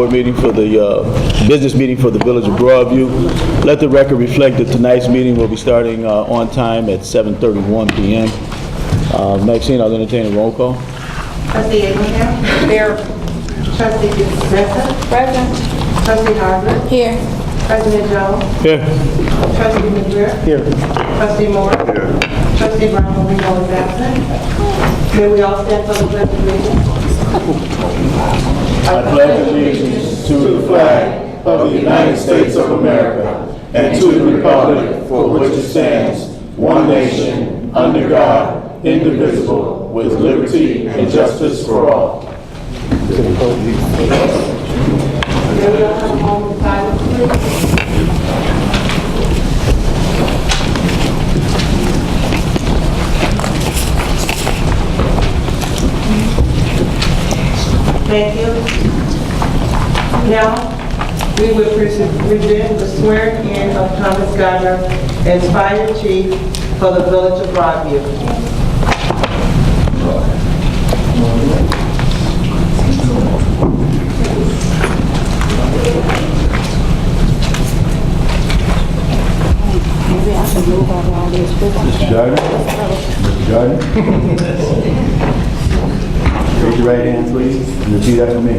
board meeting for the business meeting for the Village of Broadview. Let the record reflect that tonight's meeting will be starting on time at 7:31 p.m. Maxine, I'll entertain a roll call. Trustee Abraham? Here. Trustee Benson? Present. Trustee Harvard? Here. President Jones? Here. Trustee McGuire? Here. Trustee Moore? Here. Trustee Brown Marino is absent. May we all stand for the pledge of allegiance? I pledge allegiance to the flag of the United States of America and to the republic for which it stands, one nation, under God, indivisible, with liberty and justice for all. May we all come home in silence, please? Thank you. Now, we will present the swearing in of Thomas Gardner as Fire Chief for the Village of Broadview. Mr. Gardner? Mr. Gardner? Raise your right hand, please, and repeat after me.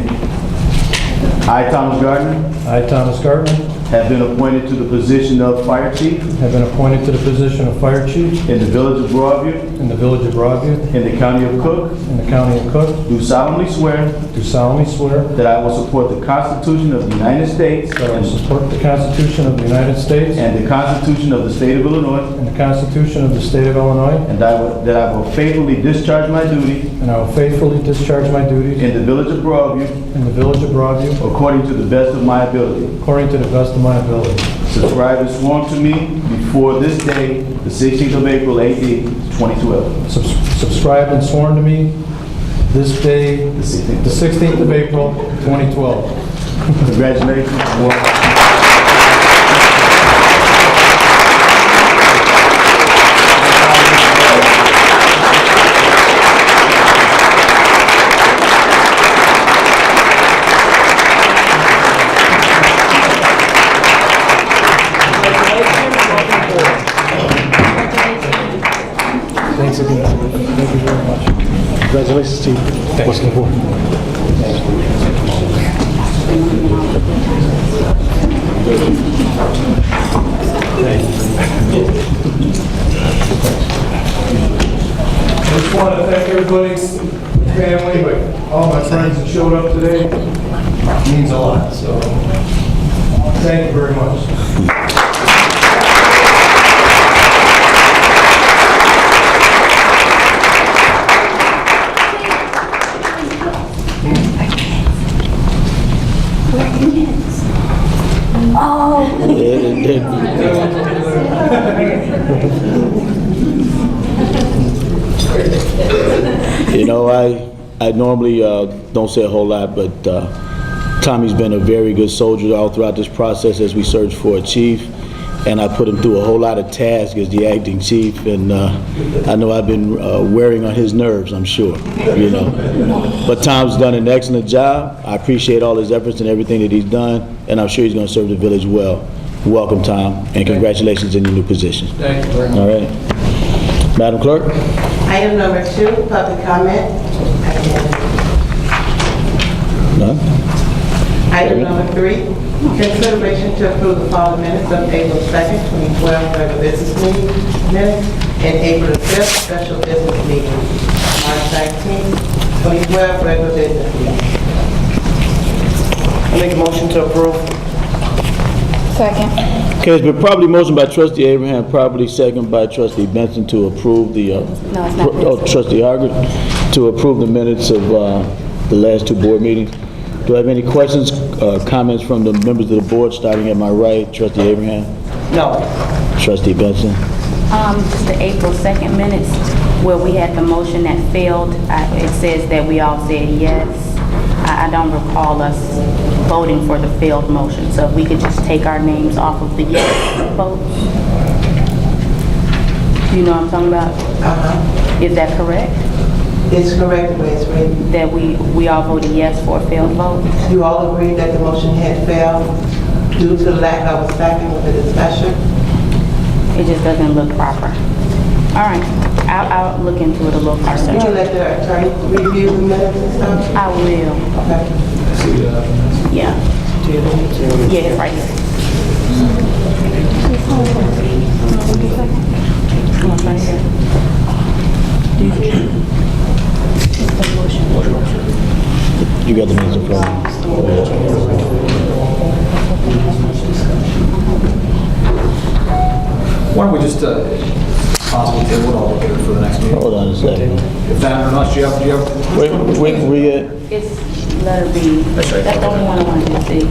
I, Thomas Gardner, I, Thomas Gardner, have been appointed to the position of Fire Chief have been appointed to the position of Fire Chief in the Village of Broadview, in the Village of Broadview, in the County of Cook, in the County of Cook, do solemnly swear do solemnly swear that I will support the Constitution of the United States that I will support the Constitution of the United States and the Constitution of the State of Illinois, and the Constitution of the State of Illinois, and that I will faithfully discharge my duty and I will faithfully discharge my duties in the Village of Broadview in the Village of Broadview according to the best of my ability. according to the best of my ability. Subscribed and sworn to me before this day, the 16th of April, AD 2012. Subscribed and sworn to me this day, the 16th of April, 2012. Congratulations. Thanks again. Thank you very much. Congratulations to you. Thanks. I just want to thank everybody's family, but all my friends that showed up today. It means a lot, so thank you very much. You know, I normally don't say a whole lot, but Tommy's been a very good soldier all throughout this process as we search for a chief, and I put him through a whole lot of tasks as the acting chief, and I know I've been wearing on his nerves, I'm sure, you know. But Tom's done an excellent job. I appreciate all his efforts and everything that he's done, and I'm sure he's going to serve the village well. Welcome, Tom, and congratulations in your new position. Thank you very much. All right. Madam Clerk? Item number 2, public comment. None? Item number 3, consideration to approve the following minutes of April 2nd, 2012, regular business meeting minutes, and April 5th, special business meeting, March 19th, 2012, regular business meeting. I make a motion to approve. Second. Okay, it's been properly motioned by Trustee Abraham, properly second by Trustee Benson to approve the, No, it's not Benson. Trustee Hargett, to approve the minutes of the last 2 board meetings. Do I have any questions, comments from the members of the board, starting at my right? Trustee Abraham? No. Trustee Benson? The April 2nd minutes where we had the motion that failed, it says that we all said yes. I don't recall us voting for the failed motion, so if we could just take our names off of the yes votes. Do you know what I'm talking about? Is that correct? It's correct the way it's written. That we all voted yes for a failed vote? You all agreed that the motion had failed due to the lack of a second with the discussion? It just doesn't look proper. All right, I'll look into it a little Would you further. let the attorney review the minutes and stuff? I will, Okay. yeah. Yeah, it's right here. Come on, right here. You got the minutes in front of Why don't we just, possibly table it, I'll look at it for the next you. meeting. Hold on a second. If that, unless you have, Wait, It's letter B. That's right. That's the only one I want to see.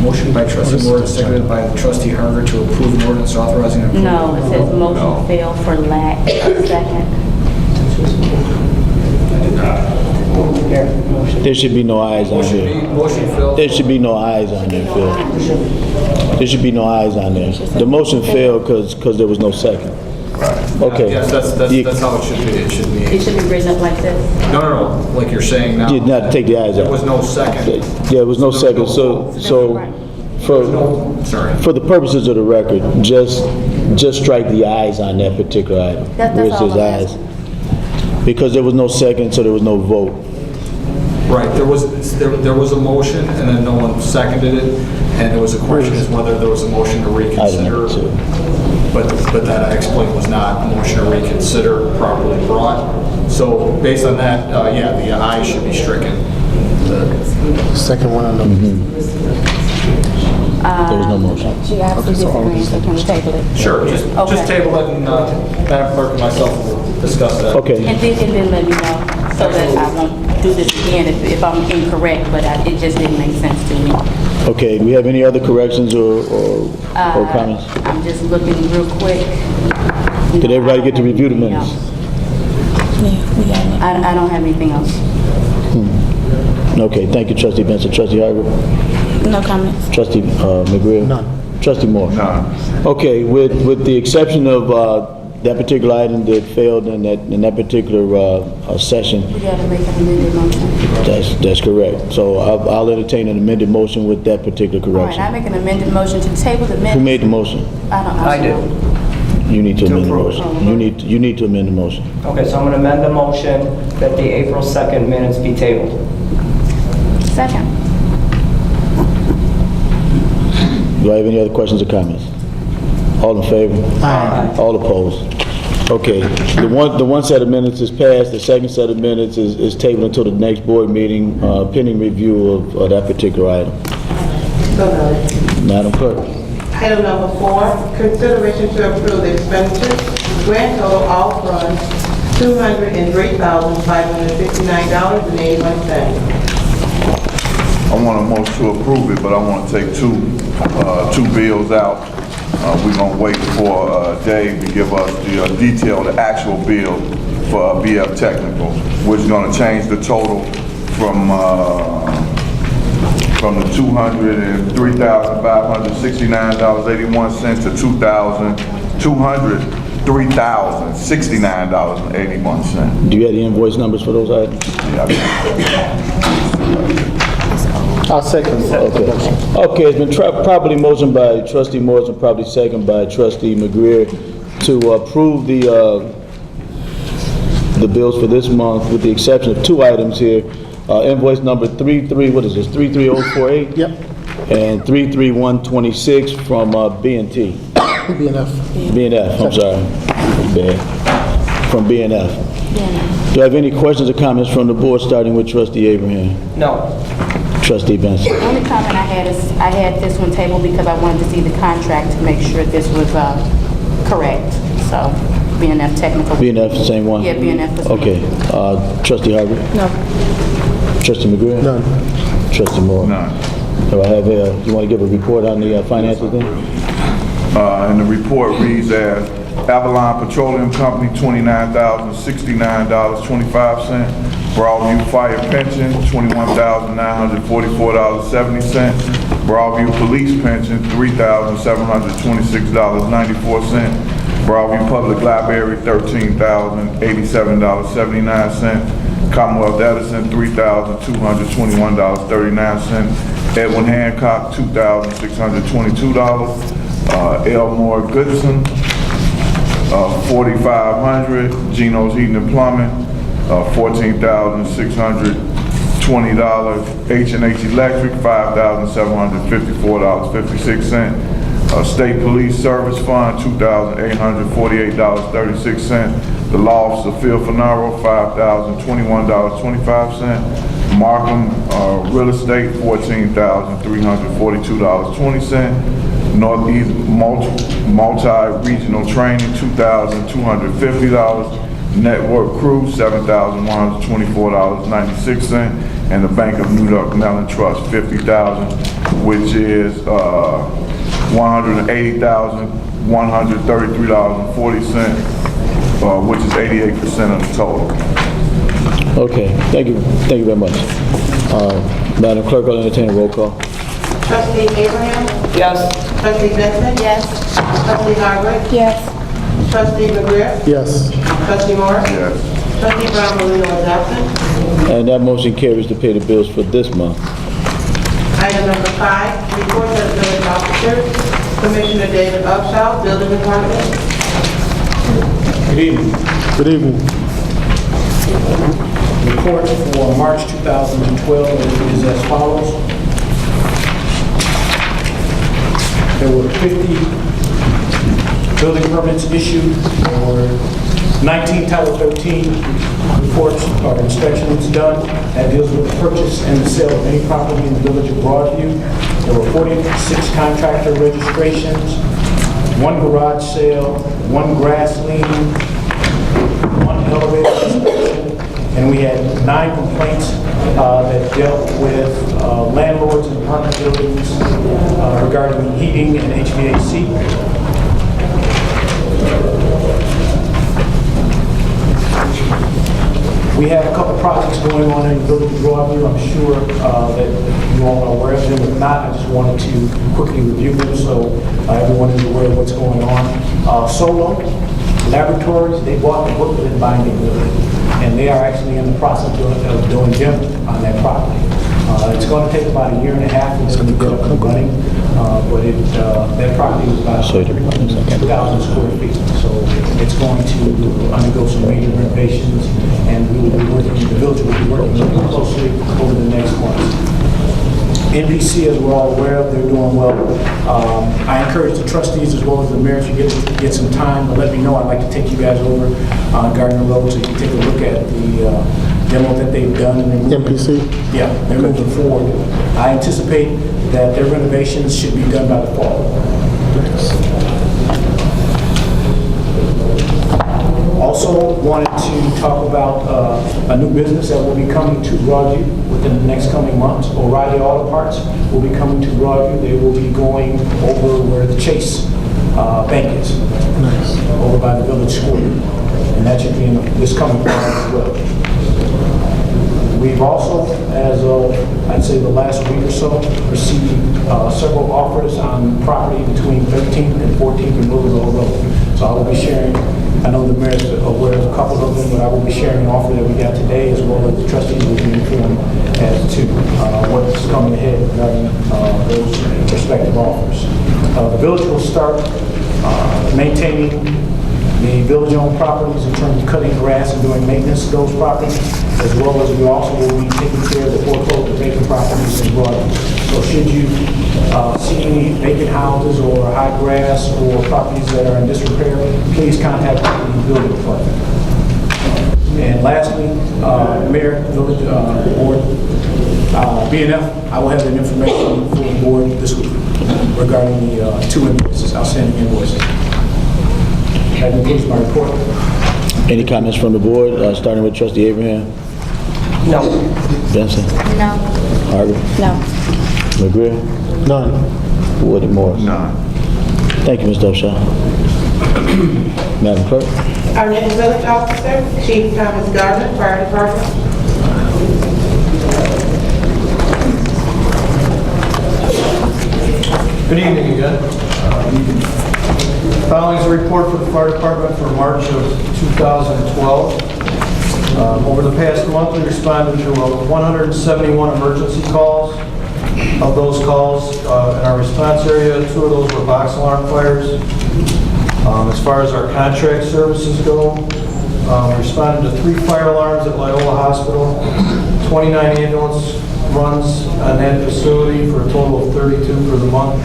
motion by trustee Moore, seconded by trustee Harger to approve an ordinance authorizing an approval. No, it says motion failed for lack of second. There should be no ayes on here. Motion failed. There should be no ayes on there, Phil. There should be no ayes on there. The motion failed because there was no second. Okay. Yes, that's how it should be. It should It be, should be written up like this. no, like you're saying now. You did not take the ayes There was out. no second. Yeah, there was no second, so for Sorry. for the purposes of the record, just strike the ayes on that particular item. That's where it all says I'm ayes. Because there was no second, so there was no vote. Right, there was a motion and then no one seconded it, and there was a question as whether there was a motion to Item reconsider. number 2. But that I explained was not a motion to reconsider properly brought. So based on that, yeah, the aye should be stricken. Second one on the... There was no motion. She actually disagrees, so can we table it? Sure, just Okay. table it and Madam Clerk and myself will discuss that. Okay. And then let me know, so that I won't do this again if I'm incorrect, but it just didn't make sense to me. Okay, do we have any other corrections or comments? I'm just looking real quick. Did everybody get to review the minutes? I don't have anything else. Okay, thank you, trustee Benson. Trustee Harger? No comments. Trustee McGreal? None. Trustee Moore? None. Okay, with the exception of that particular item that failed in that particular session, We gotta make an amended motion. that's correct. So I'll entertain an amended motion with that particular All right, I correction. make an amended motion to table the minutes. Who made the motion? I did. You need to amend the approve. motion. You need to amend the motion. Okay, so I'm going to amend the motion that the April 2nd minutes be tabled. Second. Do I have any other questions or comments? All in favor? Aye. All opposed? Okay, the one set of minutes is passed, the second set of minutes is tabled until the next board meeting, pending review of that particular item. So noted. Madam Clerk? Item number 4, consideration to approve the expenditures, grand total all funds, $203,569.81. I want a motion to approve it, but I want to take two bills out. We're going to wait for Dave to give us the detailed, actual bill for BF Technical, which is going to change the total from the $203,569.81 to $3,069.81. Do you have the invoice numbers for those items? I'll second Okay. Okay, it's been properly motioned by trustee Morris and properly second by trustee McGreal to approve the bills for this month with the exception of two items here. Invoice number 33048? Yep, And 33126 from B&T. BNF. B&F, I'm sorry. Bad. From B&F. Do I have any questions or comments from the board, starting with trustee Abraham? No. Trustee Benson? The only comment I had is, I had this one tabled because I wanted to see the contract to make sure this was correct. So, B&F technical. B&F, same one? Yeah, B&F was. Okay. Trustee Harvey? No. Trustee McGreal? None. Trustee Moore? None. Do I have you want to give a report on the finances then? And the report reads as Avalon Petroleum Company, $29,069.25. Broadview Fire Pension, $21,944.70. Broadview Police Pension, $3,726.94. Broadview Public Library, $13,087.79. Commonwealth Edison, $3,221.39. Edwin Hancock, $2,622. Elmore Goodson, $4,500. Geno's Heating and Plumbing, $14,620. H&H Electric, $5,754.56. State Police Service Fund, $2,848.36. The Law Office of Phil Finaro, $5,021.25. Markham Real Estate, $14,342.20. Northeast Multi-Regional Training, $2,250. Network Crew, $7,124.96. And the Bank of New York Mellon Trust, $50,000, which is $180,133.40, which is 88% of the total. Okay, thank you very much. Madam Clerk, I'll entertain a roll call. Trustee Abraham? Yes. Trustee Benson? Yes. Trustee Hardwick? Yes. Trustee McGriff? Yes. Trustee Morris? Yes. Trustee Brown Marino is absent. And that motion carries to pay the bills for this month. Item number 5, report of the village officers. Commissioner David Upshaw, Building Department. Good evening. Good evening. Report for March 2012 is as follows. There were 50 building permits issued. There were 19 Title 13 reports or inspections done. That deals with the purchase and the sale of any property in the village of Broadview. There were 46 contractor registrations, 1 garage sale, 1 grass lien, 1 elevator inspection, and we had 9 complaints that dealt with landlords and apartment buildings regarding heating and HVAC. We have a couple projects going on in the village of Broadview. I'm sure that you all are aware of them. If not, I just wanted to quickly review them so everyone is aware of what's going on. Solo Laboratories, they bought the booklet and binding building, and they are actually in the process of doing demo on that property. It's going to take about a year and a half for them to get up and running, but that property is about 2,000 square feet. So it's going to undergo some major renovations, and we will be working, the village will be working really closely over the next months. NPC, as we're all aware of, they're doing well. I encourage the trustees as well as the mayor, if you get some time, to let me know. I'd like to take you guys over Gardner Road so you can take a look at the demo that they've done. And NPC? Yeah, they're moving forward. I anticipate that their renovations should be done by the fall. Also wanted to talk about a new business that will be coming to Broadview within the next coming months. O'Reilly Auto Parts will be coming to Broadview. They will be going over where the Chase Bank is, over by the Village Square. And that should be in this coming fall as well. We've also, as of, I'd say the last week or so, received several offers on property between 13th and 14th and Louisville Road. So I will be sharing, I know the mayor's aware of a couple of them, but I will be sharing an offer that we got today, as well as the trustees will be informed as to what's coming ahead regarding those respective offers. The village will start maintaining the village-owned properties in terms of cutting grass and doing maintenance to those properties, as well as we also will be taking care of the foreclosed and vacant properties in Broadview. So should you see any vacant houses or high grass or properties that are in disrepair, please contact the building department. And lastly, Mayor, Village Board, B&F, I will have that information for the board this week regarding the 2 invoices, outstanding invoices. That concludes my report. Any comments from the board, starting with Trustee Abraham? No. Benson? No. Harvey? No. McGrill? None. Wood and Morris? None. Thank you, Mr. Upshaw. Madam Clerk? Our next village officer, Chief Thomas Gardner, Fire Department. Good evening again. Following is a report for the fire department for March of 2012. Over the past month, we responded to 171 emergency calls. Of those calls, in our response area, 2 of those were box alarm fires. As far as our contract services go, we responded to 3 fire alarms at Loyola Hospital, 29 ambulance runs on that facility for a total of 32 for the month,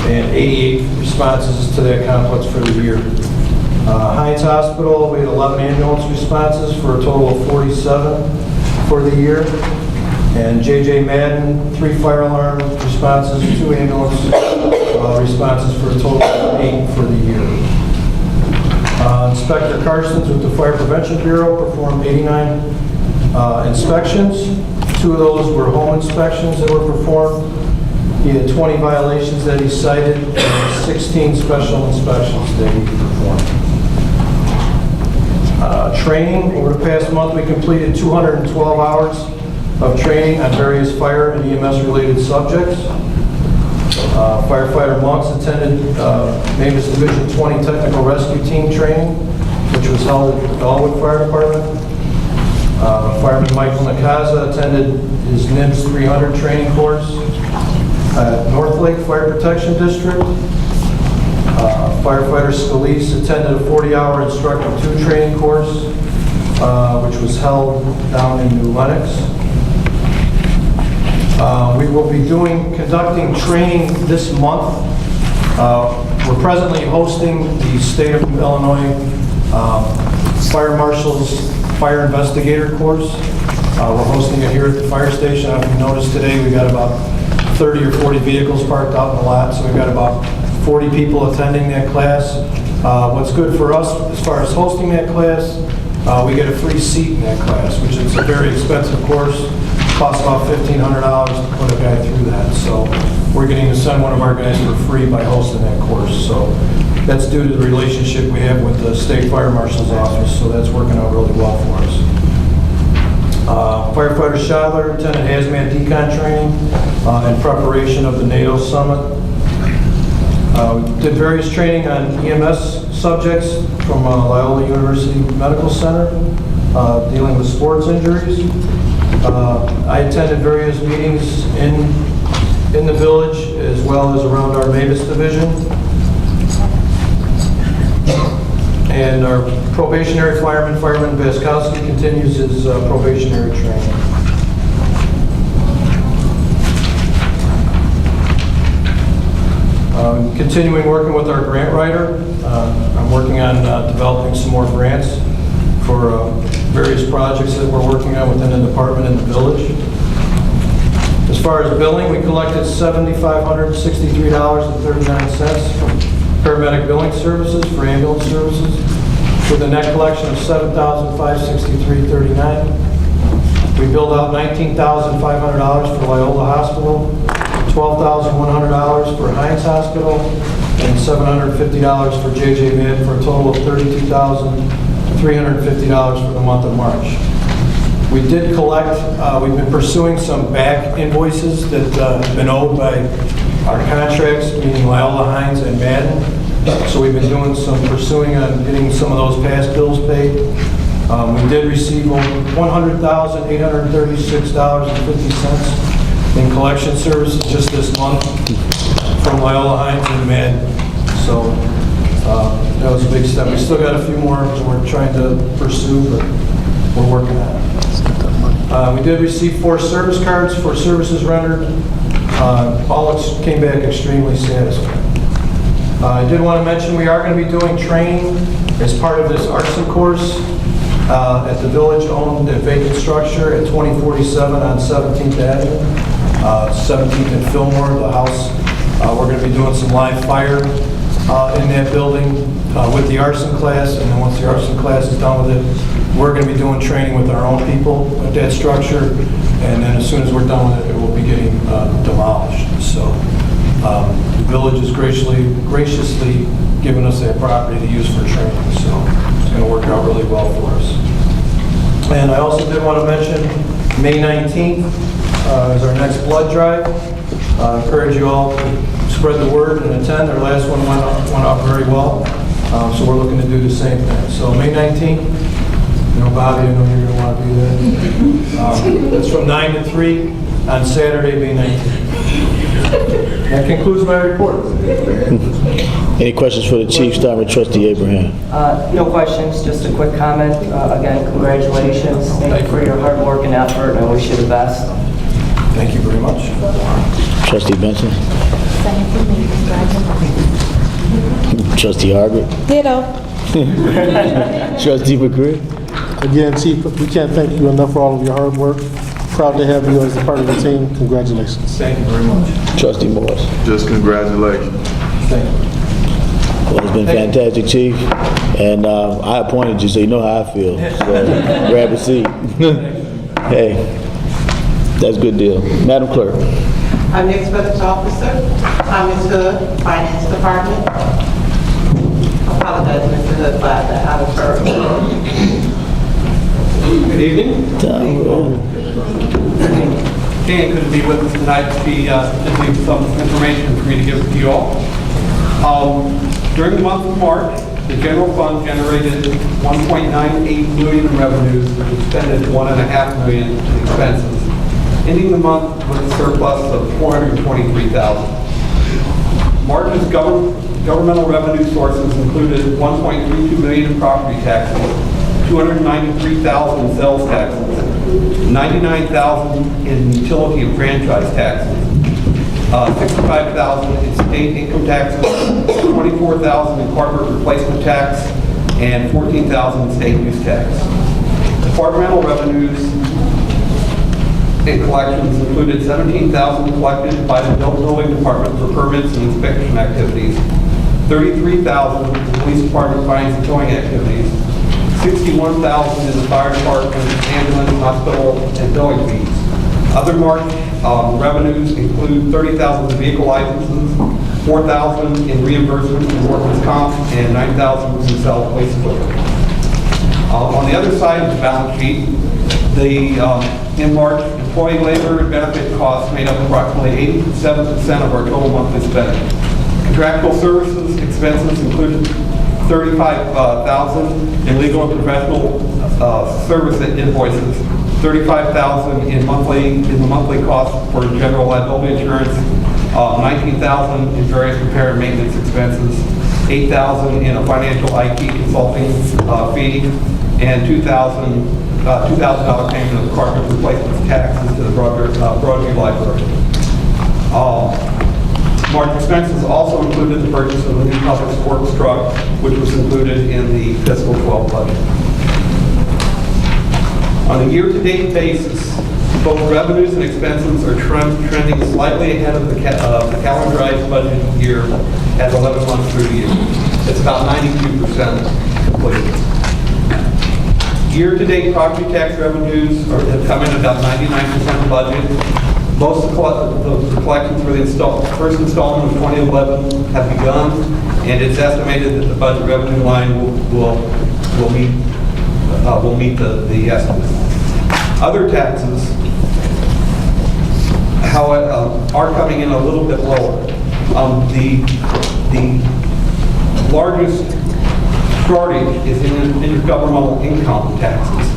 and 88 responses to that complex for the year. Heinz Hospital, we had 11 ambulance responses for a total of 47 for the year. And J.J. Madden, 3 fire alarm responses, 2 ambulance responses for a total of 8 for the year. Inspector Carson's with the Fire Prevention Bureau performed 89 inspections. 2 of those were home inspections that were performed. He had 20 violations that he cited and 16 special inspections that he performed. Training, over the past month we completed 212 hours of training on various fire and EMS related subjects. Firefighter Monks attended Mavis Division 20 Technical Rescue Team training, which was held at the Galwood Fire Department. Fireman Michael Nakaza attended his NIMS 300 training course at North Lake Fire Protection District. Firefighter Scalise attended a 40-hour Instructor 2 training course, which was held down in New Lenox. We will be conducting training this month. We're presently hosting the State of Illinois Fire Marshal's Fire Investigator course. We're hosting it here at the fire station. If you noticed today, we got about 30 or 40 vehicles parked out in the lot, so we've got about 40 people attending that class. What's good for us as far as hosting that class, we get a free seat in that class, which is a very expensive course. Costs about $1,500 to put a guy through that. So we're getting to send one of our guys for free by hosting that course. So that's due to the relationship we have with the State Fire Marshal's office. So that's working out really well for us. Firefighter Schadler attended hazmat decon training in preparation of the NATO summit. We did various training on EMS subjects from Loyola University Medical Center, dealing with sports injuries. I attended various meetings in the village as well as around our Mavis division. And our probationary fireman, Fireman Vaskowski, continues his probationary training. Continuing working with our grant writer. I'm working on developing some more grants for various projects that we're working on within the department and the village. As far as billing, we collected $7,563.39 from paramedic billing services for ambulance services, with a net collection of $7,563.39. We billed out $19,500 for Loyola Hospital, $12,100 for Heinz Hospital, and $750 for J.J. Med, for a total of $32,350 for the month of March. We did collect, we've been pursuing some back invoices that have been owed by our contracts, meaning Loyola, Heinz, and Madden. So we've been doing some pursuing on getting some of those past bills paid. We did receive $100,836.50 in collection services just this month from Loyola, Heinz, and Madden. So that was a big step. We still got a few more that we're trying to pursue, but we're working on it. We did receive 4 service cards for services rendered. All came back extremely satisfied. I did want to mention we are going to be doing training as part of this arson course at the village-owned and vacant structure at 2047 on 17th Avenue, 17th and Fillmore, the house. We're going to be doing some live fire in that building with the arson class, and then once the arson class is done with it, we're going to be doing training with our own people at that structure, and then as soon as we're done with it, it will be getting demolished. So the village has graciously given us that property to use for training, so it's going to work out really well for us. And I also did want to mention May 19th is our next blood drive. I encourage you all to spread the word and attend. Our last one went off very well, so we're looking to do the same thing. So May 19th, No, Bobby, I know you're going to want to be there. It's from 9 to 3 on Saturday, May 19th. That concludes my report. Any questions for the chief, starting with trustee Abraham? No questions, just a quick comment. Again, congratulations. Thank you for your hard work and effort, and I wish you the best. Thank you very much. Trustee Benson? Same for me, congratulations. Trustee Harvard? Ditto. Trustee McGree? Again, Chief, we can't thank you enough for all of your hard work. Proud to have you as a part of the team. Congratulations. Thank you very much. Trustee Morris? Just congratulations. Thank you. Well, it's been fantastic, chief, and I appointed you, so you know how I feel. So grab a seat. Hey, that's a good deal. Madam Clerk? Our next budget officer, Thomas Hood, Finance Department. Apologize, Mr. Hood, for the out of turn. Good evening. Dan couldn't be with us tonight. She did leave some information for me to give to you all. During the month of March, the general fund generated $1.98 million in revenues, which expended $1.5 million in expenses, ending the month with a surplus of $423,000. March's governmental revenue sources included $1.32 million in property taxes, $293,000 in sales taxes, $99,000 in utility and franchise taxes, $65,000 in state income taxes, $24,000 in corporate replacement tax, and $14,000 in state use tax. Departmental revenues and collections included $17,000 collected by the building department for permits and inspection activities, $33,000 in police department fines and towing activities, $61,000 in the fire department, ambulance, hospital, and billing fees. Other March revenues include $30,000 in vehicle licenses, $4,000 in reimbursements in workers' comp, and $9,000 in sale of police equipment. On the other side of the balance sheet, in March, employee labor and benefit costs made up approximately 87% of our total monthly spending. Contractual services expenses included $35,000 in legal and professional service invoices, $35,000 in the monthly cost for general liability insurance, $19,000 in various repair and maintenance expenses, $8,000 in a financial IT consulting fee, and $2,000 payment of carpet replacement taxes to the Broadview Library. March expenses also included the purchase of a new public works truck, which was included in the fiscal 12 budget. On a year-to-date basis, both revenues and expenses are trending slightly ahead of the calendarized budget year at 11 months through the year. It's about 92% complete. Year-to-date property tax revenues have come in about 99% of budget. Most of the collections for the first installment of 2011 have begun, and it's estimated that the budget revenue line will meet the estimate. Other taxes, however, are coming in a little bit lower. The largest shortage is in intergovernmental income taxes,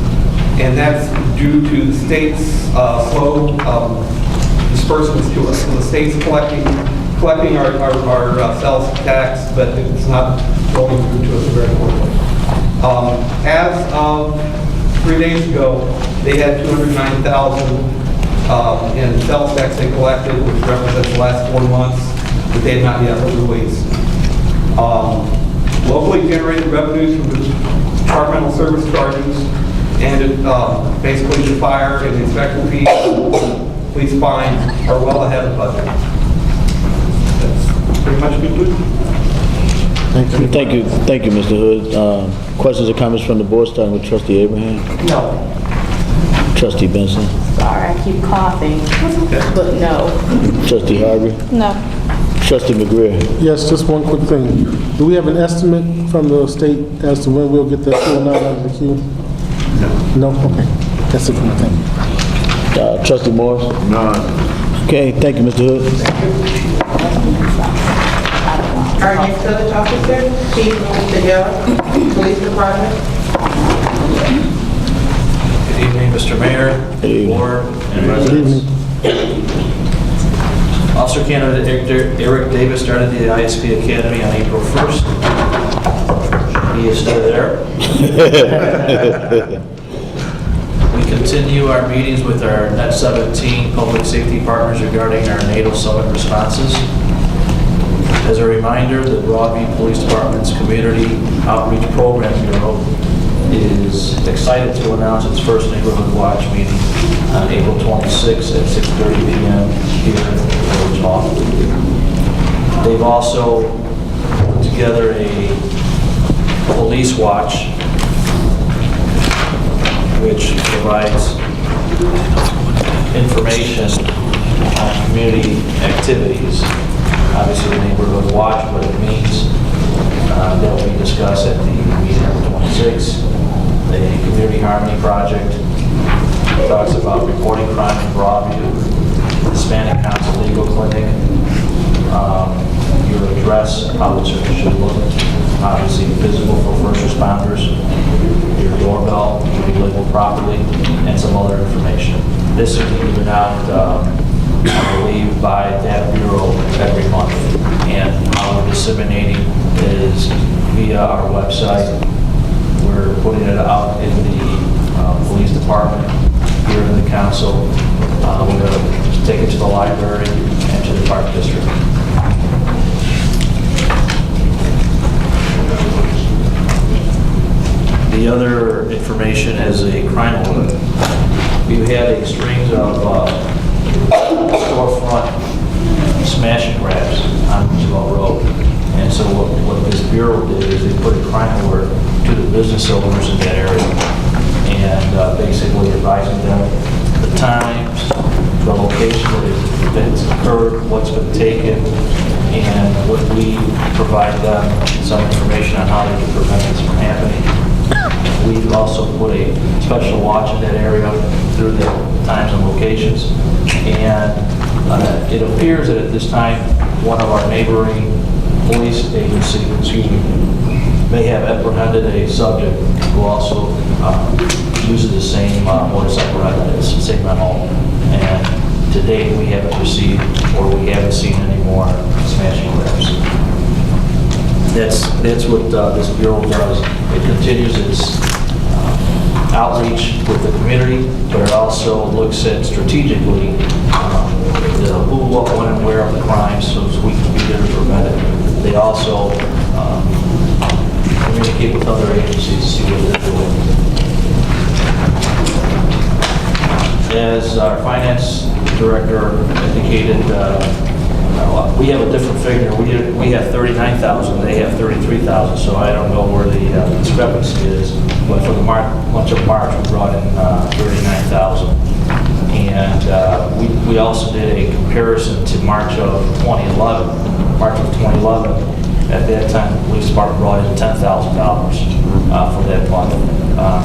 and that's due to the state's slow disbursements to us. So the state's collecting our sales tax, but it's not rolling through to us very quickly. As of 3 days ago, they had $209,000 in sales tax they collected, which represents the last 4 months, that they had not yet released. Locally generated revenues from the departmental service charges and basically the fire and the inspection fees, police fines are well ahead of budget. That's pretty much concluded. Thank you, Mr. Hood. Questions or comments from the board, starting with trustee Abraham? No. Trustee Benson? Sorry, I keep coughing, but no. Trustee Harvey? No. Trustee McGree? Yes, just one quick thing. Do we have an estimate from the state as to when we'll get that full amount out of the queue? No. No? Okay. That's it for me. Thank you. Trustee Morris? None. Okay, thank you, Mr. Hood. Our next budget officer, Chief Mr. Hill, Police Department. Mr. Mayor, Good evening. Board, and residents. Officer candidate Eric Davis started the ISP Academy on April 1st. He is still there. We continue our meetings with our Net 17 public safety partners regarding our NATO summit responses. As a reminder, the Broadview Police Department's Community Outreach Program Bureau is excited to announce its first Neighborhood Watch meeting on April 26th at 6:30 p.m. here in the Village Hall. They've also put together a police watch which provides information on community activities. Obviously, the Neighborhood Watch, what it means, that will be discussed at the meeting on the 26th. The Community Harmony Project talks about reporting crime in Broadview, Hispanic Council Legal Clinic, your address, how it should look, obviously visible for first responders, your doorbell will be labeled properly, and some other information. This is given out, I believe, by that bureau every month, and how we're disseminating is via our website. We're putting it out in the police department, here in the council. We're going to take it to the library and to the park district. The other information is a crime alert. We had a string of storefront smash and grabs on Roosevelt Road. And so what this bureau did is they put a crime alert to the business owners in that area and basically advising them the times, the location that it's occurred, what's been taken, and what we provide them some information on how they can prevent this from happening. We've also put a special watch in that area through the times and locations. And it appears that at this time, one of our neighboring police agencies, may have apprehended a subject who also uses the same modus operandi, the same MO. And to date, we haven't received or we haven't seen any more smashing grabs. That's what this bureau does. It continues its outreach with the community, but it also looks at strategically the who, what, when, and where of the crimes, so we can be there to prevent it. They also communicate with other agencies to see what they're doing. As our finance director indicated, we have a different figure. We have 39,000, they have 33,000, so I don't know where the discrepancy is. But for the month of March, we brought in 39,000. And we also did a comparison to March of 2011. At that time, the police department brought in $10,000 for that month.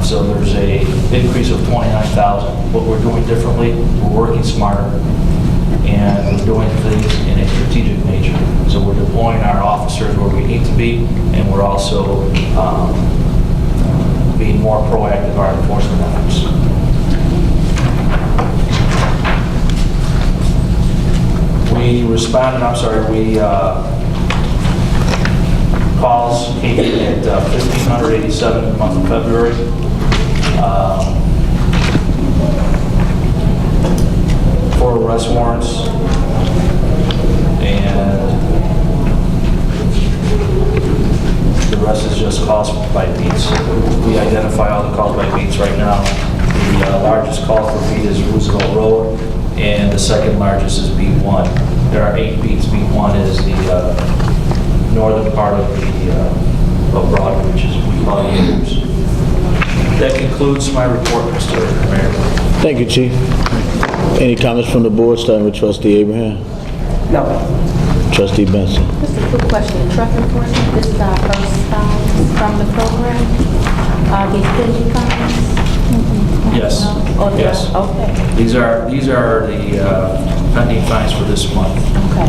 So there's a increase of 29,000. What we're doing differently, we're working smarter, and we're doing things in a strategic nature. So we're deploying our officers where we need to be, and we're also being more proactive in our enforcement efforts. We responded, calls came in at 1,587 in the month of February. 4 arrest warrants, and the rest is just calls by beats. We identify all the calls by beats right now. The largest call for beat is Roosevelt Road, and the second largest is beat 1. There are 8 beats. Beat 1 is the northern part of Broadview, which is we call Years. That concludes my report, Mr. Mayor. Thank you, Chief. Any comments from the board, starting with Trustee Abraham? No. Trustee Benson? Just a quick question. Truck enforcement, this is our first from the program. Are these pending funds? Yes. No? Oh, they Yes. are? Okay. These are the pending fines for this month. Okay.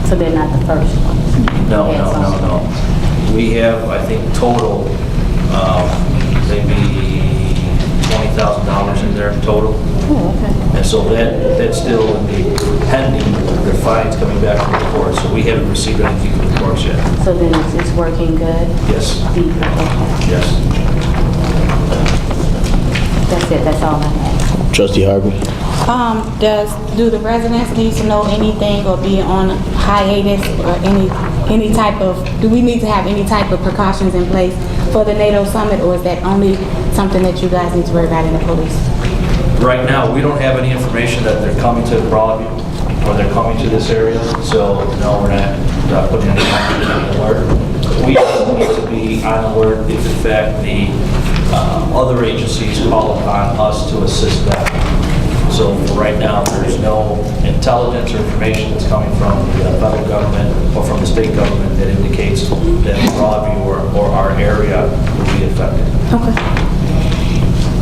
So they're not the first ones? No. Okay, so- We have, I think, total, maybe $20,000 in there total. And so that's still in the pending, their fines coming back from the court, so we haven't received anything from the courts yet. So then it's working good? Yes, Okay. yes. That's it, that's all I have. Trustee Harvey? Do the residents need to know anything or be on hiatus or any type of, do we need to have any type of precautions in place for the NATO summit, or is that only something that you guys need to worry about in the police? Right now, we don't have any information that they're coming to Broadview or they're coming to this area, so no, we're not putting any alert. We need to be on alert if in fact the other agencies call upon us to assist them. So for right now, there's no intelligence or information that's coming from the federal government or from the state government that indicates that Broadview or our area will be affected. Okay.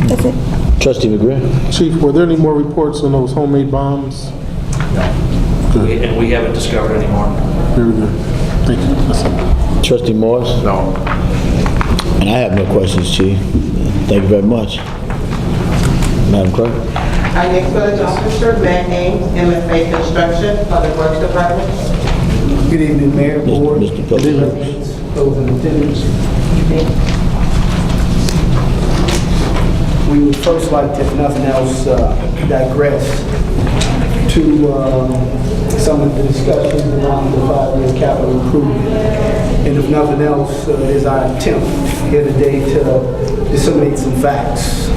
That's it. Trustee McGrath? Chief, were there any more reports on those homemade bombs? No. And we haven't discovered any more. Very good. Thank you. That's it. Trustee Morris? No. And I have no questions, Chief. Thank you very much. Madam Clerk? Our next village officer, Matt Ames, MFA Construction, Public Works Department. Good evening, Mayor, Board, Mr. Pilgrim. those in attendance. We would first like to, if nothing else, digress to some of the discussions around the 5-year capital improvement. And if nothing else, is our attempt here today to disseminate some facts,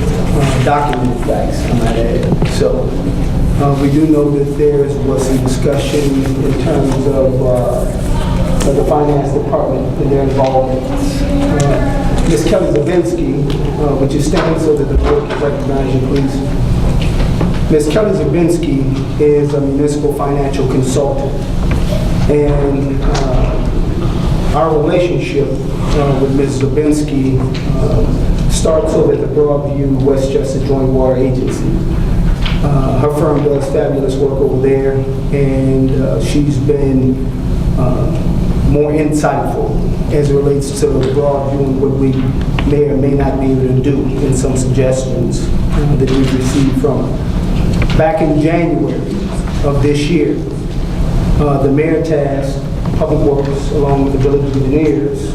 documented facts, I might add. So we do know that there was some discussion in terms of the finance department and their involvement. Ms. Kelly Zabinski, would you stand so that the board can recognize you, please? Ms. Kelly Zabinski is a municipal financial consultant, and our relationship with Ms. Zabinski starts over at the Broadview Westchester Joint Water Agency. Her firm does fabulous work over there, and she's been more insightful as it relates to Broadview and what we may or may not be able to do in some suggestions that we've received from her. Back in January of this year, the mayor tasked Public Works along with the village engineers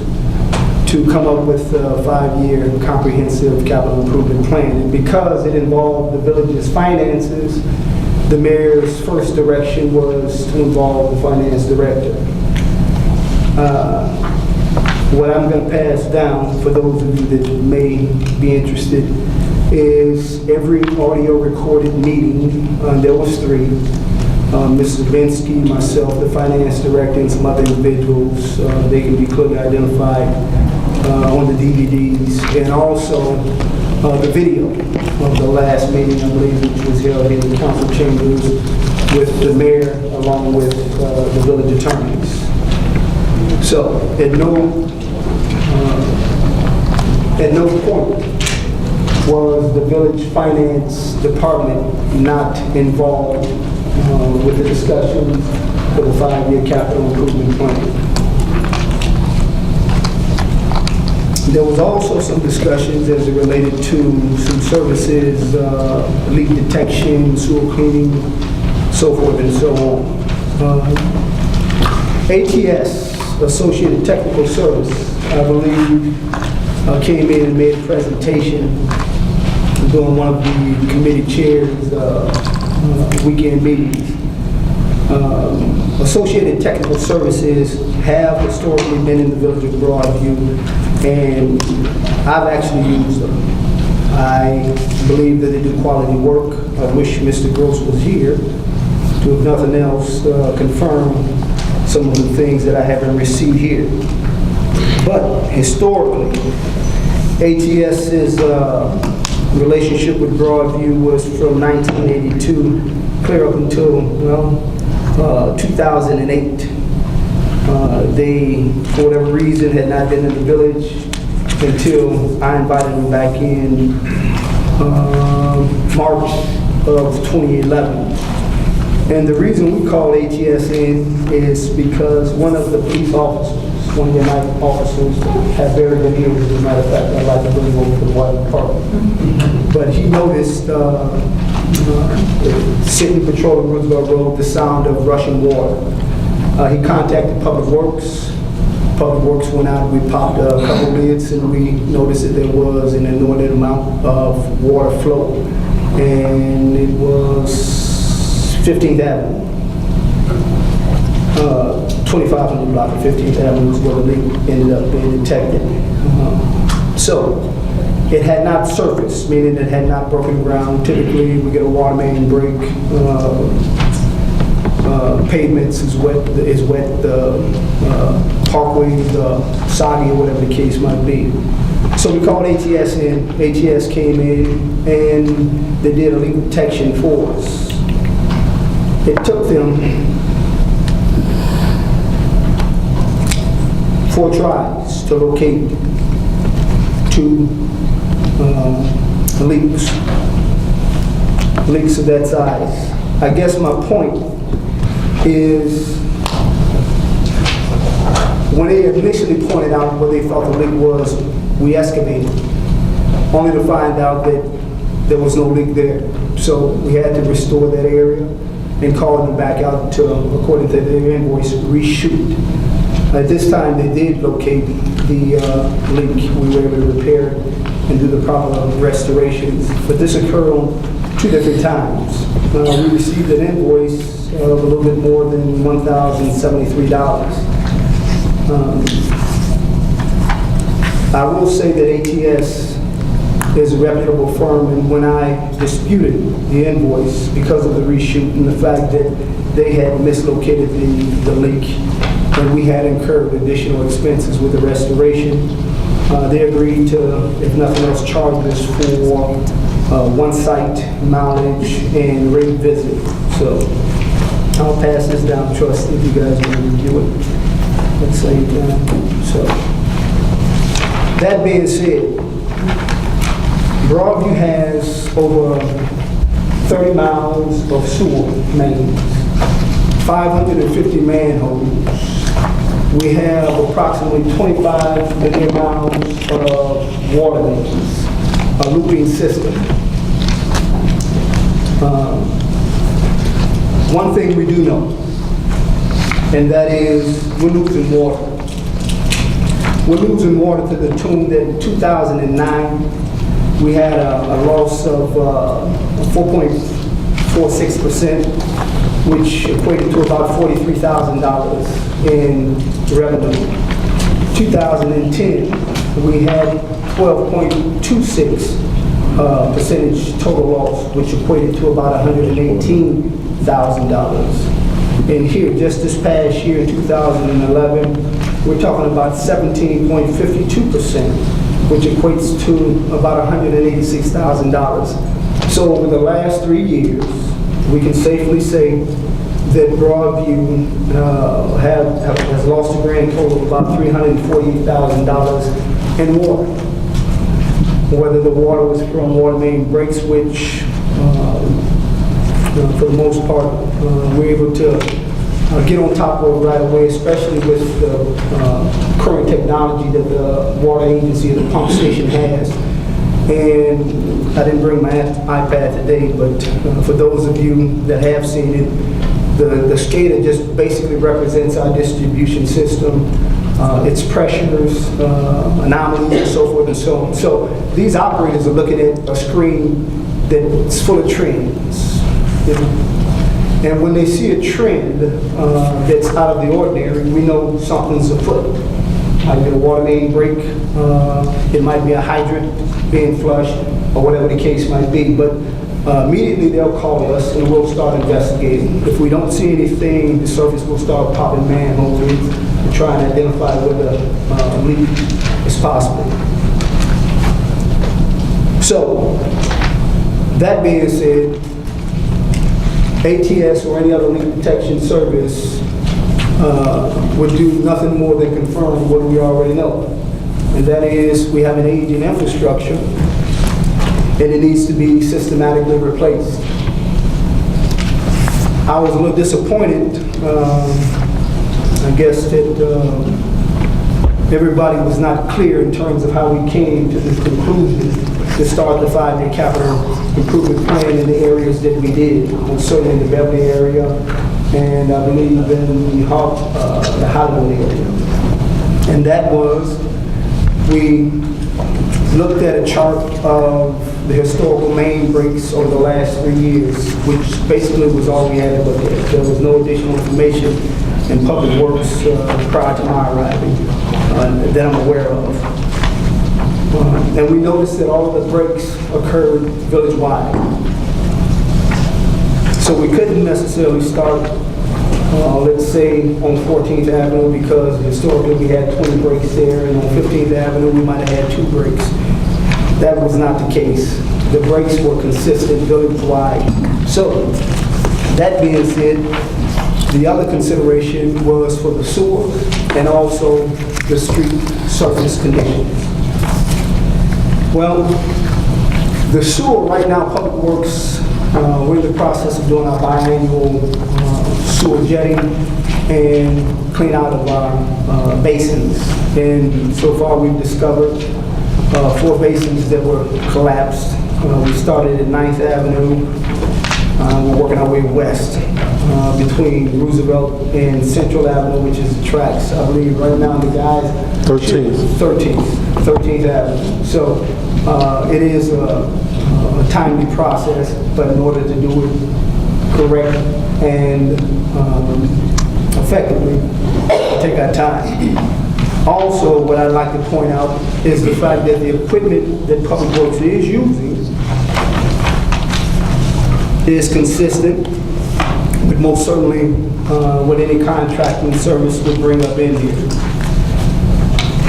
to come up with a 5-year comprehensive capital improvement plan. And because it involved the village's finances, the mayor's first direction was to involve the finance director. What I'm going to pass down for those of you that may be interested is every audio recorded meeting. There was 3. Mrs. Zabinski, myself, the finance director, and some other individuals. They can be clearly identified on the DVDs, and also the video of the last meeting, I believe, which was held in the council chambers with the mayor along with the village attorneys. So at no point was the village finance department not involved with the discussions for the 5-year capital improvement plan. There was also some discussions as it related to some services, leak detection, sewer cleaning, so forth and so on. ATS, Associated Technical Service, I believe, came in and made a presentation during one of the committee chairs' weekend meetings. Associated Technical Services have historically been in the village of Broadview, and I've actually used them. I believe that they do quality work. I wish Mr. Gross was here to, if nothing else, confirm some of the things that I haven't received here. But historically, ATS's relationship with Broadview was from 1982 clear up until, 2008. They, for whatever reason, had not been in the village until I invited them back in March of 2011. And the reason we call ATS in is because one of the police officers, one of the night officers, had buried an ear. As a matter of fact, I'd like to bring him over to the water department. But he noticed, sitting patrolling Roosevelt Road, the sound of rushing water. He contacted Public Works. Public Works went out, we popped a couple lids, and we noticed that there was an inordinate amount of water flow. And it was 15th Avenue. 2500 block of 15th Avenue is where the leak ended up being detected. So it had not surfaced, meaning it had not broken ground. Typically, we get a water main break. Pavements is wet, parkways soggy, or whatever the case might be. So we called ATS in. ATS came in and they did a leak detection for us. It took them 4 tries to locate 2 leaks of that size. I guess my point is when they initially pointed out what they thought the leak was, we excavated, only to find out that there was no leak there. So we had to restore that area and call them back out to, according to their invoice, reshoot. At this time, they did locate the leak. We were able to repair it and do the proper restorations. But this occurred on 2 different times. We received an invoice of a little bit more than $1,073. I will say that ATS is a reputable firm, and when I disputed the invoice because of the reshoot and the fact that they had mislocated the leak and we had incurred additional expenses with the restoration, they agreed to, if nothing else, charge us for one site, mileage, and rate visit. So I'll pass this down, trust, if you guys want to review it at the same time. So that being said, Broadview has over 30 miles of sewer mains, 550 manholes. We have approximately 25 million miles of water mains, a looping system. One thing we do know, and that is we're losing water. We're losing water to the tune that in 2009, we had a loss of 4.46%, which equated to about $43,000 in revenue. 2010, we had 12.26 percentage total loss, which equated to about $118,000. And here, just this past year, in 2011, we're talking about 17.52%, which equates to about $186,000. So over the last 3 years, we can safely say that Broadview has lost a grand total of about $348,000 in water. Whether the water was from water main breaks, which for the most part, we're able to get on top of right away, especially with the current technology that the water agency, the pump station has. And I didn't bring my iPad today, but for those of you that have seen it, the SCADA just basically represents our distribution system, its pressures, anomalies, and so forth and so on. So these operators are looking at a screen that's full of trends. And when they see a trend that's out of the ordinary, we know something's afoot. Might be a water main break, it might be a hydrant being flushed, or whatever the case might be. But immediately they'll call us and we'll start investigating. If we don't see anything, the surface will start popping manholes to try and identify where the leak is possible. So, that being said, ATS or any other leak detection service would do nothing more than confirm what we already know. And that is, we have an aging infrastructure and it needs to be systematically replaced. I was a little disappointed, I guess that everybody was not clear in terms of how we came to the conclusion to start the 5-year capital improvement plan in the areas that we did, and certainly in the Beverly area, and I believe in the Hollywood area. And that was, we looked at a chart of the historical main breaks over the last 3 years, which basically was all we had to look at. There was no additional information in Public Works prior to my arriving that I'm aware of. And we noticed that all of the breaks occurred village-wide. So we couldn't necessarily start, let's say, on 14th Avenue because historically we had 20 breaks there, and on 15th Avenue we might have had 2 breaks. That was not the case. The breaks were consistent village-wide. So, that being said, the other consideration was for the sewer and also the street surface conditions. Well, the sewer right now, Public Works, we're in the process of doing our biannual sewer jetting and clean out of our basins. And so far we've discovered 4 basins that were collapsed. We started at 9th Avenue. We're working our way west between Roosevelt and Central Avenue, which is the tracks. I believe right now the guys... 13th Avenue. So it is a timely process, but in order to do it correct and effectively, take our time. Also, what I'd like to point out is the fact that the equipment that Public Works is using is consistent with most certainly what any contracting service would bring up in here.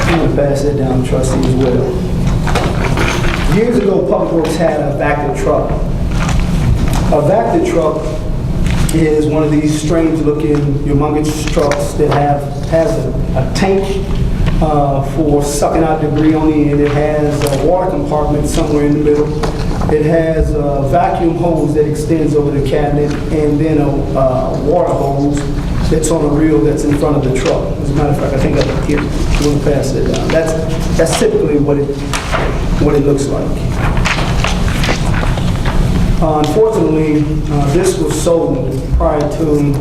I'm going to pass that down, trustee, as well. Years ago, Public Works had a Vector truck. A Vector truck is one of these strange-looking, humongous trucks that has a tank for sucking out debris on the end. It has a water compartment somewhere in the middle. It has a vacuum hose that extends over the cabinet, and then a water hose that's on a reel that's in front of the truck. As a matter of fact, I think I can get you want to pass it down. That's typically what it looks like. Unfortunately, this was sold prior to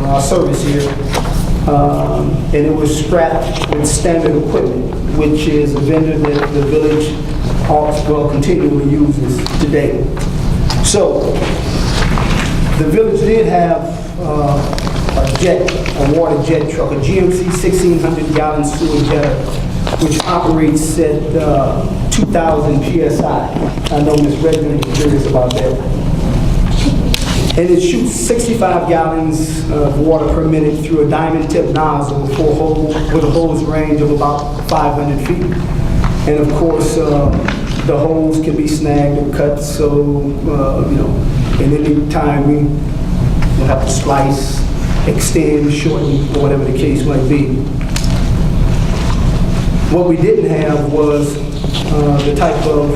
our service here, and it was strapped with standard equipment, which is a vendor that the village continually uses today. So, the village did have a water jet truck, a GMC 1,600-gallon sewer jetter, which operates at 2,000 PSI. I know Ms. Redmond is curious about that. And it shoots 65 gallons of water per minute through a diamond-tip nozzle with a hose range of about 500 feet. And of course, the hose can be snagged and cut, so, and any time we will have to slice, extend, shorten, or whatever the case might be. What we didn't have was the type of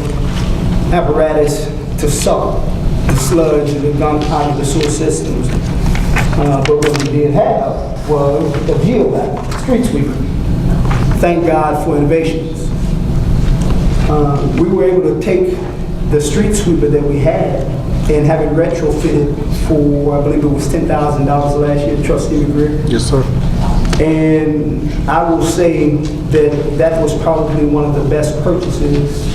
apparatus to suck the sludge and the gunk out of the sewer systems. But what we did have was a geovac, street sweeper. Thank God for innovations. We were able to take the street sweeper that we had and have it retrofitted for, I believe it was $10,000 last year, Trustee McGreer. Yes, sir. And I will say that that was probably one of the best purchases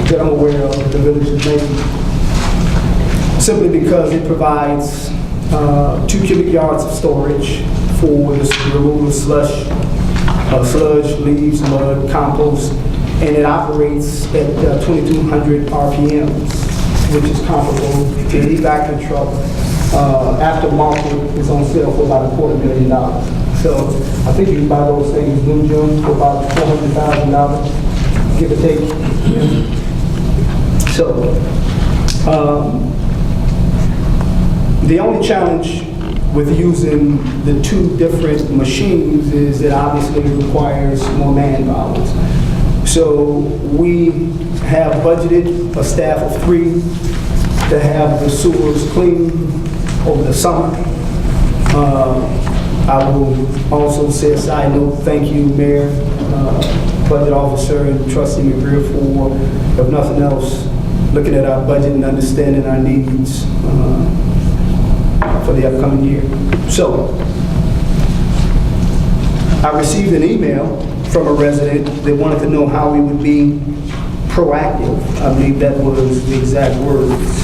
that I'm aware of that the village is making. Simply because it provides 2 cubic yards of storage for the removal of sludge, leaves, mud, compost, and it operates at 2,200 RPMs, which is comparable to any vacuum truck. Aftermarket is on sale for about $250,000. So I think you can buy those things new, June, for about $400,000, give or take. So the only challenge with using the 2 different machines is that obviously it requires more manpower. So we have budgeted a staff of 3 to have the sewers clean over the summer. I will also say a side note, thank you, Mayor, Budget Officer, and Trustee McGreer for, if nothing else, looking at our budget and understanding our needs for the upcoming year. So, I received an email from a resident that wanted to know how we would be proactive. I believe that was the exact words.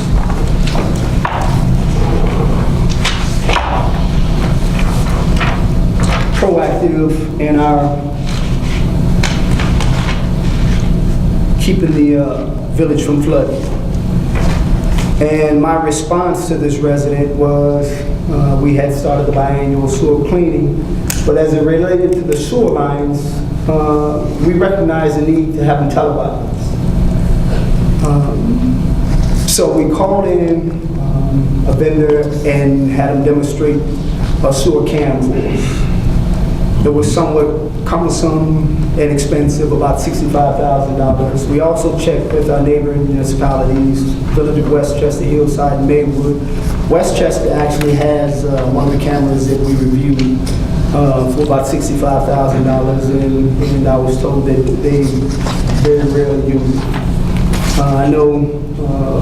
Proactive in our keeping the village from flooding. And my response to this resident was, we had started the biannual sewer cleaning, but as it related to the sewer lines, we recognize the need to have them televised. So we called in a vendor and had them demonstrate a sewer cam for us. It was somewhat cumbersome and expensive, about $65,000. We also checked with our neighboring municipalities, Village of Westchester, Hillside, and Maywood. Westchester actually has one of the cameras that we reviewed for about $65,000, and I was told that they very rarely use it. I know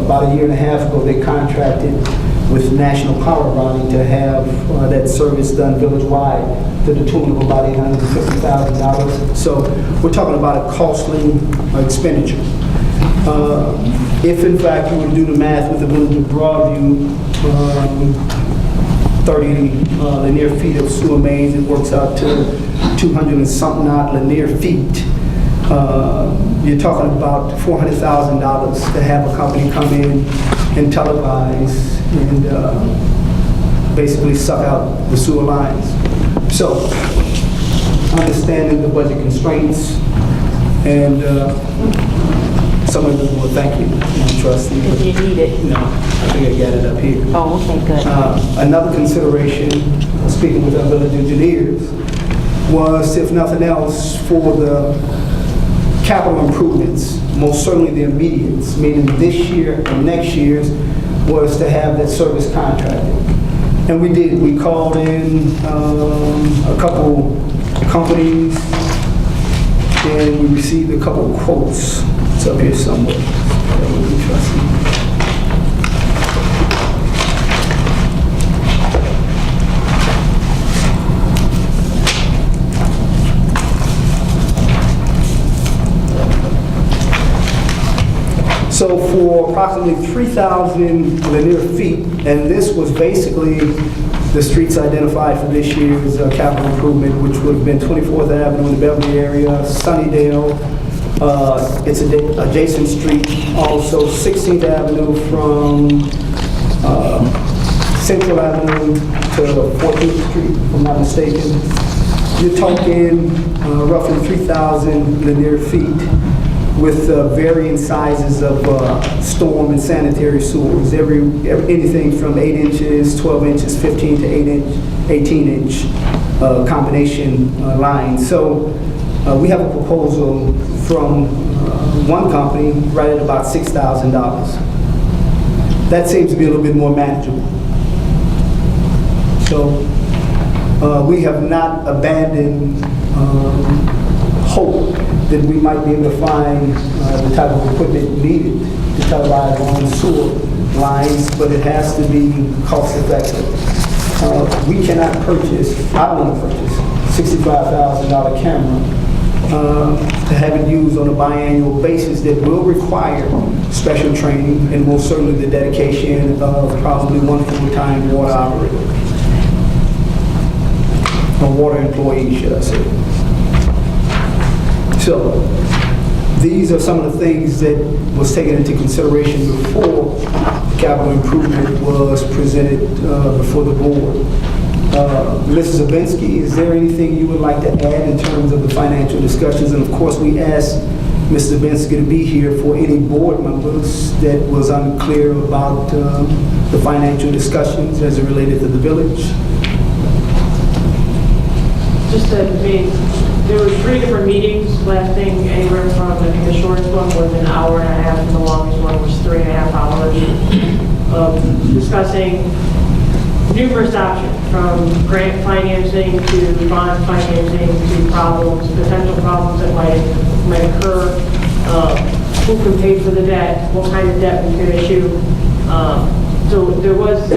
about a year and a half ago they contracted with National Power Routing to have that service done village-wide to the tune of about $850,000. So we're talking about a costly expenditure. If in fact you would do the math with the village of Broadview, 30 linear feet of sewer mains, it works out to 200 and something odd linear feet. You're talking about $400,000 to have a company come in and televise and basically suck out the sewer lines. So, understanding the budget constraints and some of them will thank you, trustee. If you need it. No, I think I got it up here. Oh, okay, good. Another consideration, speaking with our village engineers, was, if nothing else, for the capital improvements, most certainly the immediates, meaning this year and next year's, was to have that service contracted. And we did. We called in a couple companies and we received a couple quotes. It's up here somewhere. That would be trusted. So for approximately 3,000 linear feet, and this was basically the streets identified for this year's capital improvement, which would have been 24th Avenue in the Beverly area, Sunnydale, it's an adjacent street, also 16th Avenue from Central Avenue to 14th Street, if I'm not mistaken. You're talking roughly 3,000 linear feet, with varying sizes of storm and sanitary sewers, anything from 8 inches, 12 inches, 15 to 18-inch combination lines. So we have a proposal from one company right at about $6,000. That seems to be a little bit more manageable. So we have not abandoned hope that we might be able to find the type of equipment needed to televise on sewer lines, but it has to be cost effective. We cannot purchase, I don't want to purchase, $65,000 camera to have it used on a biannual basis that will require special training and most certainly the dedication of probably one full-time water operator, or water employee, should I say. So, these are some of the things that was taken into consideration before the capital improvement was presented before the board. Mrs. Zabinski, is there anything you would like to add in terms of the financial discussions? And of course, we asked Mrs. Zabinski to be here for any board members that was unclear about the financial discussions as it related to the village. Just to be, there were 3 different meetings lasting anywhere from, I think the shortest one was an hour and a half and the longest one was 3.5 hours of discussing numerous options, from grant financing to bond financing to problems, potential problems that might occur, who can pay for the debt, what kind of debt we could issue. So there was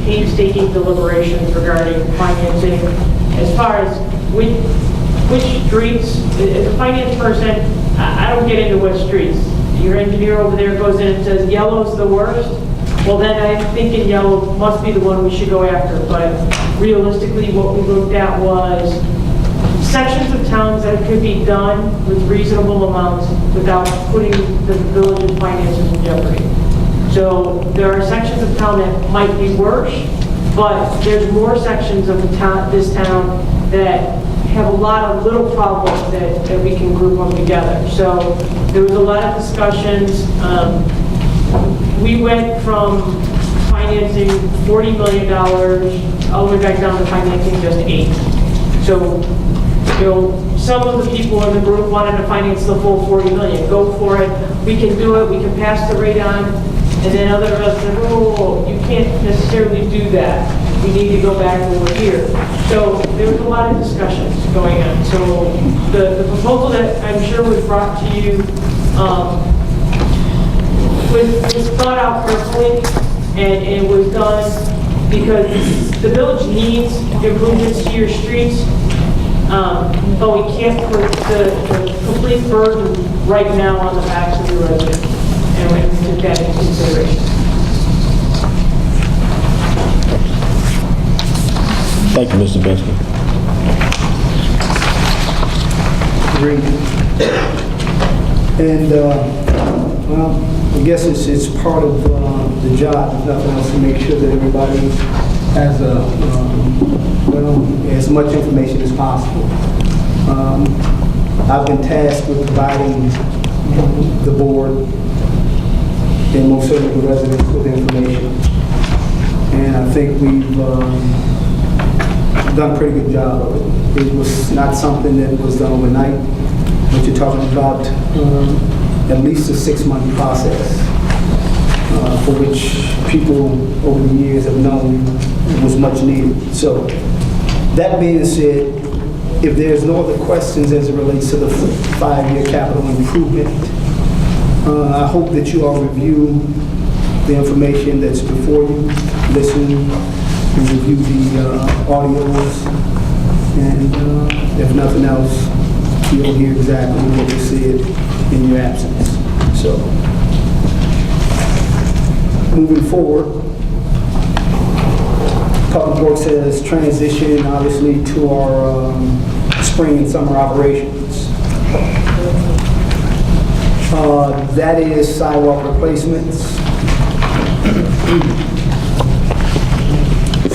painstaking deliberations regarding financing. As far as which streets, as a finance person, I don't get into what streets. Your engineer over there goes in and says yellow's the worst. Well, then I'm thinking yellow must be the one we should go after. But realistically, what we looked at was sections of towns that could be done with reasonable amounts without putting the village's finances in jeopardy. So there are sections of town that might be worse, but there's more sections of the town, this town, that have a lot of little problems that we can group them together. So there was a lot of discussions. We went from financing $40 million all the way back down to financing just 8. So, you know, some of the people in the group wanted to finance the full 40 million. Go for it. We can do it. We can pass the rate on. And then other of us said, oh, you can't necessarily do that. We need to go back over here. So there was a lot of discussions going on. So the proposal that I'm sure was brought to you was thought out carefully, and it was done because the village needs improvements to your streets, but we can't put the complete burden right now on the backs of the residents, and we took that into consideration. Thank you, Mr. Bensky. Great. And, well, I guess it's part of the job, if nothing else, to make sure that everybody has as much information as possible. I've been tasked with providing the board and most certainly the residents with information. And I think we've done a pretty good job of it. It was not something that was done overnight, but you're talking about at least a 6-month process for which people over the years have known was much needed. So that being said, if there's no other questions as it relates to the 5-year capital improvement, I hope that you all review the information that's before you, listen and review the audios, and if nothing else, you'll hear exactly what you said in your absence. So, moving forward, Public Works has transitioned obviously to our spring and summer operations. That is sidewalk replacements,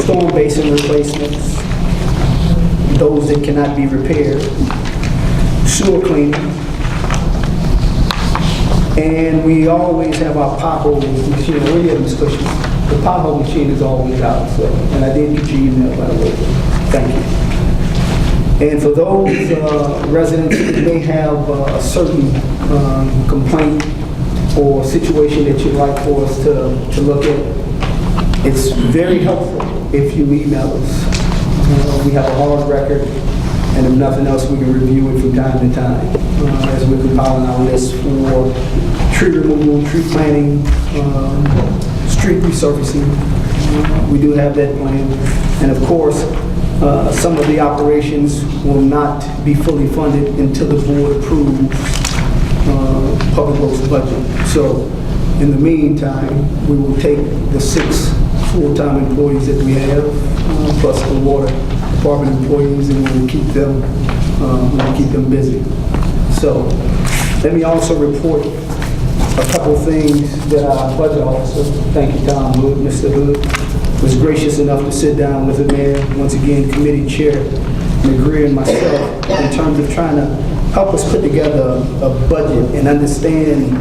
storm basin replacements, those that cannot be repaired, sewer cleaning, and we always have our pothole machine. Where you have Ms. Cushing? The pothole machine is always out, so, and I did get your email, by the way. Thank you. And for those residents who may have a certain complaint or situation that you'd like for us to look at, it's very helpful if you email us. We have a hard record, and if nothing else, we can review it from time to time as we're compiling our list for tree removal, tree planting, street resurfacing. We do have that plan. And of course, some of the operations will not be fully funded until the board approves Public Works budget. So in the meantime, we will take the 6 full-time employees that we have, plus the water department employees, and we'll keep them busy. So let me also report a couple of things that our budget officer, thank you, Tom Hood, Mr. Hood, was gracious enough to sit down with the mayor, once again, committee chair, McGreer and myself, in terms of trying to help us put together a budget and understand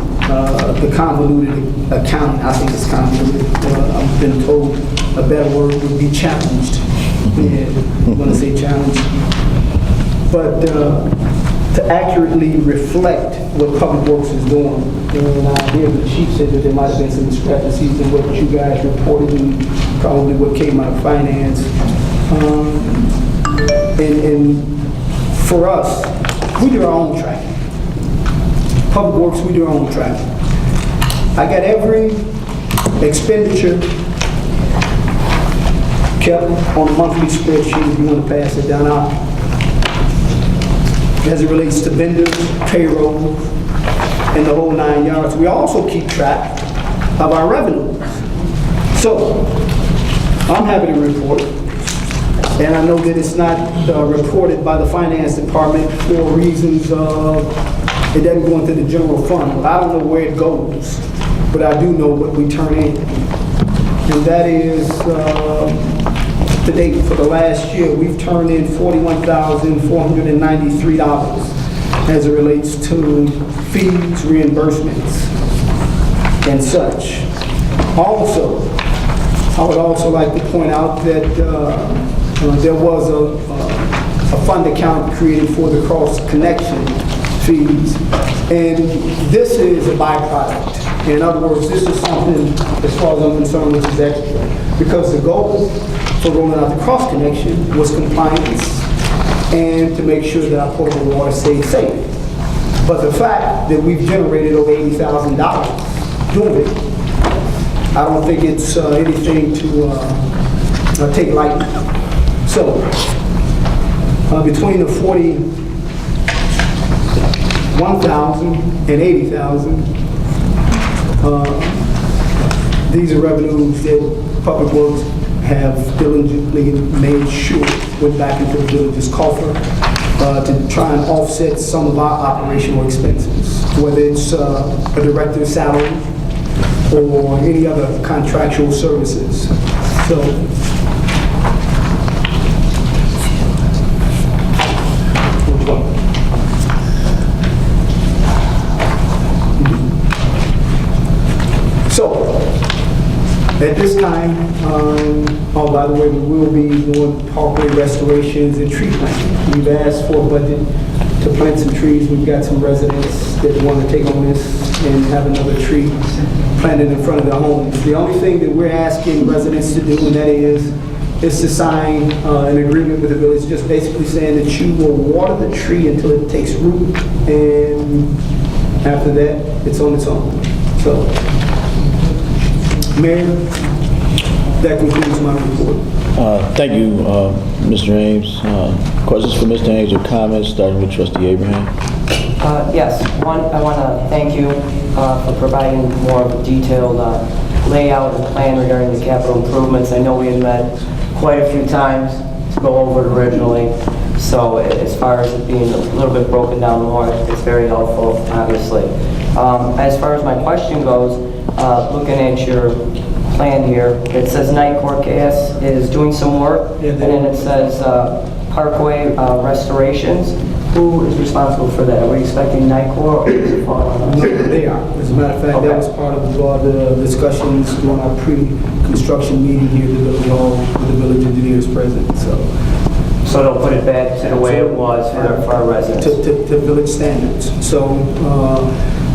the convoluted accounting. I think it's convoluted. I've been told a better word would be challenged. Yeah, I want to say challenged. but to accurately reflect what Public Works is doing. And I hear the chief said that there might have been some discrepancies in what you guys reported and probably what came out of finance. And for us, we do our own tracking. Public Works, we do our own tracking. I got every expenditure kept on a monthly spreadsheet if you want to pass it down out. As it relates to vendors, payroll, and the whole 9 yards. We also keep track of our revenues. So, I'm happy to report, and I know that it's not reported by the finance department for reasons of it doesn't go into the general fund. But I don't know where it goes, but I do know what we turn in. And that is, to date, for the last year, we've turned in $41,493 as it relates to fees, reimbursements, and such. Also, I would also like to point out that there was a fund account created for the cross-connection fees, and this is a byproduct. In other words, this is something, as far as I'm concerned, which is extra, because the goal for rolling out the cross-connection was compliance and to make sure that our potable water stays safe. But the fact that we've generated over $80,000 doing it, I don't think it's anything to take lightly. So, between the 41,000 and 80,000, these are revenues that Public Works have diligently made sure went back into the village's coffer to try and offset some of our operational expenses, whether it's a director's salary or any other contractual services. So, at this time, oh, by the way, we will be doing parkway restorations and tree planting. We've asked for a budget to plant some trees. We've got some residents that want to take on this and have another tree planted in front of their homes. The only thing that we're asking residents to do, and that is to sign an agreement with the village, just basically saying that you will water the tree until it takes root, and after that, it's on its own. So, Mayor, that concludes my report. Thank you, Mr. Ames. Questions for Mr. Ames or comments, starting with Trustee Abraham? Yes, one, I want to thank you for providing more of a detailed layout and plan regarding the capital improvements. I know we had met quite a few times to go over it originally, so as far as it being a little bit broken down more, it's very helpful, obviously. As far as my question goes, looking at your plan here, it says Nicor Gas is doing some work, and then it says Parkway restorations. Who is responsible for that? Are we expecting Nicor or is it fall on us? No, they are. As a matter of fact, that was part of the discussions during our pre-construction meeting here at the Village Hall with the village engineers present. So they'll put it back to the way it was for our residents? To village standards. So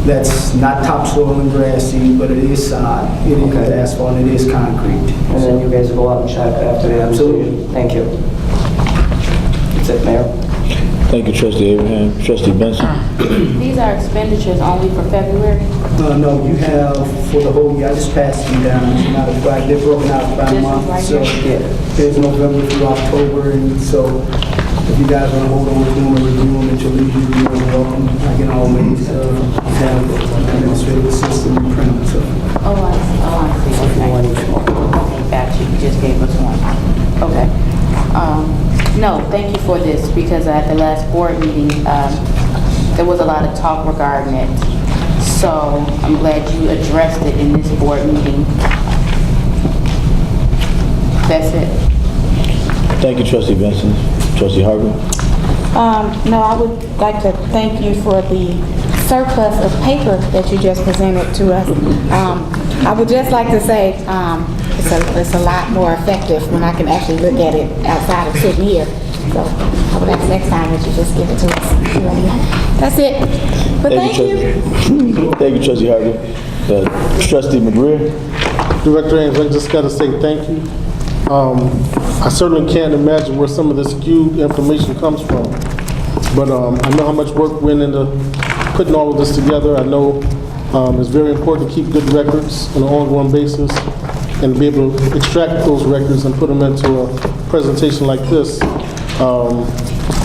that's not topsoil and grassy, but it is sod, it is asphalt, and it is concrete. And then you guys will go out and check after that? Absolutely. Thank you. That's it, Mayor. Thank you, Trustee Abraham. Trustee Benson? These are expenditures only for February? No, you have for the whole year. I just passed them down. As a matter of fact, they're broken out by month. Right So there's November through October, and so if you guys want to hold on to them and review them at your leisure, you're more than welcome. I can always have an administrative assistant reprint them. So. Oh, I see. Okay. Got you. You just gave us one. Okay. No, thank you for this, because at the last board meeting, there was a lot of talk regarding it. So I'm glad you addressed it in this board meeting. That's it. Thank you, Trustee Benson. Trustee Harvey? No, I would like to thank you for the surplus of paper that you just presented to us. I would just like to say it's a lot more effective when I can actually look at it outside of sitting here. So I would perhaps next time would you just give it to us? That's it. But thank you. Thank you, Trustee Harvey. Trustee McGreer? Director Ames, I just got to say thank you. I certainly can't imagine where some of this skewed information comes from. But I know how much work went into putting all of this together. I know it's very important to keep good records on an ongoing basis and be able to extract those records and put them into a presentation like this.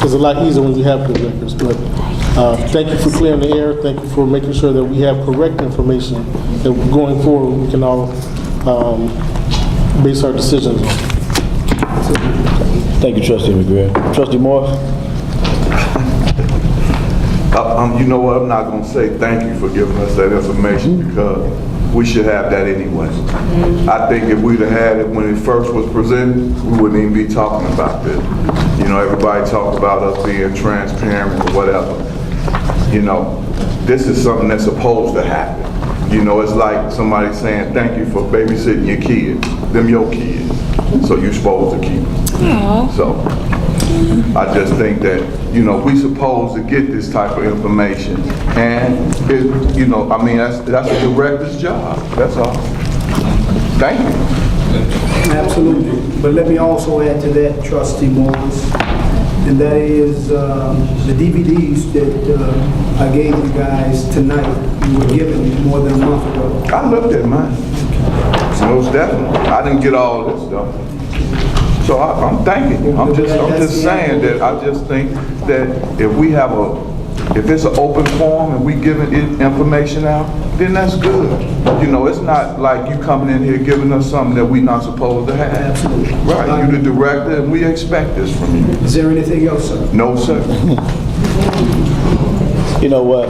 It's a lot easier when you have good records. But thank you for clearing the air. Thank you for making sure that we have correct information that going forward we can all base our decisions on. Thank you, Trustee McGreer. Trustee Moore? You know what, I'm not going to say thank you for giving us that information because we should have that anyway. I think if we'd have had it when it first was presented, we wouldn't even be talking about this. You know, everybody talked about us being transparent or whatever. You know, this is something that's supposed to happen. You know, it's like somebody saying thank you for babysitting your kids, them your kids, so you're supposed to keep them. So I just think that, you know, we supposed to get this type of information, and it, you know, I mean, that's a director's job. That's all. Thank you. Absolutely. But let me also add to that, Trustee Morris, and that is the DVDs that I gave you guys tonight. You were given more than a month ago. I looked at mine. Most definitely. I didn't get all this stuff. So I'm thanking you. I'm just saying that I just think that if it's an open forum and we giving it information out, then that's good. You know, it's not like you coming in here giving us something that we're not supposed to have. Absolutely. Right, you're the director and we expect this from you. Is there anything else, sir? No, sir. You know what?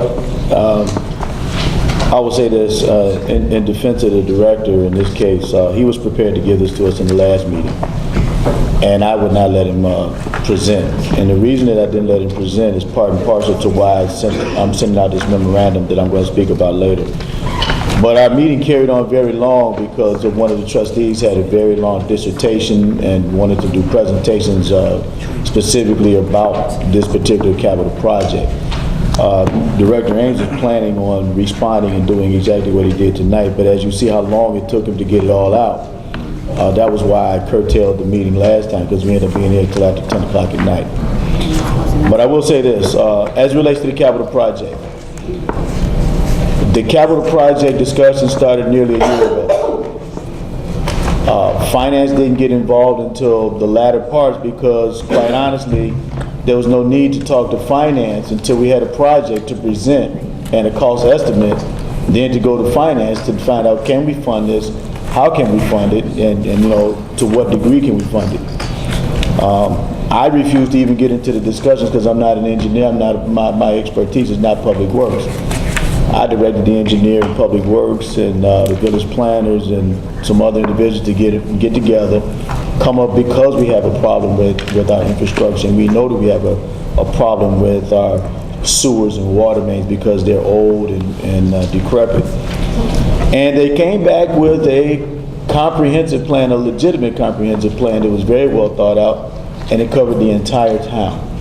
I will say this in defense of the director in this case. He was prepared to give this to us in the last meeting, and I would not let him present. And the reason that I didn't let him present is part and parcel to why I'm sending out this memorandum that I'm going to speak about later. But our meeting carried on very long because one of the trustees had a very long dissertation and wanted to do presentations specifically about this particular capital project. Director Ames is planning on responding and doing exactly what he did tonight, but as you see how long it took him to get it all out, that was why I curtailed the meeting last time, because we ended up being here till after 10 o'clock at night. But I will say this, as it relates to the capital project. The capital project discussion started nearly a year ago. Finance didn't get involved until the latter parts because, quite honestly, there was no need to talk to finance until we had a project to present and a cost estimate, then to go to finance to find out, can we fund this? How can we fund it? And you know, to what degree can we fund it? I refuse to even get into the discussions because I'm not an engineer. My expertise is not public works. I directed the engineer in public works and the village planners and some other individuals to get together, come up because we have a problem with our infrastructure, and we know that we have a problem with our sewers and water mains because they're old and decrepit. And they came back with a comprehensive plan, a legitimate comprehensive plan that was very well thought out, and it covered the entire town.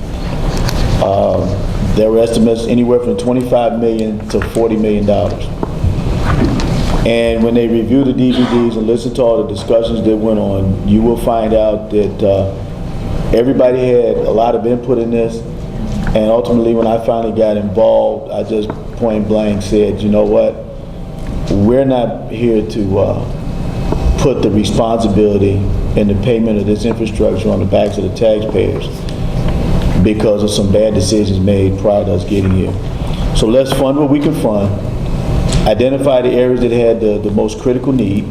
There were estimates anywhere from $25 million to $40 million. And when they review the DVDs and listen to all the discussions that went on, you will find out that everybody had a lot of input in this. And ultimately, when I finally got involved, I just point blank said, you know what? We're not here to put the responsibility in the payment of this infrastructure on the backs of the taxpayers because of some bad decisions made prior to us getting here. So let's fund what we can fund, identify the areas that had the most critical need,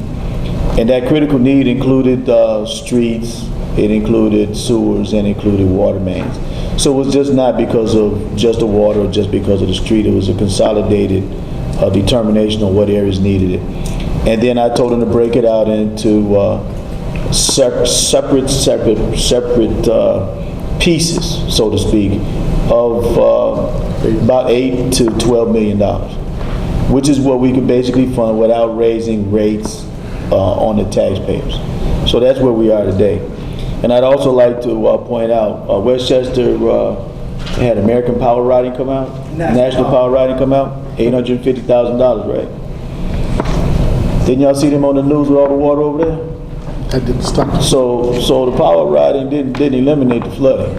and that critical need included streets, it included sewers, and included water mains. So it was just not because of just the water or just because of the street, it was a consolidated determination on what areas needed it. And then I told them to break it out into separate pieces, so to speak, of about $8 to $12 million, which is what we could basically fund without raising rates on the taxpayers. So that's where we are today. And I'd also like to point out, Westchester had American Power Riding come out, National Power Riding come out, $850,000, right? Didn't y'all see them on the news with all the water over there? I didn't stop. So the power riding didn't eliminate the flooding,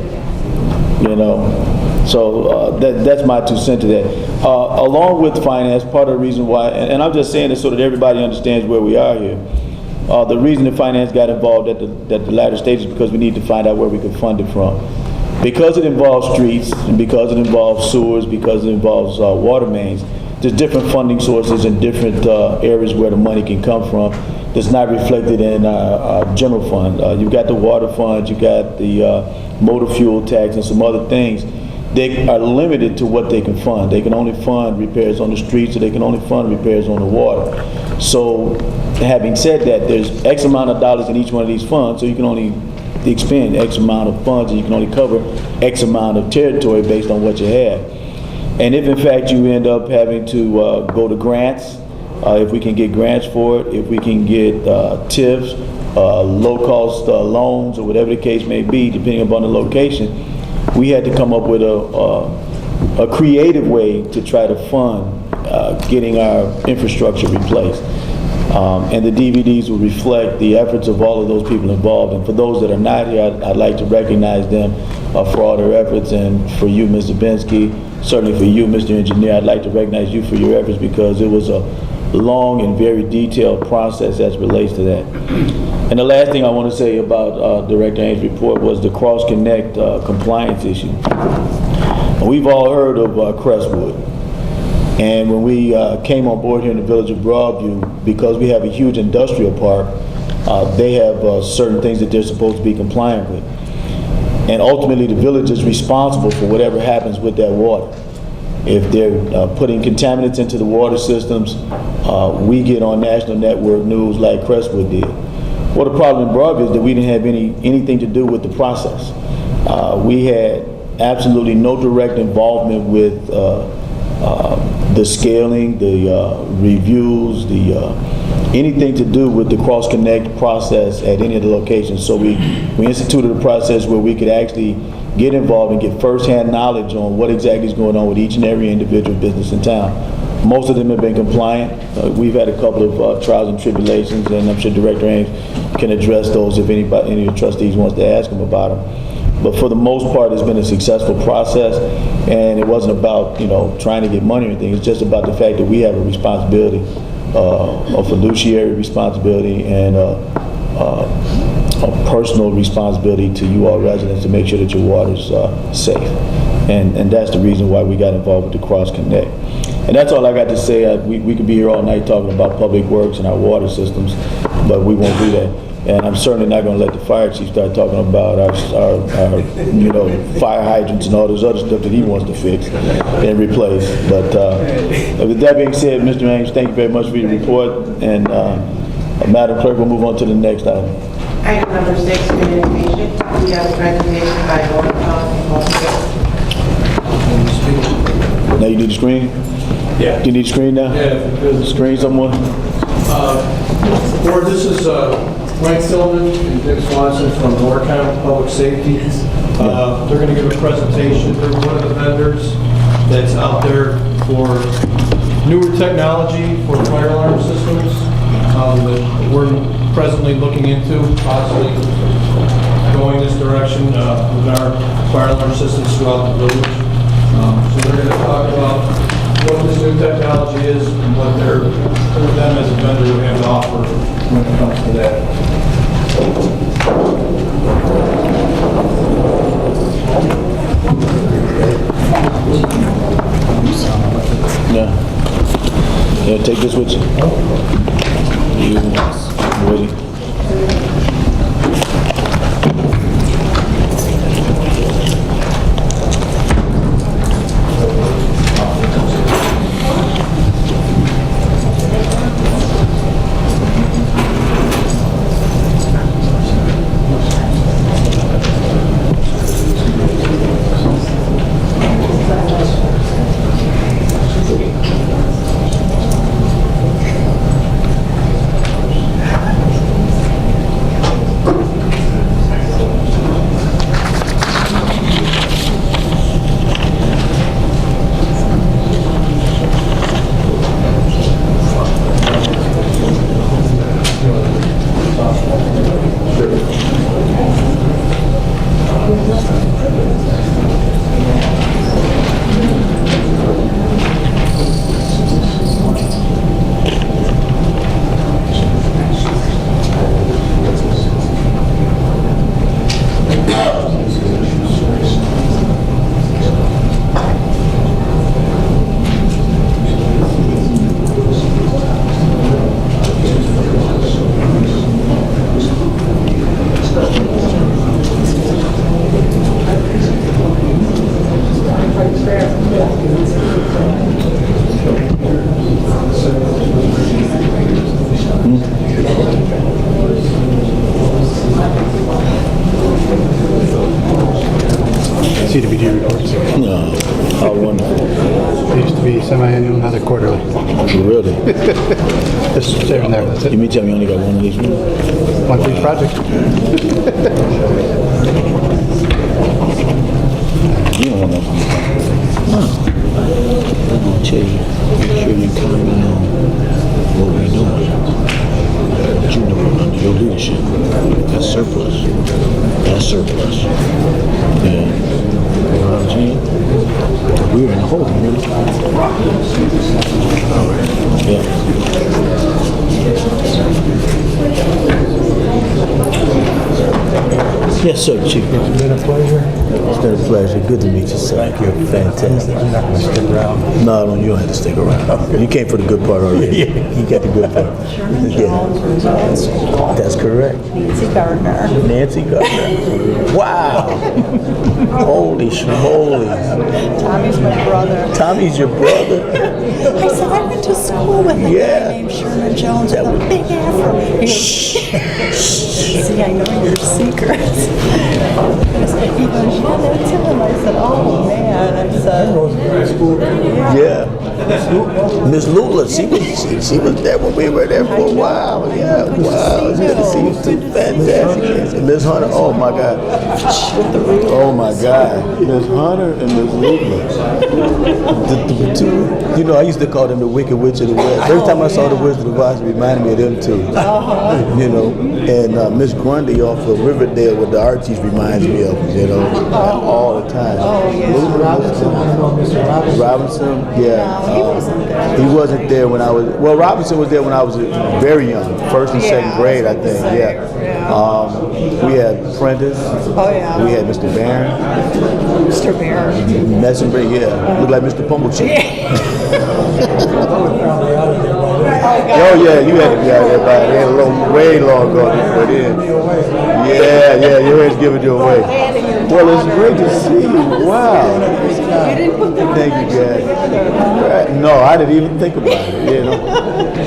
you know. So that's my 2 cents to that. Along with finance, part of the reason why, and I'm just saying this so that everybody understands where we are here. The reason that finance got involved at the latter stages is because we need to find out where we could fund it from. Because it involves streets, and because it involves sewers, because it involves water mains, there's different funding sources and different areas where the money can come from that's not reflected in our general fund. You've got the water fund, you've got the motor fuel tax and some other things. They are limited to what they can fund. They can only fund repairs on the streets, or they can only fund repairs on the water. So having said that, there's X amount of dollars in each one of these funds, so you can only expend X amount of funds, and you can only cover X amount of territory based on what you have. And if in fact you end up having to go to grants, if we can get grants for it, if we can get TIFs, low-cost loans, or whatever the case may be, depending upon the location, we had to come up with a creative way to try to fund getting our infrastructure replaced. And the DVDs will reflect the efforts of all of those people involved. And for those that are not here, I'd like to recognize them for all their efforts. And for you, Ms. Zabinski, certainly for you, Mr. Engineer, I'd like to recognize you for your efforts, because it was a long and very detailed process as relates to that. And the last thing I want to say about Director Haynes' report was the cross-connect compliance issue. We've all heard of Crestwood. And when we came on board here in the village of Broadview, because we have a huge industrial park, they have certain things that they're supposed to be compliant with. And ultimately, the village is responsible for whatever happens with that water. If they're putting contaminants into the water systems, we get on national network news like Crestwood did. Well, the problem in Broadview is that we didn't have anything to do with the process. We had absolutely no direct involvement with the scaling, the reviews, anything to do with the cross-connect process at any of the locations. So we instituted a process where we could actually get involved and get first-hand knowledge on what exactly is going on with each and every individual business in town. Most of them have been compliant. We've had a couple of trials and tribulations, and I'm sure Director Ames can address those if any of the trustees wants to ask him about them. But for the most part, it's been a successful process, and it wasn't about, trying to get money or anything. It's just about the fact that we have a responsibility, a fiduciary responsibility, and a personal responsibility to you all residents to make sure that your water's safe. And that's the reason why we got involved with the Cross Connect. And that's all I got to say. We could be here all night talking about public works and our water systems, but we won't do that. And I'm certainly not going to let the fire chief start talking about our fire hydrants and all this other stuff that he wants to fix and replace. But with that being said, Mr. Ames, thank you very much for your report. And Madam Clerk, we'll move on to the next item. Item number 6, communication. We have a presentation by Lord Now you need the screen? Yeah. Do you need the screen now? Yeah. Screen someone? Board, this is Frank Tillman and Dick Swanson from Norcom Public Safety. They're going to give a presentation. They're one of the vendors that's out there for newer technology for fire alarm systems that we're presently looking into, possibly going this direction with our fire alarm systems throughout the village. So they're going to talk about what this new technology is and what them as a vendor would have to offer when it comes to that. Yeah. Yeah, take this with you. You ready? PD reports. No, how wonderful. They used to be semi-annual, now they're quarterly. Really? Just there and there, that's You it. mean tell me you only got one of these? One big project. You don't want nothing. No. I'm gonna tell you, make sure you comment on what we're doing. But you know we're under your leadership. That's surplus. That's surplus. And, you know what I'm saying? We were in the hole, really. All right. Yes, sir, Chief. It's been a pleasure. It's been a pleasure. Good to meet you, sir. Thank you. Fantastic. You're not going to stick around. No, you don't have to stick around. You came for the good part already. You got the good part. Yeah. That's correct. Nancy Gardner. Nancy Gardner. Wow. Holy schmoly. Tommy's my brother. Tommy's your brother? I said I went to school with a guy named Sherman Jones with a big afro. He goes, see, I know your secrets. He goes, yeah, that's him. I said, oh man. I said, Yeah. Miss Lula, she was there when we were there for a while. Yeah, wow. It's good to see you too. Fantastic. And Miss Hunter, oh my God. Oh my God. Miss Hunter and Miss Lula. The two, you know, I used to call them the Wicked Witch of the West. Every time I saw the Wizard of Oz, it reminded me of them too. You know, and Miss Grundy off of Riverdale with the Archies reminds me of them, you know, all the time. Robinson, yeah. He wasn't there when I was, well, Robinson was there when I was very young, first and second grade, I think, yeah. We had Prentice. oh yeah. We had Mr. Barron. Mr. Barron. Messenger, yeah. Looked like Mr. Pumblecheek. Oh yeah, you had to be out there by they had a little way long ago before then. Yeah, your head's giving you away. Well, it's great to see you. Wow. You didn't put them Thank you, guys. Right. No, I didn't even think about it. You know,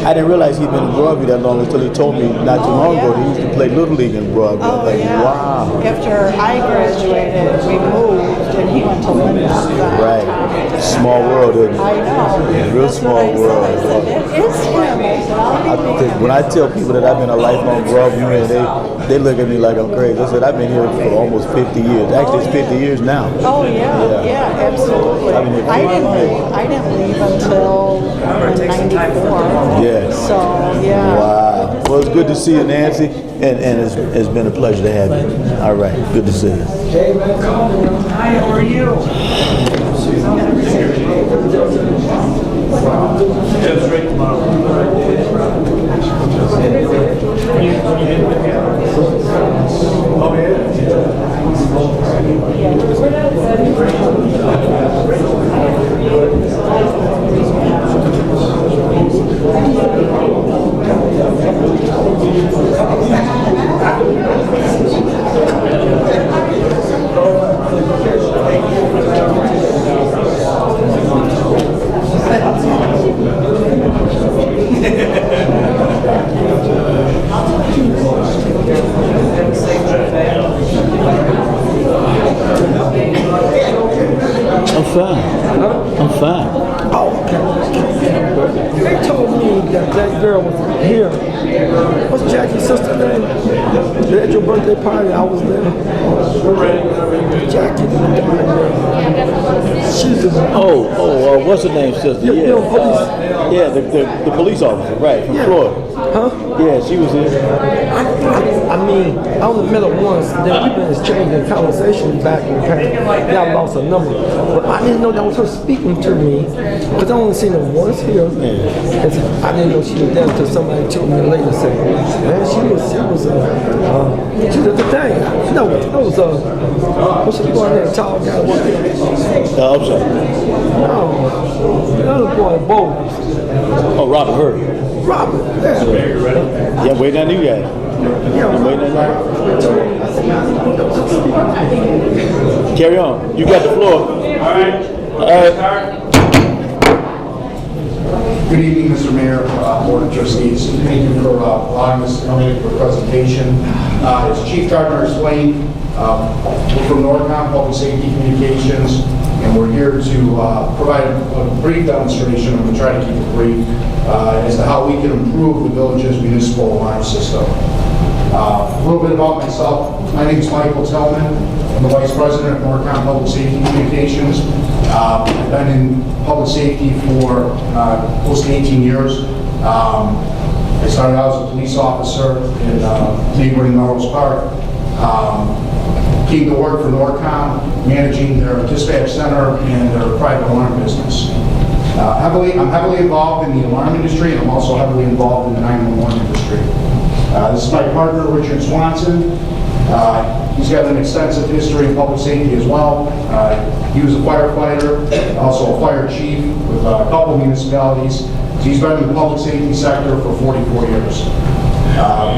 I didn't realize he'd been in Broadview that long until he told me not too long ago that he used to play Little League in Broadview. I was like, wow. After I graduated, we moved and he went to Linda. Right. Small world, isn't it? I know. Real small world. I said, it is him. I said, I'll be When I tell people that I've been a lifelong Broadview man, they look at me like I'm crazy. I said, I've been here for almost 50 years. Actually, it's 50 years now. Oh yeah, absolutely. I didn't leave until 94. Yeah. So yeah. Wow. Well, it's good to see you, Nancy, and it's been a pleasure to have you. All right, good to see you. Hi, how are you? I'm fine. I'm fine. They told me that that girl was here. What's Jackie's sister's name? At your birthday party, I was there. Jackie. She's Oh, what's her name, sister? Yeah, police. Yeah, the police officer, right, from Florida. Huh? Yeah, she was here. I mean, I only met her once. Then we've been exchanging conversations back and forth. Yeah, I lost her number. But I didn't know that was her speaking to me. Because I only seen her once here. And so I didn't know she was there until somebody told me later. Said, man, she was a good thing. No, that was what's the boy named Tall guy? I'm sorry. No, the other boy, Bo. Oh, Robert Hurd. Robert, yeah. Yeah, waiting on you guys. Yeah, I'm waiting on you. Carry on. You got the floor. All right. Good evening, Mr. Mayor, Board of Trustees. Thank you for allowing us to come in for a presentation. As Chief Gardner explained, We're from Norcom Public Safety Communications, and we're here to provide a brief demonstration. I'm going to try to keep it brief as to how we can improve the village's municipal alarm system. A little bit about myself. My name is Michael Tillman. I'm the Vice President of Norcom Public Safety Communications. I've been in public safety for close to 18 years. I started out as a police officer in neighboring Melrose Park. Came to work for Norcom, managing their dispatch center and their private alarm business. I'm heavily involved in the alarm industry, and I'm also heavily involved in the 911 industry. This is my partner, Richard Swanson. He's got an extensive history in public safety as well. He was a firefighter, also a fire chief with a couple municipalities. So he's been in the public safety sector for 44 years.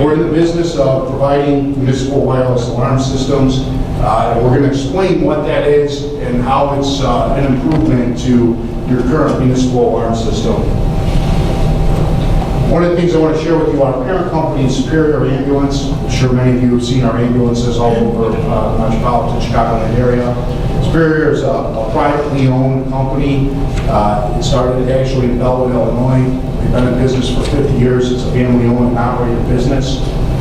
We're in the business of providing municipal wireless alarm systems. And we're going to explain what that is and how it's an improvement to your current municipal alarm system. One of the things I want to share with you, our parent company is Superior Ambulance. I'm sure many of you have seen our ambulances all over the metropolitan Chicagoland area. Superior is a privately owned company. It started actually in Belleville, Illinois. We've been in business for 50 years. It's a family-owned and operated business.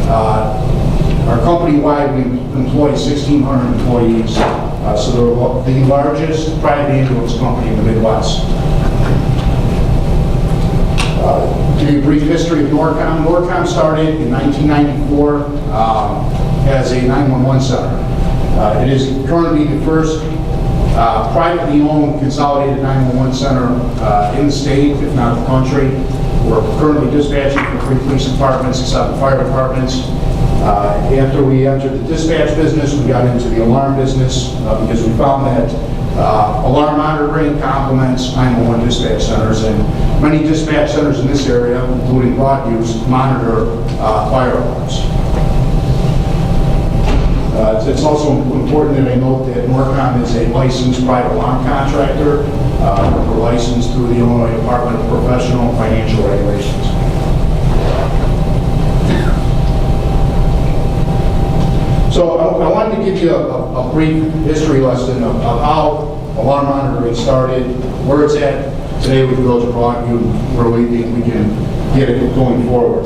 Our company-wide, we employ 1,600 employees. So they're the largest private ambulance company in the Midwest. Give you a brief history of Norcom. Norcom started in 1994 as a 911 center. It is currently the first privately owned consolidated 911 center in the state, if not the country. We're currently dispatching for 3 police departments and 7 fire departments. After we entered the dispatch business, we got into the alarm business because we found that alarm monitoring complements 911 dispatch centers, and many dispatch centers in this area, including Broadview, monitor fire alarms. It's also important that I note that Norcom is a licensed private alarm contractor. We're licensed through the Illinois Department of Professional and Financial Regulations. So I wanted to give you a brief history lesson of how alarm monitoring started, where it's at today with the Village of Broadview, where we think we can get it going forward.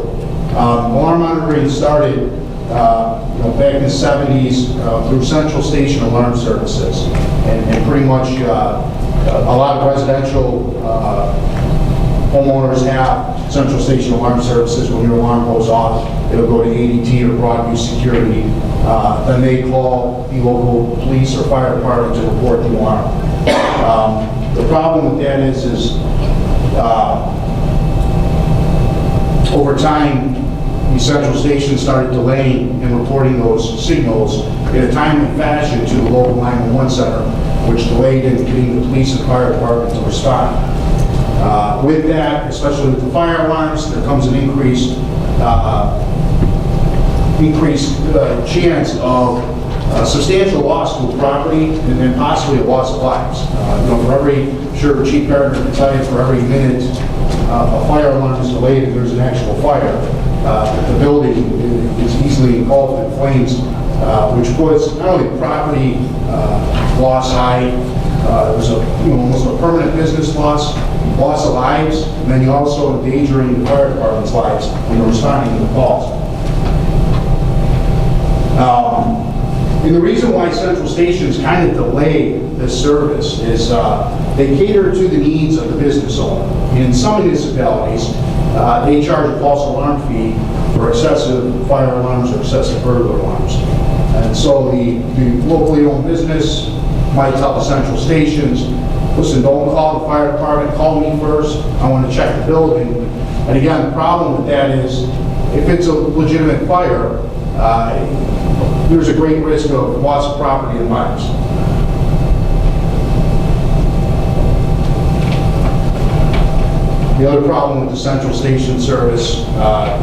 Alarm monitoring started back in the 70s through Central Station Alarm Services, and pretty much a lot of residential homeowners have Central Station Alarm Services. When your alarm goes off, it'll go to ADT or Broadview Security. Then they call the local police or fire department to report the alarm. The problem with that is over time, the Central Station started delaying and reporting those signals in a timely fashion to the local 911 center, which delayed in getting the police and fire department to respond. With that, especially with the fire alarms, there comes an increased chance of substantial loss to a property and then possibly a loss of lives. For every, sure, Chief Gardner can tell you, for every minute a fire alarm is delayed and there's an actual fire, the building is easily engulfed in flames, which puts not only the property loss high, there's almost a permanent business loss of lives, and then you're also endangering the fire department's lives when they're responding to the calls. And the reason why Central Stations kind of delay this service is they cater to the needs of the business owner. In some municipalities, they charge a false alarm fee for excessive fire alarms or excessive burglar alarms. And so the locally owned business might tell the Central Stations, listen, don't call the fire department, call me first, I want to check the building. And again, the problem with that is, if it's a legitimate fire, there's a great risk of loss of property and lives. The other problem with the Central Station service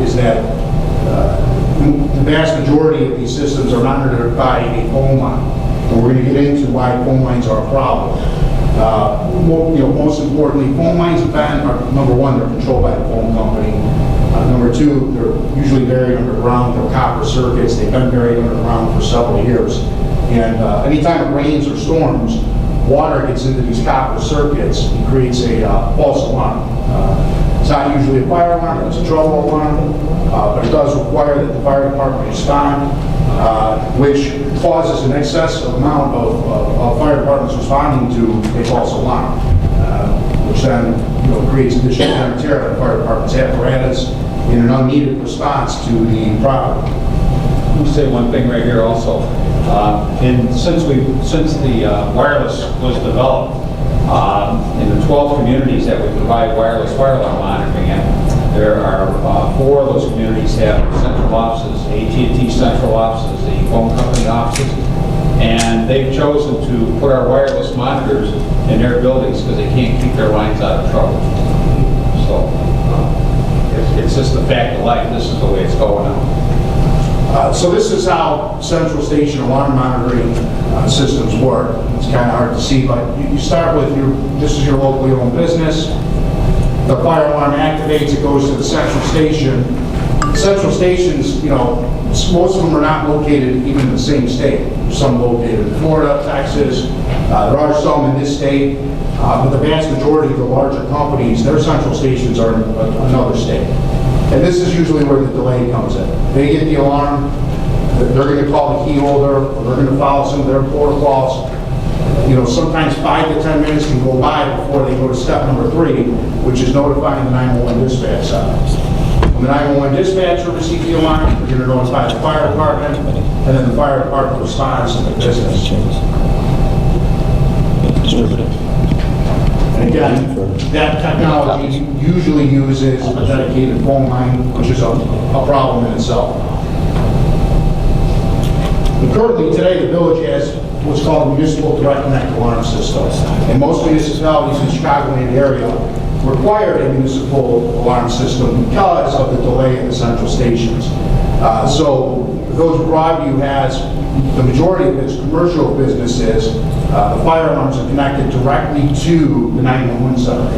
is that the vast majority of these systems are monitored by a phone line. And we're going to get into why phone lines are a problem. Most importantly, phone lines have been, number one, they're controlled by the phone company. Number two, they're usually buried underground. They're copper circuits. They've been buried underground for several years. And anytime it rains or storms, water gets into these copper circuits and creates a false alarm. It's not usually a fire alarm, it's a trouble alarm, but it does require that the fire department respond, which causes an excessive amount of fire departments responding to a false alarm, which then creates additional wear and tear on the fire department's apparatus in an unneeded response to the problem. Let me say one thing right here also. Since the wireless was developed, in the 12 communities that we provide wireless fire alarm monitoring in, there are 4 of those communities have central offices, AT&T central offices, the phone company offices, and they've chosen to put our wireless monitors in their buildings because they can't keep their lines out of trouble. So it's just the fact of life. This is the way it's going now. So this is how central station alarm monitoring systems work. It's kind of hard to see, but you start with this is your locally owned business. The fire alarm activates, it goes to the central station. Central stations, most of them are not located even in the same state. There's some located in Florida, Texas. There are some in this state, but the vast majority of the larger companies, their central stations are in another state. And this is usually where the delay comes in. They get the alarm, they're going to call the key holder, or they're going to follow some of their protocols. Sometimes 5 to 10 minutes can go by before they go to step number 3, which is notifying the 911 dispatch center. When the 911 dispatcher receives the alarm, they're going to notify the fire department, and then the fire department responds to the business. And again, that technology usually uses a dedicated phone line, which is a problem in itself. But currently, today, the village has what's called a municipal direct connect alarm system. And most municipalities in the Chicagoland area require a municipal alarm system because of the delay in the central stations. So the village of Broadview has the majority of its commercial businesses, the fire alarms are connected directly to the 911 center.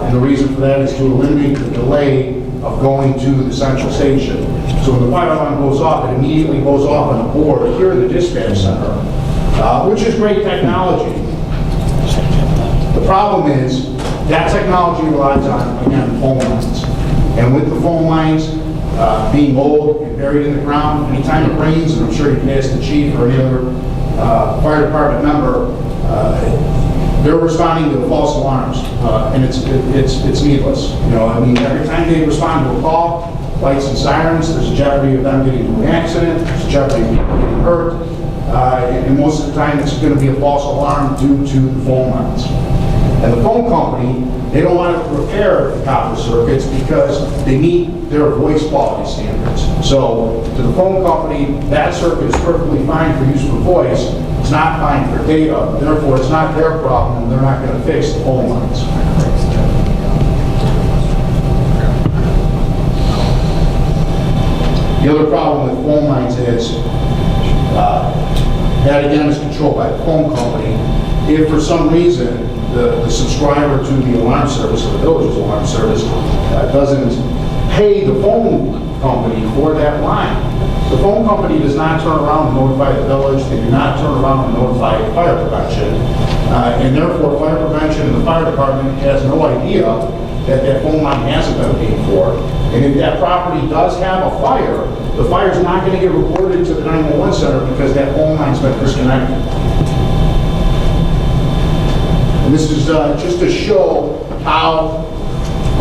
And the reason for that is to eliminate the delay of going to the central station. So when the fire alarm goes off, it immediately goes off on a board here in the dispatch center, which is great technology. The problem is that technology relies on, again, phone lines. And with the phone lines being old and buried in the ground, anytime it rains, and I'm sure you can ask the chief or any other fire department member, they're responding to false alarms, and it's needless. Every time they respond to a call, lights and sirens, there's a jeopardy of them getting into an accident, there's a jeopardy of people getting hurt, and most of the time it's going to be a false alarm due to the phone lines. And the phone company, they don't want to repair the copper circuits because they meet their voice quality standards. So to the phone company, that circuit is perfectly fine for use for voice. It's not fine for data. Therefore, it's not their problem, and they're not going to fix the phone lines. The other problem with phone lines is that again is controlled by the phone company. If for some reason the subscriber to the alarm service or the village's alarm service doesn't pay the phone company for that line, the phone company does not turn around and notify the village. They do not turn around and notify fire prevention, and therefore fire prevention and the fire department has no idea that that phone line hasn't been paid for. And if that property does have a fire, the fire is not going to get reported to the 911 center because that phone line's been disconnected. And this is just to show how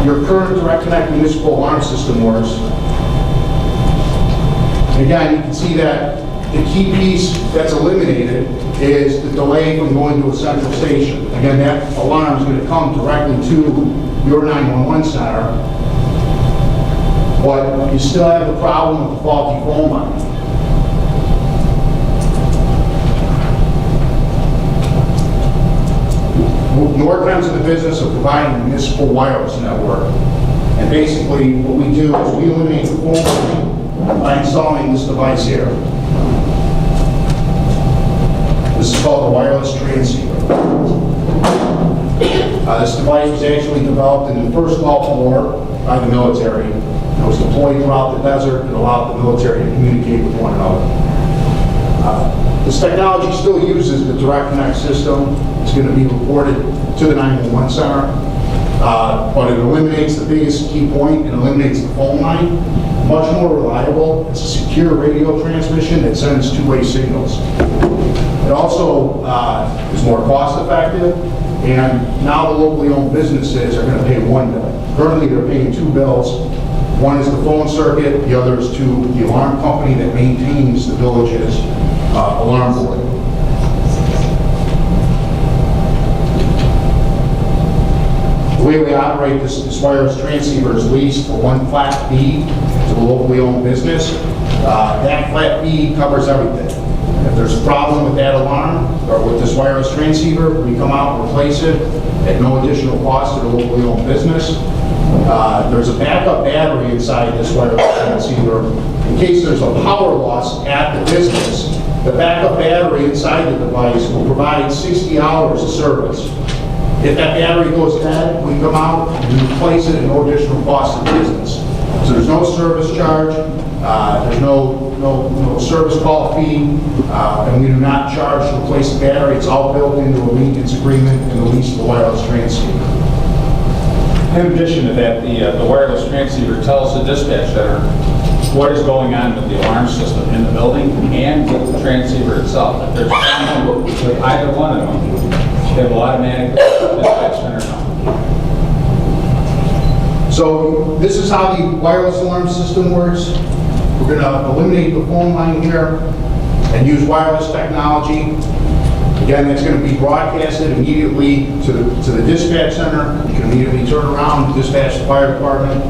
your current direct connect municipal alarm system works. And again, you can see that the key piece that's eliminated is the delay from going to a central station. Again, that alarm is going to come directly to your 911 center, but you still have the problem of the faulty phone line. Norcomm's in the business of providing a municipal wireless network. And basically what we do is we eliminate the phone line by installing this device here. This is called a wireless transceiver. This device was actually developed in the first Gulf War by the military. It was deployed throughout the desert and allowed the military to communicate with one another. This technology still uses the Direct Connect system. It's going to be reported to the 911 center, but it eliminates the biggest key point. It eliminates the phone line. Much more reliable. It's a secure radio transmission that sends two-way signals. It also is more cost-effective, and now the locally owned businesses are going to pay one bill. Currently, they're paying two bills. One is the phone circuit, the other is to the alarm company that maintains the village's alarm board. The way we operate this wireless transceiver is leased for one flat fee to the locally owned business. That flat fee covers everything. If there's a problem with that alarm or with this wireless transceiver, we come out and replace it at no additional cost to the locally owned business. There's a backup battery inside this wireless transceiver. In case there's a power loss at the business, the backup battery inside the device will provide 60 hours of service. If that battery goes dead, we come out and replace it at no additional cost to the business. So there's no service charge, there's no service call fee, and we do not charge to replace the battery. It's all built into a maintenance agreement and the lease of the wireless transceiver. In addition to that, the wireless transceiver tells the dispatch center what is going on with the alarm system in the building and with the transceiver itself. If there's a problem with either one of them, they will automatically dispatch center know. So this is how the wireless alarm system works. We're going to eliminate the phone line here and use wireless technology. Again, it's going to be broadcasted immediately to the dispatch center. You can immediately turn around and dispatch the fire department.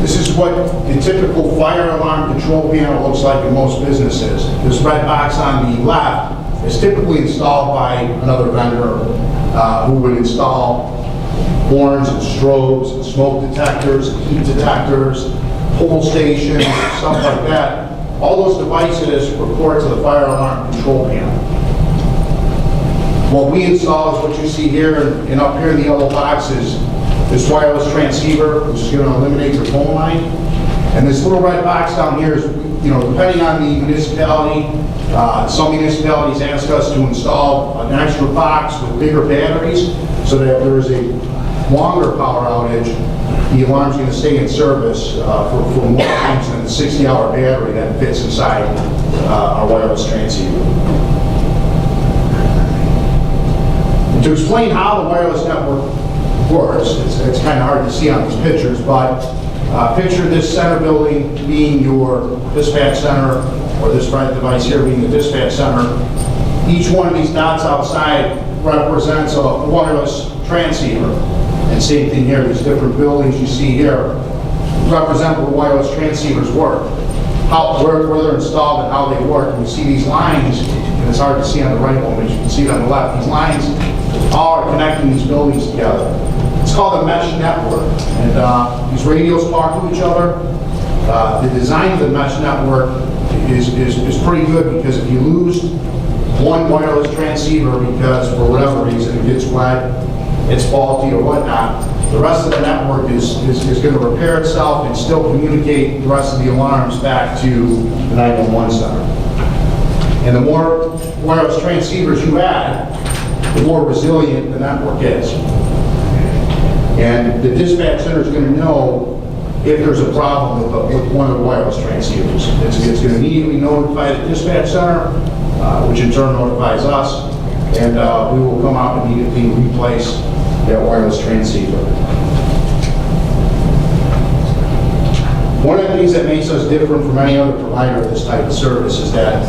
This is what the typical fire alarm control panel looks like in most businesses. This red box on the left is typically installed by another vendor who would install horns and strobes and smoke detectors and heat detectors, pull stations, stuff like that. All those devices report to the fire alarm control panel. What we install is what you see here, and up here in the yellow box is this wireless transceiver, which is going to eliminate your phone line. And this little red box down here is, depending on the municipality, some municipalities ask us to install an extra box with bigger batteries so that if there's a longer power outage, the alarm's going to stay in service for more times than the 60-hour battery that fits inside our wireless transceiver. And to explain how the wireless network works, it's kind of hard to see on these pictures, but picture this center building being your dispatch center, or this red device here being the dispatch center. Each one of these dots outside represents a wireless transceiver. And same thing here, these different buildings you see here represent where wireless transceivers work, where they're installed and how they work. And you see these lines, and it's hard to see on the right one, but you can see it on the left. These lines all are connecting these buildings together. It's called a mesh network, and these radios talk to each other. The design of the mesh network is pretty good, because if you lose one wireless transceiver because for whatever reason it gets wet, it's faulty or whatnot, the rest of the network is going to repair itself and still communicate the rest of the alarms back to the 911 center. And the more wireless transceivers you add, the more resilient the network is. And the dispatch center is going to know if there's a problem with one of the wireless transceivers. It's going to immediately notify the dispatch center, which in turn notifies us, and we will come out and immediately replace that wireless transceiver. One of the things that makes us different from any other provider of this type of service is that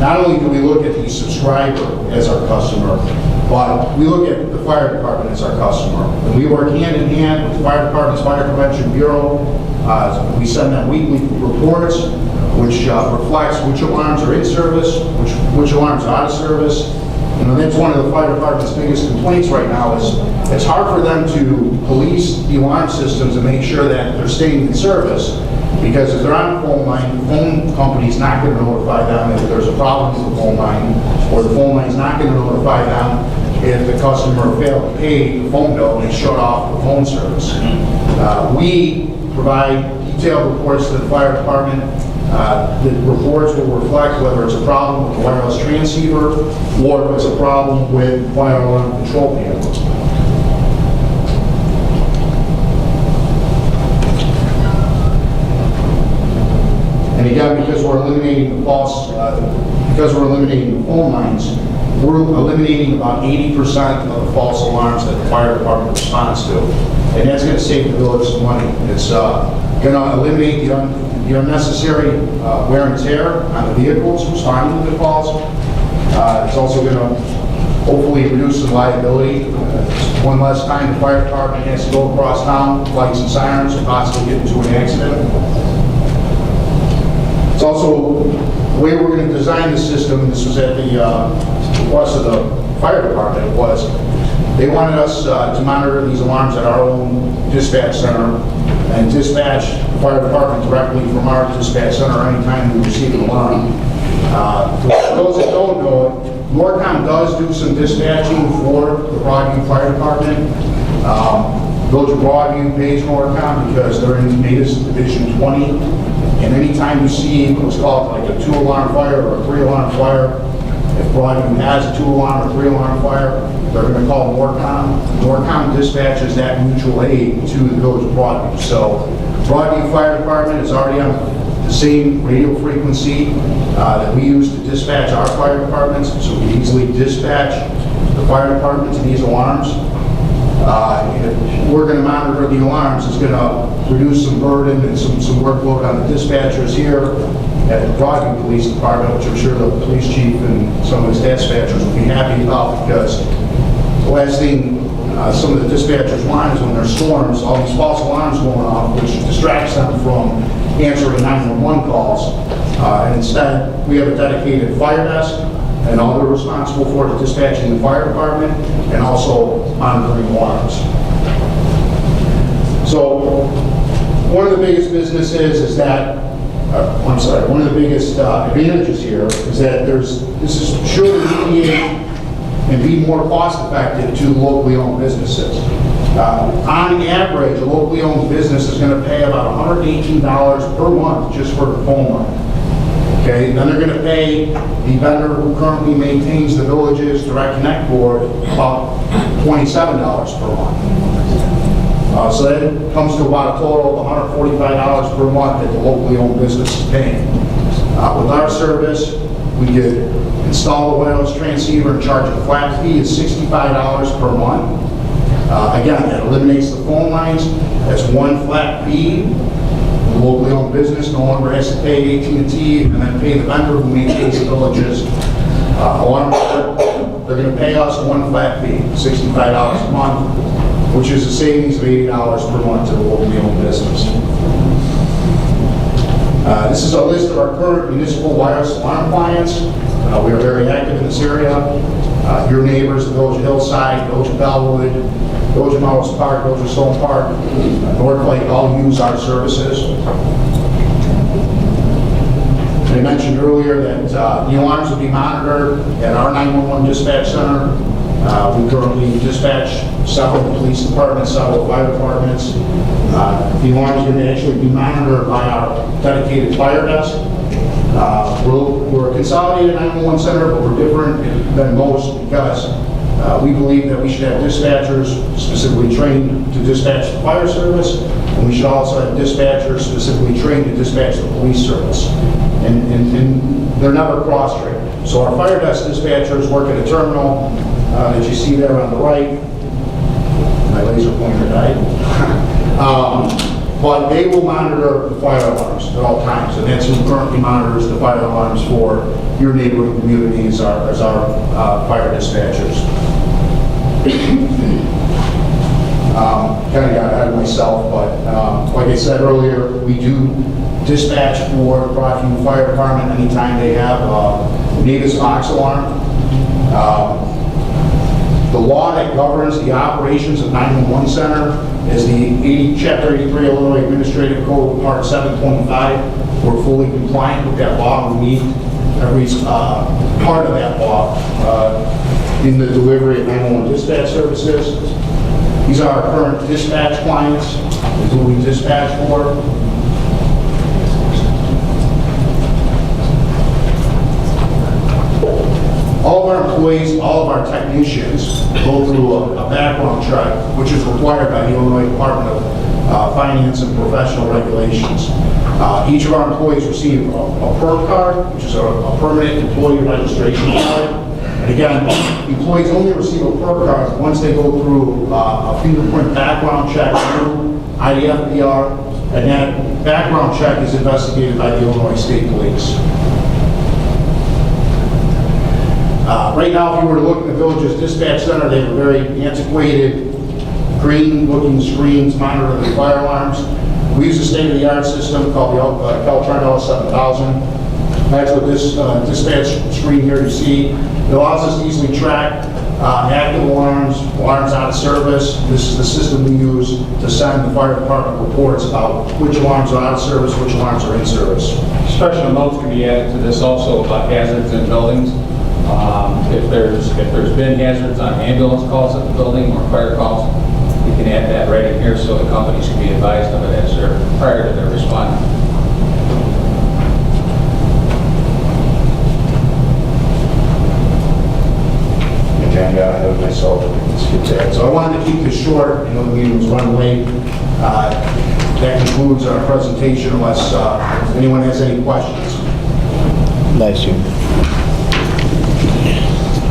not only do we look at the subscriber as our customer, but we look at the fire department as our customer. And we work hand in hand with the fire department's Fire Prevention Bureau. We send them weekly reports, which reflects which alarms are in service, which alarms are out of service. That's one of the fire department's biggest complaints right now is it's hard for them to police the alarm systems and make sure that they're staying in service, because if they're on a phone line, the phone company's not going to notify them if there's a problem with the phone line, or the phone line's not going to notify them if the customer failed to pay the phone bill and shut off the phone service. We provide detailed reports to the fire department. The reports will reflect whether it's a problem with the wireless transceiver or if it's a problem with fire alarm control panel. And again, because we're eliminating the false, because we're eliminating the phone lines, we're eliminating about 80% of the false alarms that the fire department responds to. And that's going to save the village some money. It's going to eliminate the unnecessary wear and tear on the vehicles responding to the calls. It's also going to hopefully reduce the liability. One less time the fire department has to go across town, lights and sirens, and possibly get into an accident. It's also the way we're going to design the system. This was at the request of the fire department, was they wanted us to monitor these alarms at our own dispatch center and dispatch the fire department directly from our dispatch center anytime we receive an alarm. For those that don't know it, Norcom does do some dispatching for the Broadview Fire Department. Village of Broadview pays Norcom because they're in Natus Division 20. And anytime you see what's called like a 2-alarm fire or a 3-alarm fire, if Broadview has a 2-alarm or 3-alarm fire, they're going to call Norcom. Norcom dispatches that mutual aid to the Village of Broadview. So Broadview Fire Department is already on the same radio frequency that we use to dispatch our fire departments, so we easily dispatch the fire department to these alarms. We're going to monitor the alarms. It's going to reduce some burden and some workload on the dispatchers here at the Broadview Police Department, which I'm sure the police chief and some of his dispatchers will be happy about, because the last thing some of the dispatchers want is when there's storms, all these false alarms going off, which distracts them from answering 911 calls. And instead, we have a dedicated fire desk, and all they're responsible for is dispatching the fire department and also monitoring alarms. So one of the biggest businesses is that, one of the biggest advantages here is that this is sure to mediate and be more cost effective to locally owned businesses. On average, a locally owned business is going to pay about $118 per month just for the phone line. Okay, then they're going to pay the vendor who currently maintains the village's direct connect board about $27 per month. So that comes to about a total of $145 per month that the locally owned business is paying. With our service, we could install the wireless transceiver and charge a flat fee of $65 per month. Again, that eliminates the phone lines. That's one flat fee. The locally owned business no longer has to pay AT&T and then pay the vendor who maintains the village's alarm. They're going to pay us one flat fee, $65 a month, which is a savings of $80 per month to the locally owned business. This is a list of our current municipal wireless alarm clients. We are very active in this area. Your neighbors, the Village of Hillside, Village of Bellwood, Village of Melrose Park, Village of Stone Park, North Lake all use our services. I mentioned earlier that the alarms will be monitored at our 911 dispatch center. We currently dispatch several police departments, several fire departments. The alarms are going to actually be monitored by our dedicated fire desk. We're a consolidated 911 center, but we're different than most because we believe that we should have dispatchers specifically trained to dispatch the fire service, and we should also have dispatchers specifically trained to dispatch the police service. And they're never cross-trained. So our fire desk dispatchers work at a terminal that you see there on the right. My laser pointer died. But they will monitor the fire alarms at all times, and that's who currently monitors the fire alarms for your neighboring communities as our fire dispatchers. Kind of got ahead of myself, but like I said earlier, we do dispatch for Broadview Fire Department anytime they have a Natus Box alarm. The law that governs the operations of 911 Center is the Chapter 83 Illinois Administrative Code, Part 725. We're fully compliant with that law. We meet every part of that law in the delivery of 911 dispatch services. These are our current dispatch clients, is who we dispatch for. All of our employees, all of our technicians go through a background check, which is required by the Illinois Department of Finance and Professional Regulations. Each of our employees receive a PERM card, which is a permanent employee registration card. And again, employees only receive a PERM card once they go through a fingerprint background check through IDFPR, and that background check is investigated by the Illinois State Police. Right now, if you were to look at the village's dispatch center, they have a very antiquated, green-looking screens monitoring the fire alarms. We use a state-of-the-art system called the Caltron L7000. That's what this dispatch screen here you see. It allows us to easily track active alarms, alarms out of service. This is the system we use to send the fire department reports about which alarms are out of service, which alarms are in service. Special notes can be added to this also about hazards in buildings. If there's been hazards on ambulance calls at the building or fire calls, you can add that right in here so the companies can be advised of it as they're prior to their responding. Again, I have myself. So I wanted to keep this short. I know the meeting was run late. That concludes our presentation unless anyone has any questions. Nice, Jim.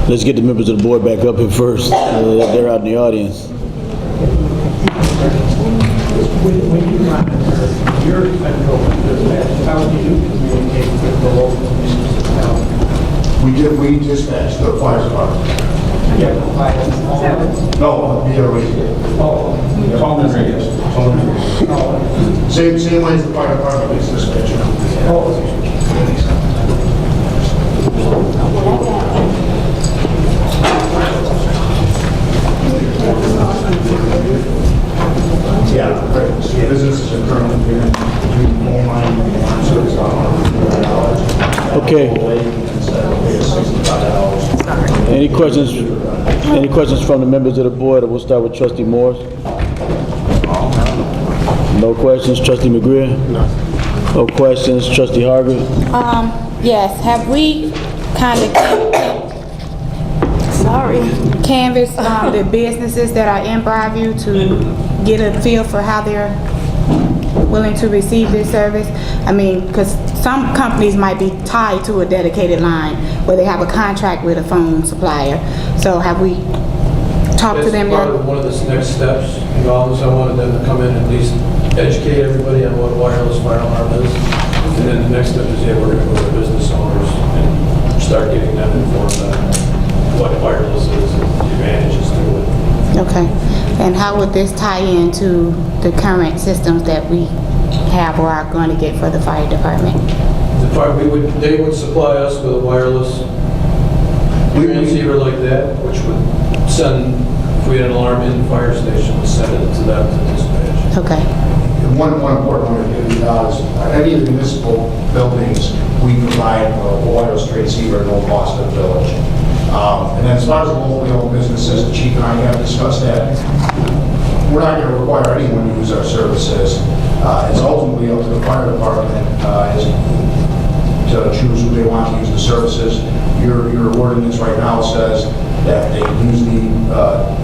Let's get the members of the board back up here first. They're out in the audience. When you monitor your central dispatch, how do you communicate with the local municipalities? We dispatch the fire department. Yeah, No, the radio. Oh, Phone and radio. Same way as the fire department is dispatching. Yeah, right. Businesses are currently doing online service Okay. Any questions? Any questions from the members of the board? We'll start with Trustee Morris. No questions. Trustee McGreer? No questions. Trustee Hargreaves? Yes, have we kind of canvassed the businesses that are in Broadview to get a feel for how they're willing to receive this service? I mean, because some companies might be tied to a dedicated line where they have a contract with a phone supplier. So have we talked to them yet? As part of one of the next steps involved, I wanted them to come in and at least educate everybody on what a wireless fire alarm is. And then the next step is, yeah, we're going to go to business owners and start getting them informed on what wireless is and the advantages to it. Okay. And how would this tie into the current systems that we have or are going to get for the fire department? They would supply us with a wireless transceiver like that, which would send, if we had an alarm in the fire station, we'd send it to them to dispatch. Okay. And one important one is any of the municipal buildings, we provide a wireless transceiver at no cost to the village. And then as far as the locally owned businesses, the chief and I have discussed that. We're not going to require anyone to use our services. It's ultimately up to the fire department to choose who they want to use the services. Your ordinance right now says that they can use the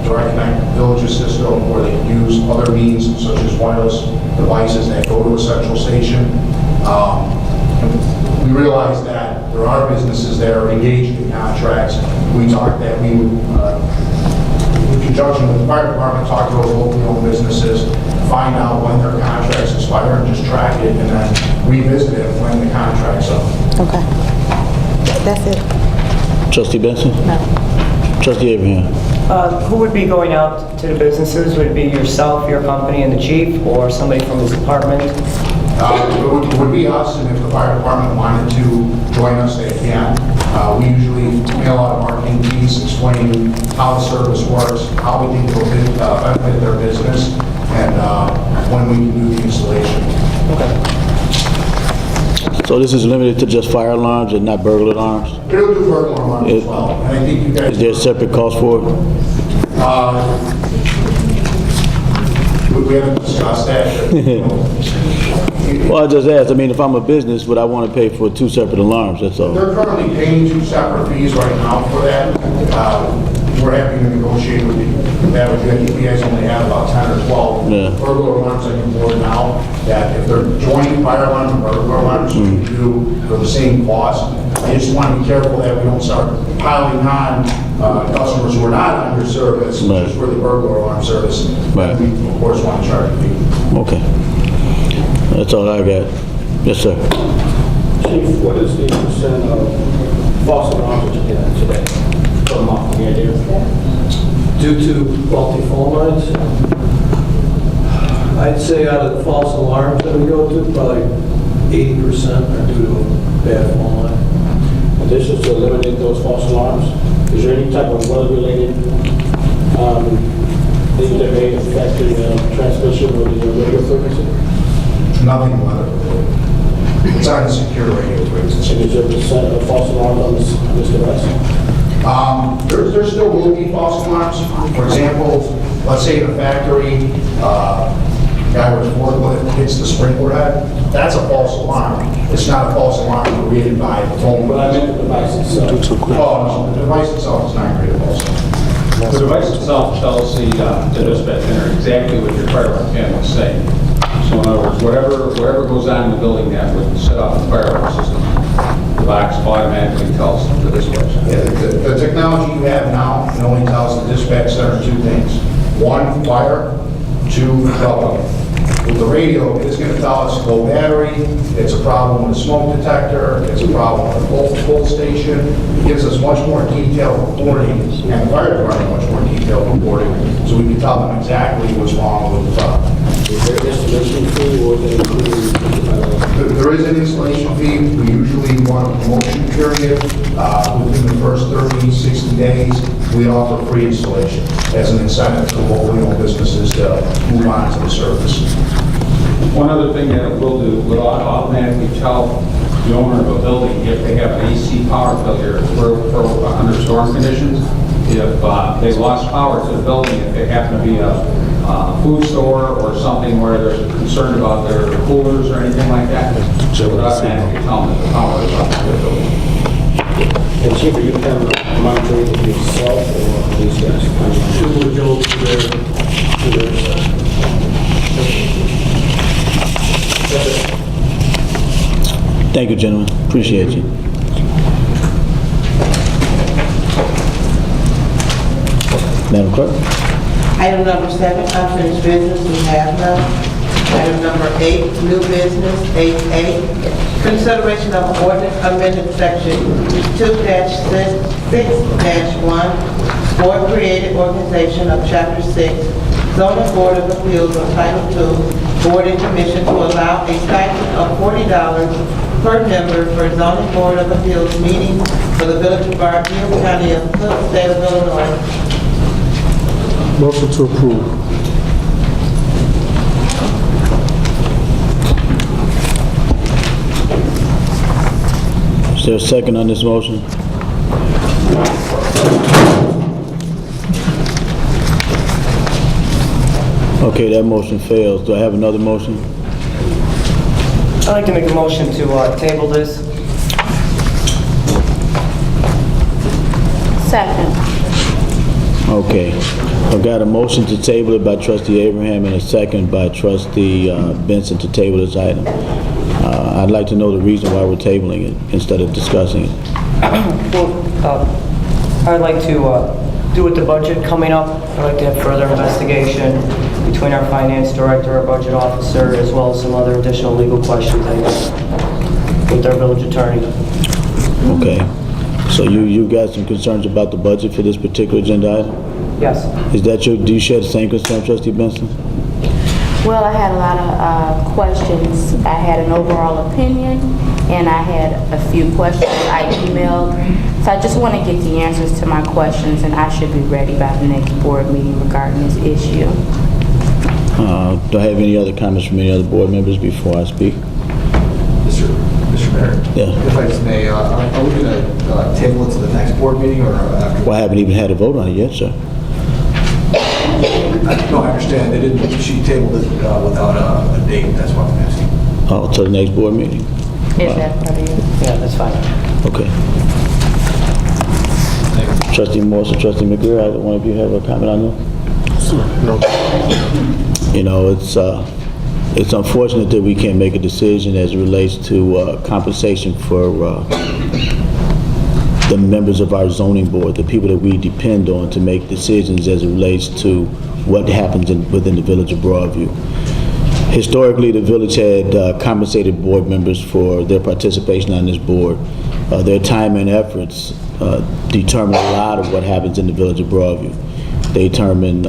Direct Connect Villages system, or they can use other means such as wireless devices that go to a central station. We realize that there are businesses that are engaged in contracts. We talked that we would, in conjunction with the fire department, talk to those locally owned businesses, find out when their contracts expire and just track it, and then revisit it when the contract's up. Okay. That's it. Trustee Benson? No. Trustee Abraham? Who would be going out to the businesses? Would it be yourself, your company, and the chief, or somebody from his department? It would be us, and if the fire department wanted to join us, they can. We usually mail out a marketing piece explaining how the service works, how we think it will benefit their business, and when we can do the installation. Okay. So this is limited to just fire alarms and not burglar alarms? It'll do burglar alarms as well. And I think you guys. Is there a separate cost for it? We haven't discussed that. Well, I just asked, I mean, if I'm a business, would I want to pay for 2 separate alarms, that's all? They're currently paying 2 separate fees right now for that. We're having to negotiate with the average. I think you guys only have about 10 or 12 burglar alarms on your board now, that if they're joint fire alarms and burglar alarms, we can do for the same cost. I just want to be careful that we don't start piling on customers who are not on your service, just for the burglar alarm service. Right. We, of course, want to charge a fee. Okay. That's all I got. Yes, sir. Chief, what is the percent of false alarms that you get today per month? Any idea? Due to faulty phone lines, I'd say out of the false alarms that we go to, probably 80% are due to a bad phone line. And this is to eliminate those false alarms. Is there any type of weather-related things that may affect the transmission or the radio frequency? Nothing weather-related. It's on a secure radio frequency. And is there a percent of false alarms on this device? There still will be false alarms. For example, let's say in a factory, guy with a forklift hits the sprinkler head. That's a false alarm. It's not a false alarm created by the phone. But I meant the device itself. Oh, no, the device itself is not created false alarm. The device itself tells the dispatch center exactly what your fire alarm panel is saying. So in other words, whatever goes on in the building that would set off the fire alarm system, the box automatically tells the dispatch center. Yeah, the technology you have now, it only tells the dispatch center 2 things. 1, fire, 2, trouble. With the radio, it's going to tell us low battery, it's a problem with a smoke detector, it's a problem with a full station. It gives us much more detailed reporting, and the fire department much more detailed reporting, so we can tell them exactly what's wrong with the product. Is there an installation fee or is it included? There is an installation fee. We usually run a promotion period. Within the first 30, 60 days, we offer free installation as an incentive for local businesses to move on to the service. One other thing that it will do, will automatically tell the owner of a building if they have an AC power failure under storm conditions. If they lost power to the building, if they happen to be a food store or something where there's a concern about their coolers or anything like that, it would automatically tell them that the power is off the building. And Chief, are you kind of monitoring it yourself or these guys? It would go to their Thank you, gentlemen. Appreciate you. Madam Clerk? Item number 7, unfinished business, we have none. Item number 8, new business, 8A, consideration of ordinance amended section 2-6-1, board created organization of chapter 6, zoning board of appeals of title 2, board and commission to allow a stipend of $40 per member for zoning board of appeals meeting for the village of Broadview, county of Cook, state of Illinois. Motion to approve. Is there a second on this motion? Okay, that motion fails. Do I have another motion? I'd like to make a motion to table this. Second. Okay. I've got a motion to table it by trustee Abraham and a second by trustee Benson to table this item. I'd like to know the reason why we're tabling it instead of discussing it. Well, I'd like to do with the budget coming up. I'd like to have further investigation between our finance director, our budget officer, as well as some other additional legal questions I have with our village attorney. Okay. So you've got some concerns about the budget for this particular agenda item? Yes. Is that do you share the same concern, trustee Benson? Well, I had a lot of questions. I had an overall opinion, and I had a few questions I emailed. So I just want to get the answers to my questions, and I should be ready by the next board meeting regarding this issue. Do I have any other comments from any other board members before I speak? Mr. Mayor, Yeah. if I just may, are we going to table it to the next board meeting or after? Well, I haven't even had a vote on it yet, sir. No, I understand. They didn't, she tabled it without a date. That's why I'm asking. Oh, to the next board meeting? Is that part of it? Yeah, that's fine. Okay. Trustee Morse or Trustee McGreer, either one of you have a comment on that? No. You know, it's unfortunate that we can't make a decision as it relates to compensation for the members of our zoning board, the people that we depend on to make decisions as it relates to what happens within the village of Broadview. Historically, the village had compensated board members for their participation on this board. Their time and efforts determine a lot of what happens in the village of Broadview. They determine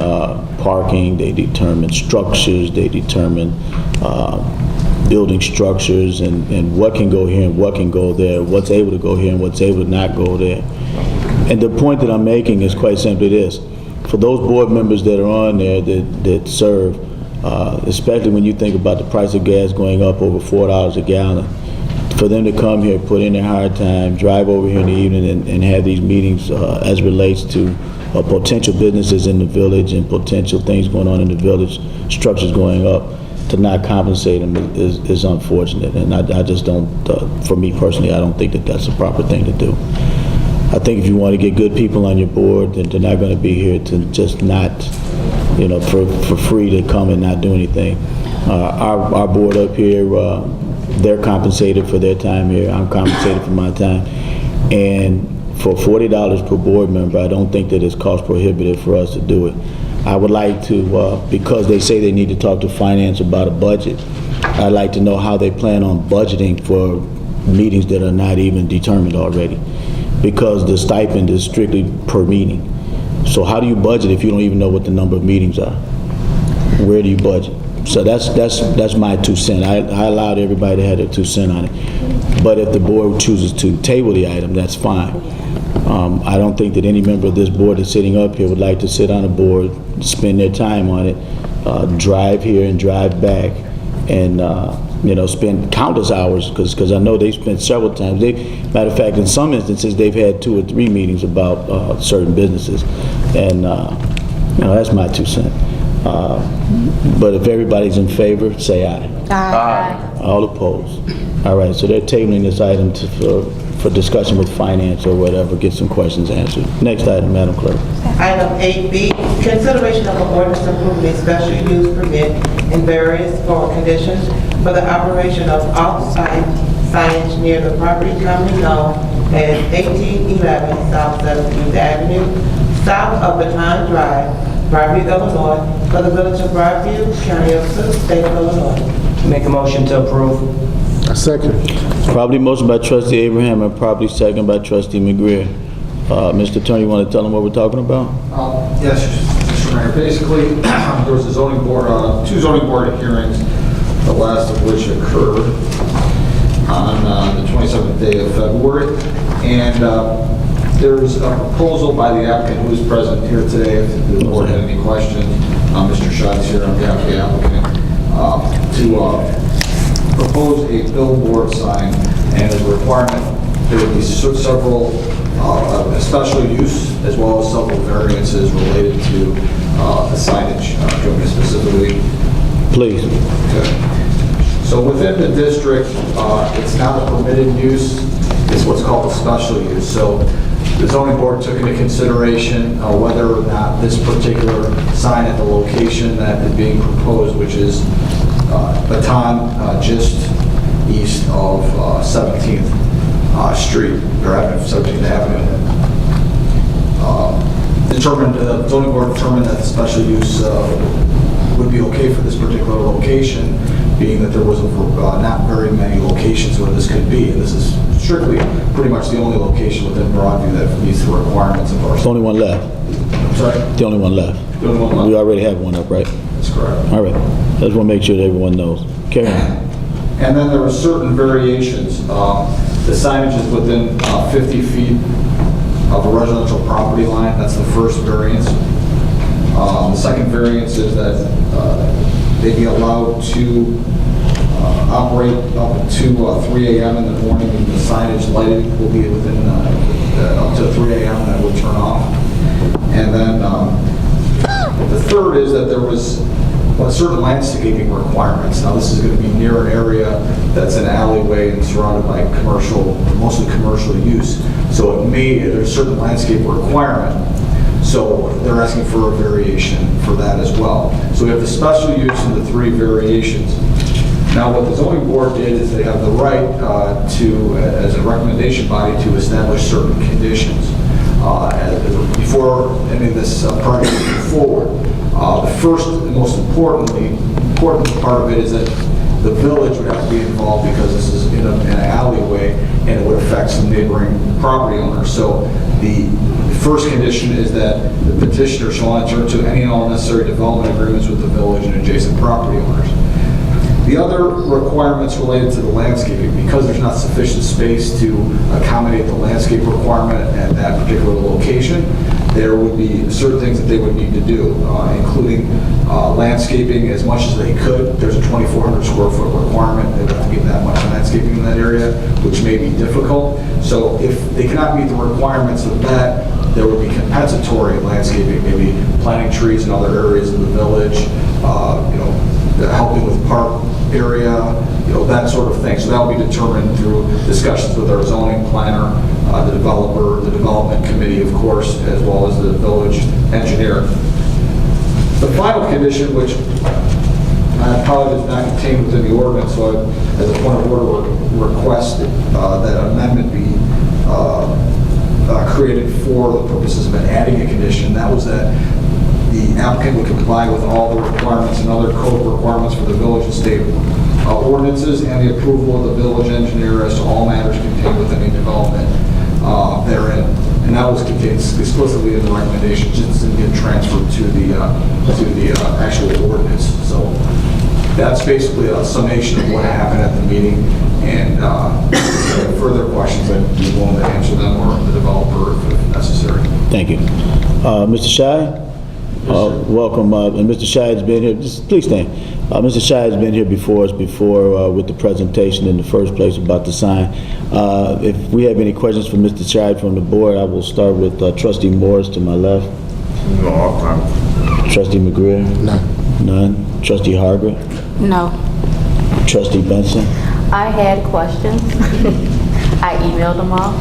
parking, they determine structures, they determine building structures and what can go here and what can go there, what's able to go here and what's able to not go there. And the point that I'm making is quite simply this. For those board members that are on there that serve, especially when you think about the price of gas going up over $4 a gallon, for them to come here, put in their hard time, drive over here in the evening and have these meetings as it relates to potential businesses in the village and potential things going on in the village, structures going up, to not compensate them is unfortunate. And I just don't, for me personally, I don't think that that's the proper thing to do. I think if you want to get good people on your board, then they're not going to be here to just not, you know, for free to come and not do anything. Our board up here, they're compensated for their time here. I'm compensated for my time. And for $40 per board member, I don't think that it's cost prohibitive for us to do it. I would like to, because they say they need to talk to finance about a budget, I'd like to know how they plan on budgeting for meetings that are not even determined already. Because the stipend is strictly per meeting. So how do you budget if you don't even know what the number of meetings are? Where do you budget? So that's my 2 cents. I allowed everybody to have their 2 cents on it. But if the board chooses to table the item, that's fine. I don't think that any member of this board that's sitting up here would like to sit on a board, spend their time on it, drive here and drive back, and you know, spend countless hours, because I know they've spent several times. Matter of fact, in some instances, they've had 2 or 3 meetings about certain businesses, and you know, that's my 2 cents. But if everybody's in favor, say aye. Aye. All opposed. All right, so they're tabling this item for discussion with finance or whatever, get some questions answered. Next item, Madam Clerk. Item 8B, consideration of an ordinance approving a special use permit and various for conditions for the operation of off-site signage near the property commonly known as 1811 South 17th Avenue, south of Baton Drive, Broadview, Illinois, for the village of Broadview, county of Sioux, state of Illinois. Make a motion to approve. A second. Probably motion by Trustee Abraham and probably second by Trustee McGreer. Mr. Attorney, you want to tell them what we're talking about? Yes, Mr. Mayor. Basically, there was a zoning board, 2 zoning board hearings, the last of which occurred on the 27th day of February. And there's a proposal by the applicant who is present here today. If the board had any questions, Mr. Schott is here on behalf of the applicant, to propose a billboard sign, and as a requirement, there would be several special use as well as several variances related to the signage, specifically. Please. Okay. So within the district, it's not a permitted use, it's what's called a special use. So the zoning board took into consideration whether or not this particular sign at the location that is being proposed, which is Baton, just east of 17th Street, or 17th Avenue. The zoning board determined that the special use would be okay for this particular location, being that there was not very many locations where this could be, and this is strictly pretty much the only location within Broadview that meets the requirements of our. The only one left. I'm sorry? The only one left. The only one left. We already have one up, right? That's correct. All right. I just want to make sure that everyone knows. Carry on. And then there are certain variations. The signage is within 50 feet of a residential property line. That's the first variance. The second variance is that they be allowed to operate up to 3 a.m. in the morning, and the signage lighting will be within up to 3 a.m. that will turn off. And then the third is that there was certain landscaping requirements. Now, this is going to be near an area that's an alleyway and surrounded by commercial, mostly commercial use. So there's certain landscape requirement. So they're asking for a variation for that as well. So we have the special use and the 3 variations. Now, what the zoning board did is they have the right to, as a recommendation body, to establish certain conditions before any of this project moves forward. The first and most important part of it is that the village would have to be involved because this is in an alleyway and it would affect some neighboring property owners. So the first condition is that the petitioner shall enter into any and all necessary development agreements with the village and adjacent property owners. The other requirements related to the landscaping, because there's not sufficient space to accommodate the landscape requirement at that particular location, there would be certain things that they would need to do, including landscaping as much as they could. There's a 2,400 square foot requirement. They would have to get that much landscaping in that area, which may be difficult. So if they cannot meet the requirements of that, there would be compensatory landscaping, maybe planting trees in other areas of the village, helping with park area, that sort of thing. So that will be determined through discussions with our zoning planner, the developer, the development committee, of course, as well as the village engineer. The final condition, which probably is not contained within the ordinance, so as a point of order, request that an amendment be created for the purposes of adding a condition. That was that the applicant would comply with all the requirements and other code requirements for the village and state ordinances and the approval of the village engineer as to all matters contained within any development therein. And that was contained explicitly in the recommendation, just didn't get transferred to the actual ordinance. So that's basically a summation of what happened at the meeting. And further questions, I'd be willing to answer them, or the developer if necessary. Thank you. Mr. Shai? Welcome, and Mr. Shai has been here, just please stand. Mr. Shai has been here before us with the presentation in the first place about the sign. If we have any questions for Mr. Shai from the board, I will start with Trustee Morris to my left. No. Trustee McGreer? None. None. Trustee Hargreaves? No. Trustee Benson? I had questions. I emailed them off.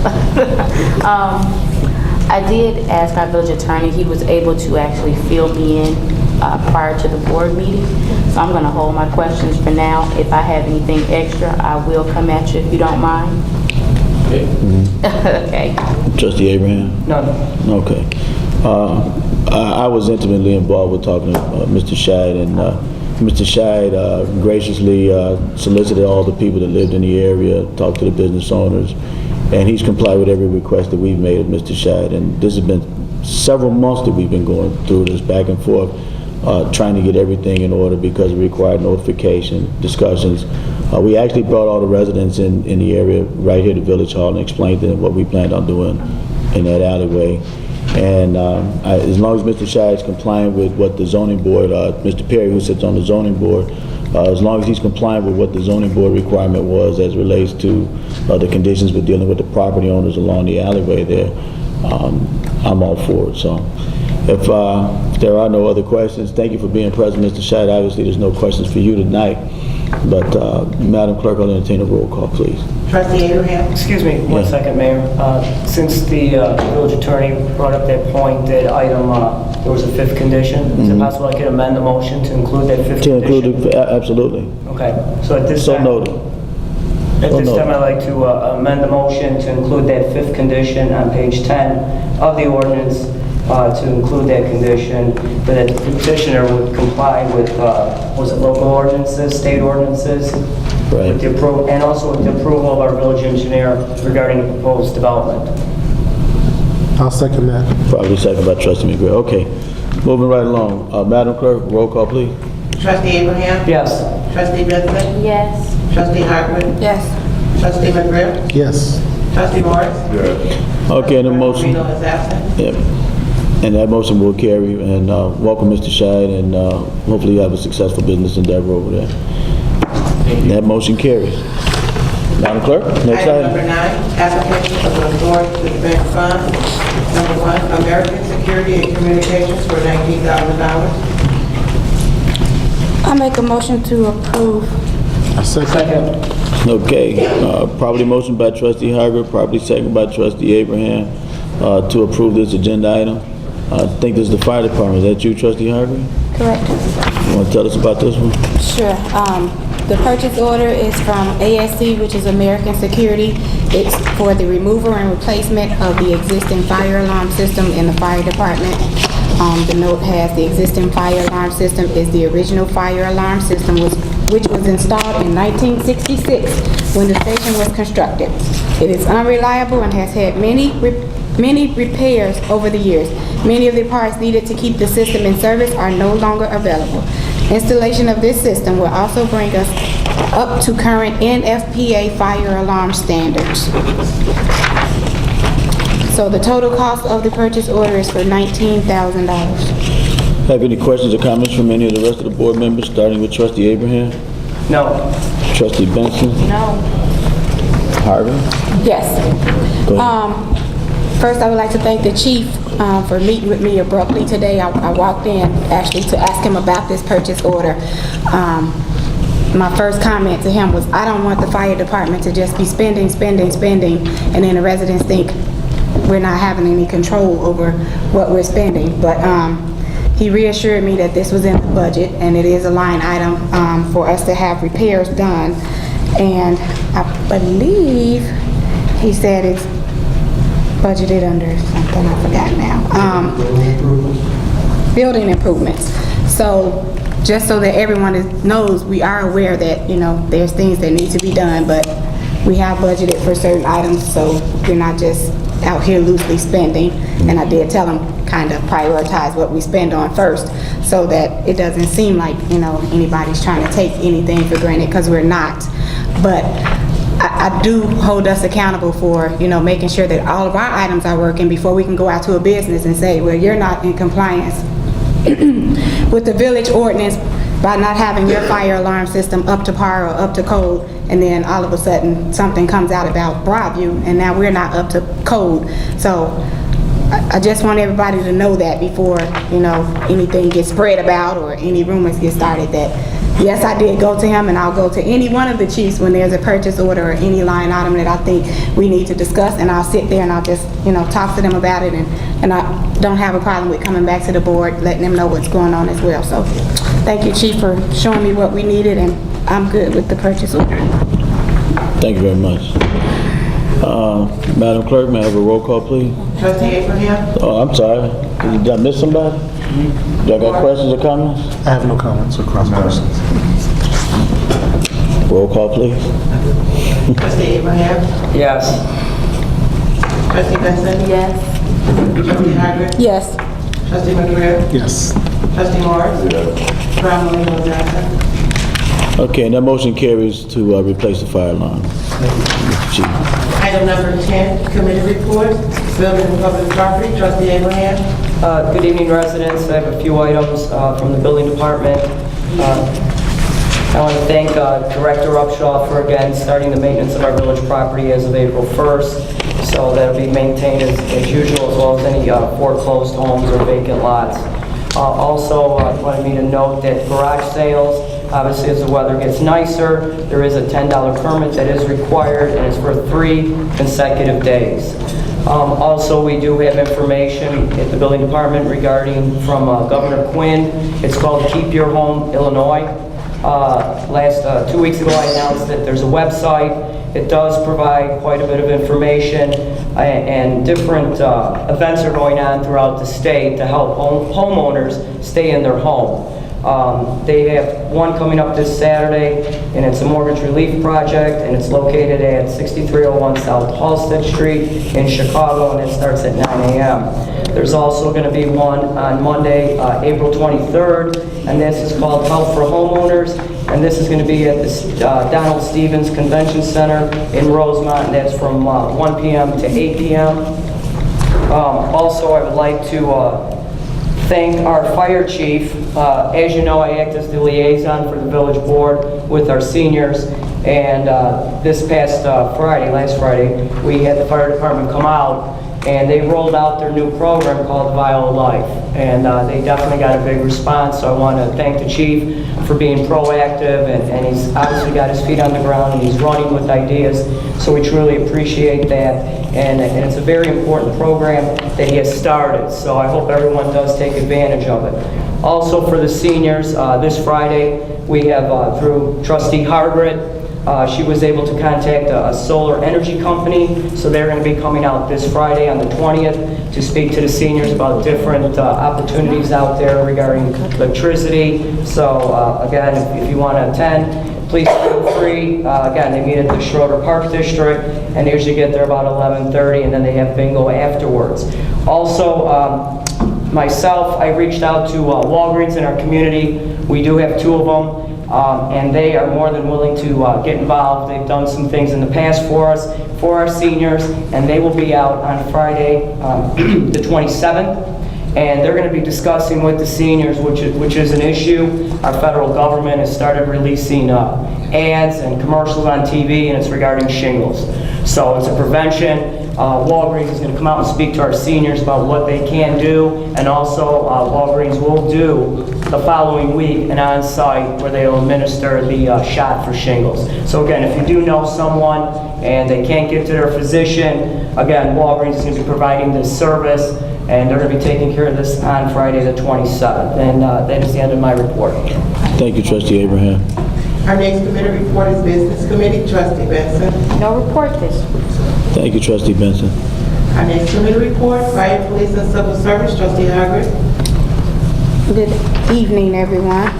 I did ask our village attorney. He was able to actually fill me in prior to the board meeting. So I'm going to hold my questions for now. If I have anything extra, I will come at you if you don't mind. Okay. Okay. Trustee Abraham? None. Okay. I was intimately involved with talking to Mr. Scheid, and Mr. Scheid graciously solicited all the people that lived in the area, talked to the business owners, and he's complied with every request that we've made of Mr. Scheid. And this has been several months that we've been going through this back and forth, trying to get everything in order because it required notification, discussions. We actually brought all the residents in the area right here to Village Hall and explained to them what we planned on doing in that alleyway. And as long as Mr. Scheid is complying with what the zoning board, Mr. Perry, who sits on the zoning board, as long as he's complying with what the zoning board requirement was as relates to the conditions we're dealing with the property owners along the alleyway there, I'm all for it. So if there are no other questions, thank you for being present, Mr. Scheid. Obviously, there's no questions for you tonight, but Madam Clerk, I'll entertain a roll call, please. Trustee Abraham? Excuse me, one second, Mayor. Since the village attorney brought up that point, that item, there was a fifth condition, is it possible I could amend the motion to include that fifth condition? To include it, absolutely. Okay, so at this So time... noted. At this time, I'd like to amend the motion to include that fifth condition on page 10 of the ordinance, to include that condition, that the petitioner would comply with, was it local ordinances, state ordinances? Right. With the and also with the approval of our village engineer regarding the proposed development. I'll second that. Probably second by Trustee McGrail. Okay, moving right along. Madam Clerk, roll call, please. Trustee Abraham? Yes. Trustee Benson? Yes. Trustee Hartman? Yes. Trustee McGrill? Yes. Trustee Morris? Yes. Okay, the motion. Reno is absent. Yep. And that motion will carry. And welcome, Mr. Scheid, and hopefully you have a successful business endeavor over there. That motion carries. Madam Clerk, next Item number item. 9, application for the authority to spend funds. Number 1, American Security and Communications for $19,000. I make a motion to approve. I second. Okay, properly motion by trustee Harger, properly second by trustee Abraham, to approve this agenda item. I think this is the fire department. Is that you, trustee Harger? Correct. You want to tell us about this one? Sure. The purchase order is from ASC, which is American Security. It's for the removal and replacement of the existing fire alarm system in the fire department. The note has the existing fire alarm system is the original fire alarm system which was installed in 1966 when the station was constructed. It is unreliable and has had many repairs over the years. Many of the parts needed to keep the system in service are no longer available. Installation of this system will also bring us up to current NFPA fire alarm standards. So the total cost of the purchase order is for $19,000. Have any questions or comments from any of the rest of the board members, starting with trustee Abraham? No. Trustee Benson? No. Harvey? Yes. Go ahead. First, I would like to thank the chief for meeting with me abruptly today. I walked in actually to ask him about this purchase order. My first comment to him was, I don't want the fire department to just be spending, and then the residents think we're not having any control over what we're spending. But he reassured me that this was in the budget, and it is a line item for us to have repairs done. And I believe he said it's budgeted under something, I forgot now. Building improvements. So just so that everyone knows, we are aware that, there's things that need to be done, but we have budgeted for certain items, so we're not just out here loosely spending. And I did tell them kind of prioritize what we spend on first, so that it doesn't seem like, anybody's trying to take anything for granted, because we're not. But I do hold us accountable for, making sure that all of our items are working before we can go out to a business and say, well, you're not in compliance with the village ordinance by not having your fire alarm system up to par or up to code, and then all of a sudden something comes out about Broadview and now we're not up to code. So I just want everybody to know that before, anything gets spread about or any rumors get started, that yes, I did go to him, and I'll go to any one of the chiefs when there's a purchase order or any line item that I think we need to discuss, and I'll sit there and I'll just, talk to them about it, and I don't have a problem with coming back to the board, letting them know what's going on as well. So thank you, Chief, for showing me what we needed, and I'm good with the purchase order. Thank you very much. Madam Clerk, may I have a roll call, please? Trustee Abraham? Oh, I'm sorry. Did I miss somebody? Y'all got questions or comments? I have no comments or questions. Roll call, please. Trustee Abraham? Yes. Trustee Benson? Yes. Trustee Harger? Yes. Trustee McGrail? Yes. Trustee Morris? Brown Johnson? Okay, and that motion carries to replace the fire alarm. Chief. Item number 10, committee reports, building and public property. Trustee Abraham? Good evening, residents. I have a few items from the building department. I want to thank Director Upshaw for again starting the maintenance of our village property as of April 1st. So that'll be maintained as usual, as well as any foreclosed homes or vacant lots. Also, wanted me to note that garage sales, obviously as the weather gets nicer, there is a $10 permit that is required, and it's for 3 consecutive days. Also, we do have information at the building department regarding from Governor Quinn. It's called Keep Your Home Illinois. 2 weeks ago I announced that there's a website. It does provide quite a bit of information, and different events are going on throughout the state to help homeowners stay in their home. They have one coming up this Saturday, and it's a mortgage relief project, and it's located at 6301 South Halsted Street in Chicago, and it starts at 9 a.m. There's also going to be one on Monday, April 23rd, and this is called Help for Homeowners, and this is going to be at the Donald Stevens Convention Center in Rosemont, and that's from 1 p.m. to 8 p.m. Also, I would like to thank our fire chief. As you know, I act as the liaison for the village board with our seniors. And this past last Friday, we had the fire department come out and they rolled out their new program called Viola Life. And they definitely got a big response, so I want to thank the chief for being proactive, and he's obviously got his feet on the ground and he's running with ideas, so we truly appreciate that. And it's a very important program that he has started, so I hope everyone does take advantage of it. Also for the seniors, this Friday, we have through Trustee Hargret, she was able to contact a solar energy company, so they're going to be coming out this Friday on the 20th to speak to the seniors about different opportunities out there regarding electricity. So again, if you want to attend, please feel free. Again, they meet at the Schroeder Park District, and they usually get there about 11:30, and then they have bingo afterwards. Also, myself, I reached out to Walgreens in our community. We do have 2 of them. And they are more than willing to get involved. They've done some things in the past for us, for our seniors, and they will be out on Friday, the 27th. And they're going to be discussing with the seniors, which is an issue. Our federal government has started releasing ads and commercials on TV, and it's regarding shingles. So it's a prevention. Walgreens is going to come out and speak to our seniors about what they can do, and also Walgreens will do the following week an on-site where they'll administer the shot for shingles. So again, if you do know someone and they can't get to their physician, again, Walgreens is going to be providing this service, and they're going to be taking care of this on Friday the 27th. And that is the end of my report. Thank you, Trustee Abraham. Our next committee report is Business Committee. Trustee Benson. No report this week. Thank you, Trustee Benson. Our next committee report, Fire, Police, and Civil Service. Trustee Hargret. Good evening, everyone.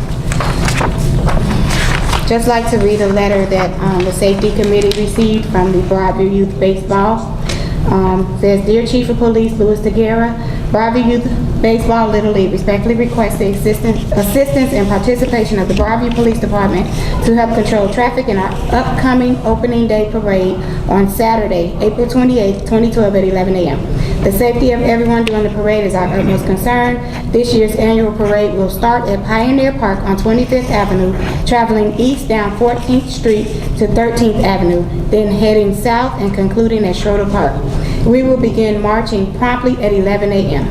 Just like to read a letter that the Safety Committee received from the Broadview Youth Baseball. Says, Dear Chief of Police Louis DeGuerra, Broadview Youth Baseball Little League respectfully requests the assistance and participation of the Broadview Police Department to help control traffic in our upcoming opening day parade on Saturday, April 28, 2012 at 11 a.m. The safety of everyone during the parade is our utmost concern. This year's annual parade will start at Pioneer Park on 25th Avenue, traveling east down 14th Street to 13th Avenue, then heading south and concluding at Schroeder Park. We will begin marching promptly at 11 a.m.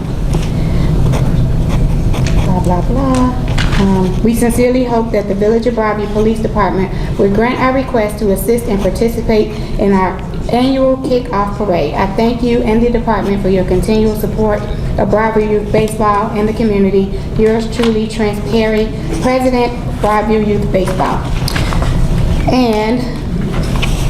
Blah, blah, blah. We sincerely hope that the Village of Broadview Police Department will grant our request to assist and participate in our annual kickoff parade. I thank you and the department for your continual support of Broadview Youth Baseball and the community. Yours truly, Trent Perry, President, Broadview Youth Baseball. And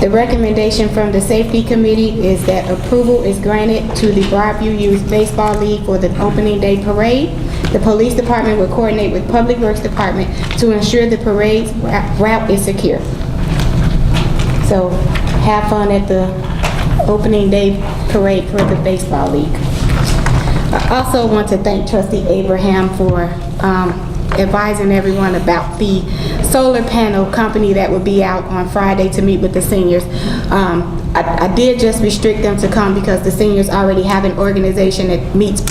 the recommendation from the Safety Committee is that approval is granted to the Broadview Youth Baseball League for the opening day parade. The Police Department will coordinate with Public Works Department to ensure the parade's route is secure. So have fun at the opening day parade for the Baseball League. I also want to thank Trustee Abraham for advising everyone about the solar panel company that will be out on Friday to meet with the seniors. I did just restrict them to come because the seniors already have an organization that meets,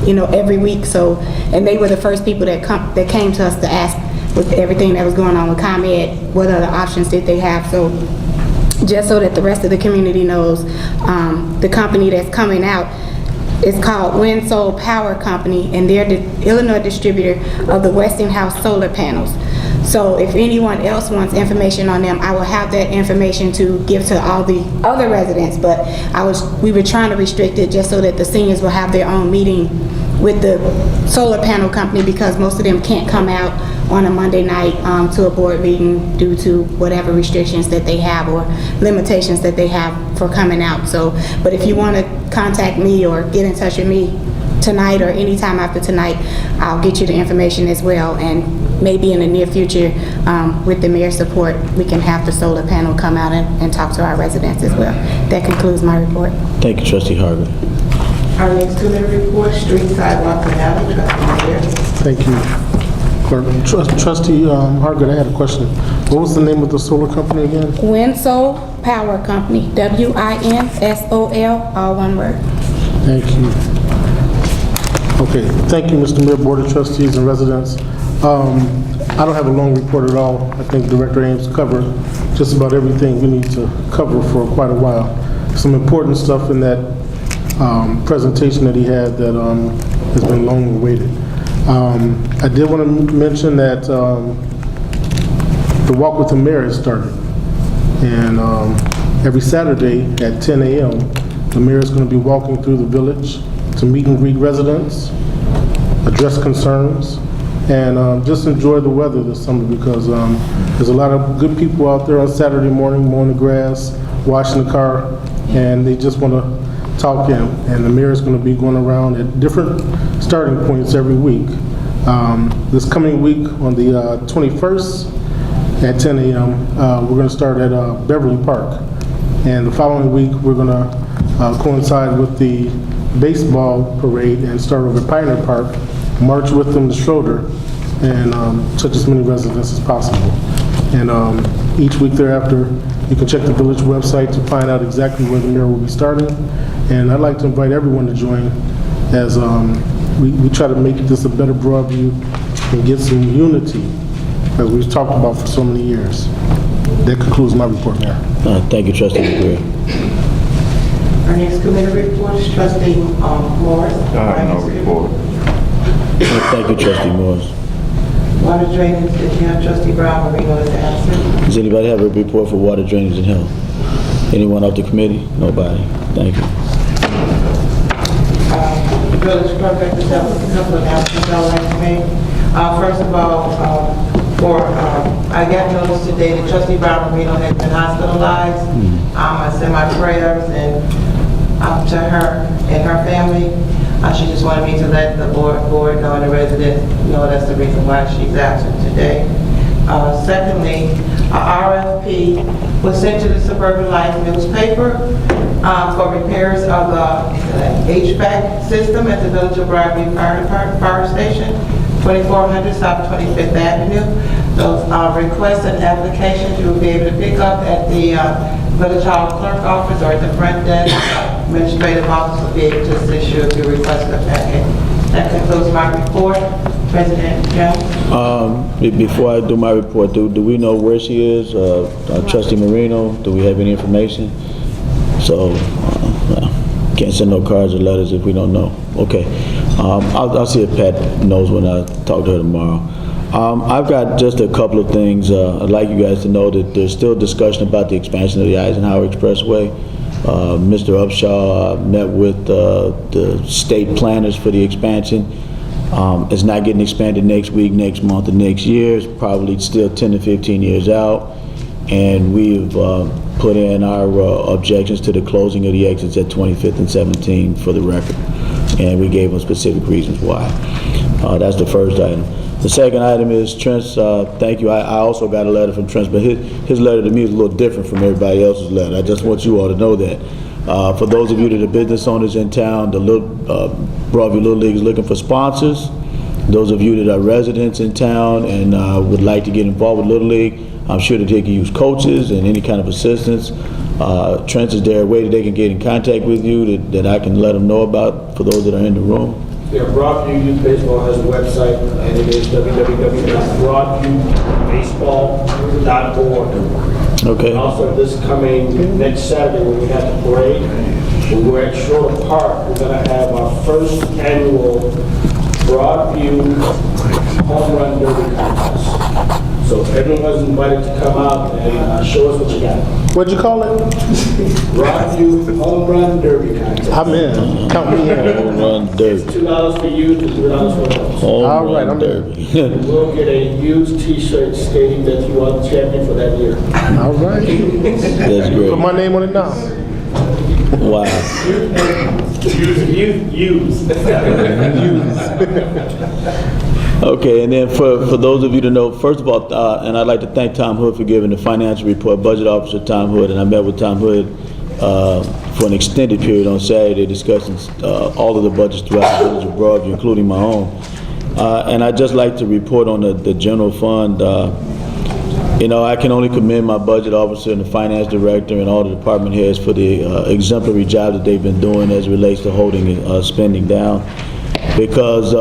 every week. So, and they were the first people that came to us to ask with everything that was going on with ComEd, what other options did they have. So, just so that the rest of the community knows, the company that's coming out is called Wind Solar Power Company, and they're the Illinois distributor of the Westinghouse solar panels. So if anyone else wants information on them, I will have that information to give to all the other residents, but we were trying to restrict it just so that the seniors will have their own meeting with the solar panel company, because most of them can't come out on a Monday night to a board meeting due to whatever restrictions that they have or limitations that they have for coming out. So, but if you want to contact me or get in touch with me tonight or anytime after tonight, I'll get you the information as well. And maybe in the near future, with the mayor's support, we can have the solar panel come out and talk to our residents as well. That concludes my report. Thank you, Trustee Harvey. Our next committee report, Street, Sidewalks, and Alley. Trustee Mayor. Thank you. Clerk. Trustee Hargett, I had a question. What was the name of the solar company again? Winsol Power Company, WINSOL, all one word. Thank you. Okay, thank you, Mr. Mayor, Board of Trustees and residents. I don't have a long report at all. I think Director Ames covered just about everything we need to cover for quite a while. Some important stuff in that presentation that he had that has been long awaited. I did want to mention that the Walk with the Mayor has started. And every Saturday at 10 a.m., the mayor is going to be walking through the village to meet and greet residents, address concerns, and just enjoy the weather this summer because there's a lot of good people out there on Saturday morning mowing the grass, washing the car, and they just want to talk in. And the mayor is going to be going around at different starting points every week. This coming week on the 21st at 10 a.m., we're going to start at Beverly Park. And the following week, we're going to coincide with the baseball parade and start over at Pioneer Park, march with them to Schroeder, and touch as many residents as possible. And each week thereafter, you can check the village website to find out exactly where the mayor will be starting. And I'd like to invite everyone to join as we try to make this a better Broadview and get some unity, as we've talked about for so many years. That concludes my report, Mayor. Thank you, Trustee McGuire. Our next committee report is Trustee Morris. I have no report. Thank you, Trustee Morris. Water drainage, did you have Trustee Brown Marino is absent? Does anybody have a report for water, drainage, and health? Anyone off the committee? Nobody. Thank you. The village clerk has a couple of announcements I'd like to make. First of all, I got notice today that Trustee Brown Marino has been hospitalized. I send my prayers and to her and her family. She just wanted me to let the board know and the residents know that's the reason why she's absent today. Secondly, a RFP was sent to the Suburban Life newspaper for repairs of the HVAC system at the Village of Broadview Fire Station, 2400 South 25th Avenue. Those requests and applications you will be able to pick up at the Village Hall Clerk Office or at the front desk. Administrative office will be able to assist you if you request a packet. That concludes my report. President Jones? Before I do my report, do we know where she is? Trustee Marino, do we have any information? So, can't send no cards or letters if we don't know. Okay. I'll see if Pat knows when I talk to her tomorrow. I've got just a couple of things. I'd like you guys to know that there's still discussion about the expansion of the Eisenhower Expressway. Mr. Upshaw met with the state planners for the expansion. It's not getting expanded next week, next month, or next year. It's probably still 10 to 15 years out. And we've put in our objections to the closing of the exits at 25th and 17th for the record. And we gave them specific reasons why. That's the first item. The second item is Trent's, thank you. I also got a letter from Trent, but his letter to me is a little different from everybody else's letter. I just want you all to know that. For those of you that are business owners in town, the Broadview Little League is looking for sponsors. Those of you that are residents in town and would like to get involved with Little League, I'm sure that they can use coaches and any kind of assistance. Trent, is there a way that they can get in contact with you that I can let them know about for those that are in the room? Yeah, Broadview Youth Baseball has a website, and it is www.broadviewbaseball.org. Okay. Also, this coming next Saturday when we have the parade, when we're at Schroeder Park, we're going to have our first annual Broadview Home Run Derby contest. So everyone's invited to come out and show us what you got. What'd you call it? Broadview Home Run Derby contest. I'm in. Count me in. Home Run Derby. $2 for youth and $3 for adults. Home right, Run I'm Derby. We'll get a huge T-shirt stating that you are the champion for that year. All right. That's great. Put my name on it now. Wow. Use. Okay, and then for those of you to know, first of all, and I'd like to thank Tom Hood for giving the financial report, Budget Officer Tom Hood, and I met with Tom Hood for an extended period on Saturday discussing all of the budgets throughout the village of Broadview, including my own. And I'd just like to report on the general fund. You know, I can only commend my budget officer and the finance director and all the department heads for the exemplary job that they've been doing as it relates to holding spending down. because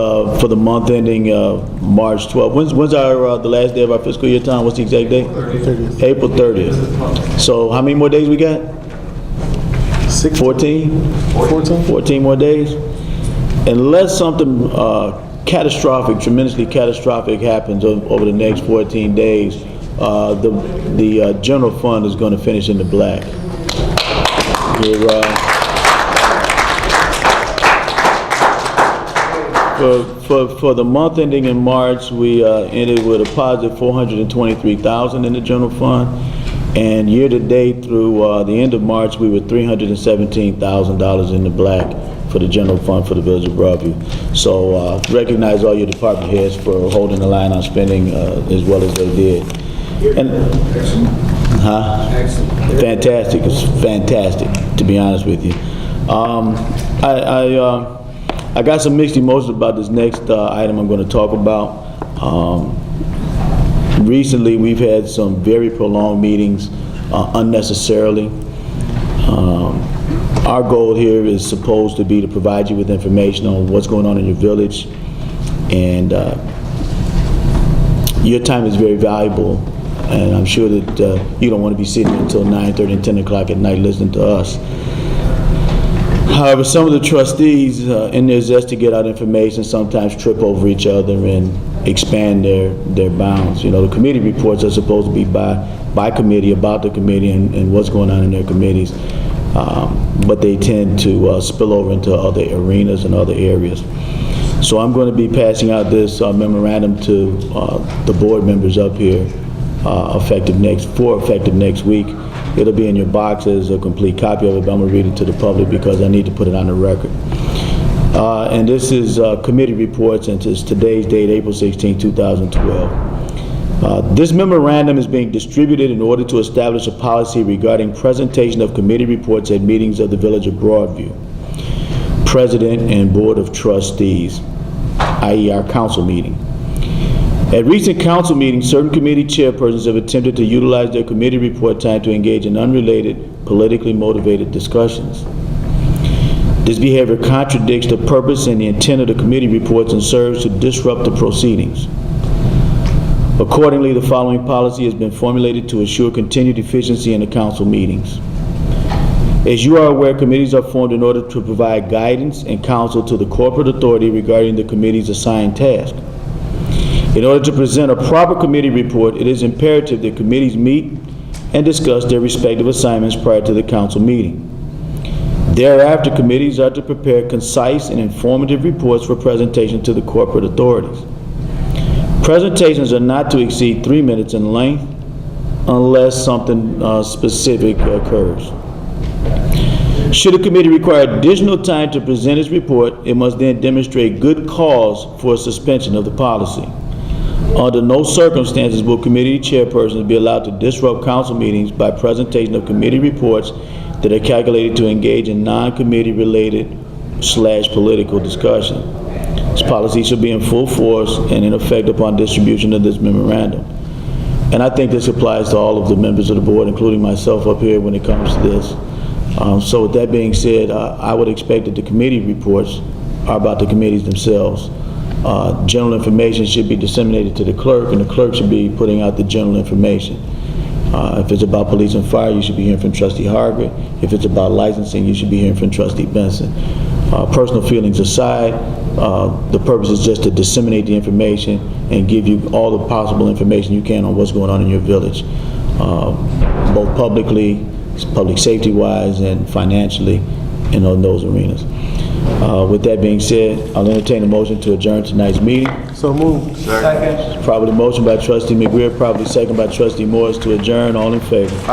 for the month ending March 12th, when's our the last day of our fiscal year, Tom? What's the exact date? 30th. April 30th. So how many more days we got? 14? 14 more days. Unless something catastrophic, tremendously catastrophic happens over the next 14 days, the general fund is going to finish in the black. For the month ending in March, we ended with a positive $423,000 in the general fund, and year to date through the end of March, we were $317,000 in the black for the general fund for the Village of Broadview. So recognize all your department heads for holding the line on spending as well as they did. And fantastic. It's fantastic, to be honest with you. I got some mixed emotions about this next item I'm going to talk about. Recently, we've had some very prolonged meetings unnecessarily. Our goal here is supposed to be to provide you with information on what's going on in your village, and your time is very valuable, and I'm sure that you don't want to be sitting until 9:30 and 10 o'clock at night listening to us. However, some of the trustees in their zest to get out information sometimes trip over each other and expand their bounds. You know, the committee reports are supposed to be by committee, about the committee and what's going on in their committees. But they tend to spill over into other arenas and other areas. So I'm going to be passing out this memorandum to the board members up here effective next week. It'll be in your box as a complete copy of it, but I'm going to read it to the public because I need to put it on the record. And this is committee reports, and it's today's date, April 16, 2012. This memorandum is being distributed in order to establish a policy regarding presentation of committee reports at meetings of the Village of Broadview, President and Board of Trustees, i.e. our council meeting. At recent council meetings, certain committee chairpersons have attempted to utilize their committee report time to engage in unrelated, politically motivated discussions. This behavior contradicts the purpose and the intent of the committee reports and serves to disrupt the proceedings. Accordingly, the following policy has been formulated to assure continued efficiency in the council meetings. As you are aware, committees are formed in order to provide guidance and counsel to the corporate authority regarding the committee's assigned task. In order to present a proper committee report, it is imperative that committees meet and discuss their respective assignments prior to the council meeting. Thereafter, committees are to prepare concise and informative reports for presentation to the corporate authorities. Presentations are not to exceed 3 minutes in length unless something specific occurs. Should a committee require additional time to present its report, it must then demonstrate good cause for a suspension of the policy. Under no circumstances will committee chairpersons be allowed to disrupt council meetings by presentation of committee reports that are calculated to engage in non-committee related / political discussion. This policy should be in full force and in effect upon distribution of this memorandum. And I think this applies to all of the members of the board, including myself up here when it comes to this. So with that being said, I would expect that the committee reports are about the committees themselves. General information should be disseminated to the clerk, and the clerk should be putting out the general information. If it's about police and fire, you should be hearing from Trustee Hargett. If it's about licensing, you should be hearing from Trustee Benson. Personal feelings aside, the purpose is just to disseminate the information and give you all the possible information you can on what's going on in your village, both publicly, public safety-wise, and financially, and on those arenas. With that being said, I'll entertain a motion to adjourn tonight's meeting. So moved. Second. Probably motion by Trustee McGreer, probably second by Trustee Morris to adjourn. All in favor?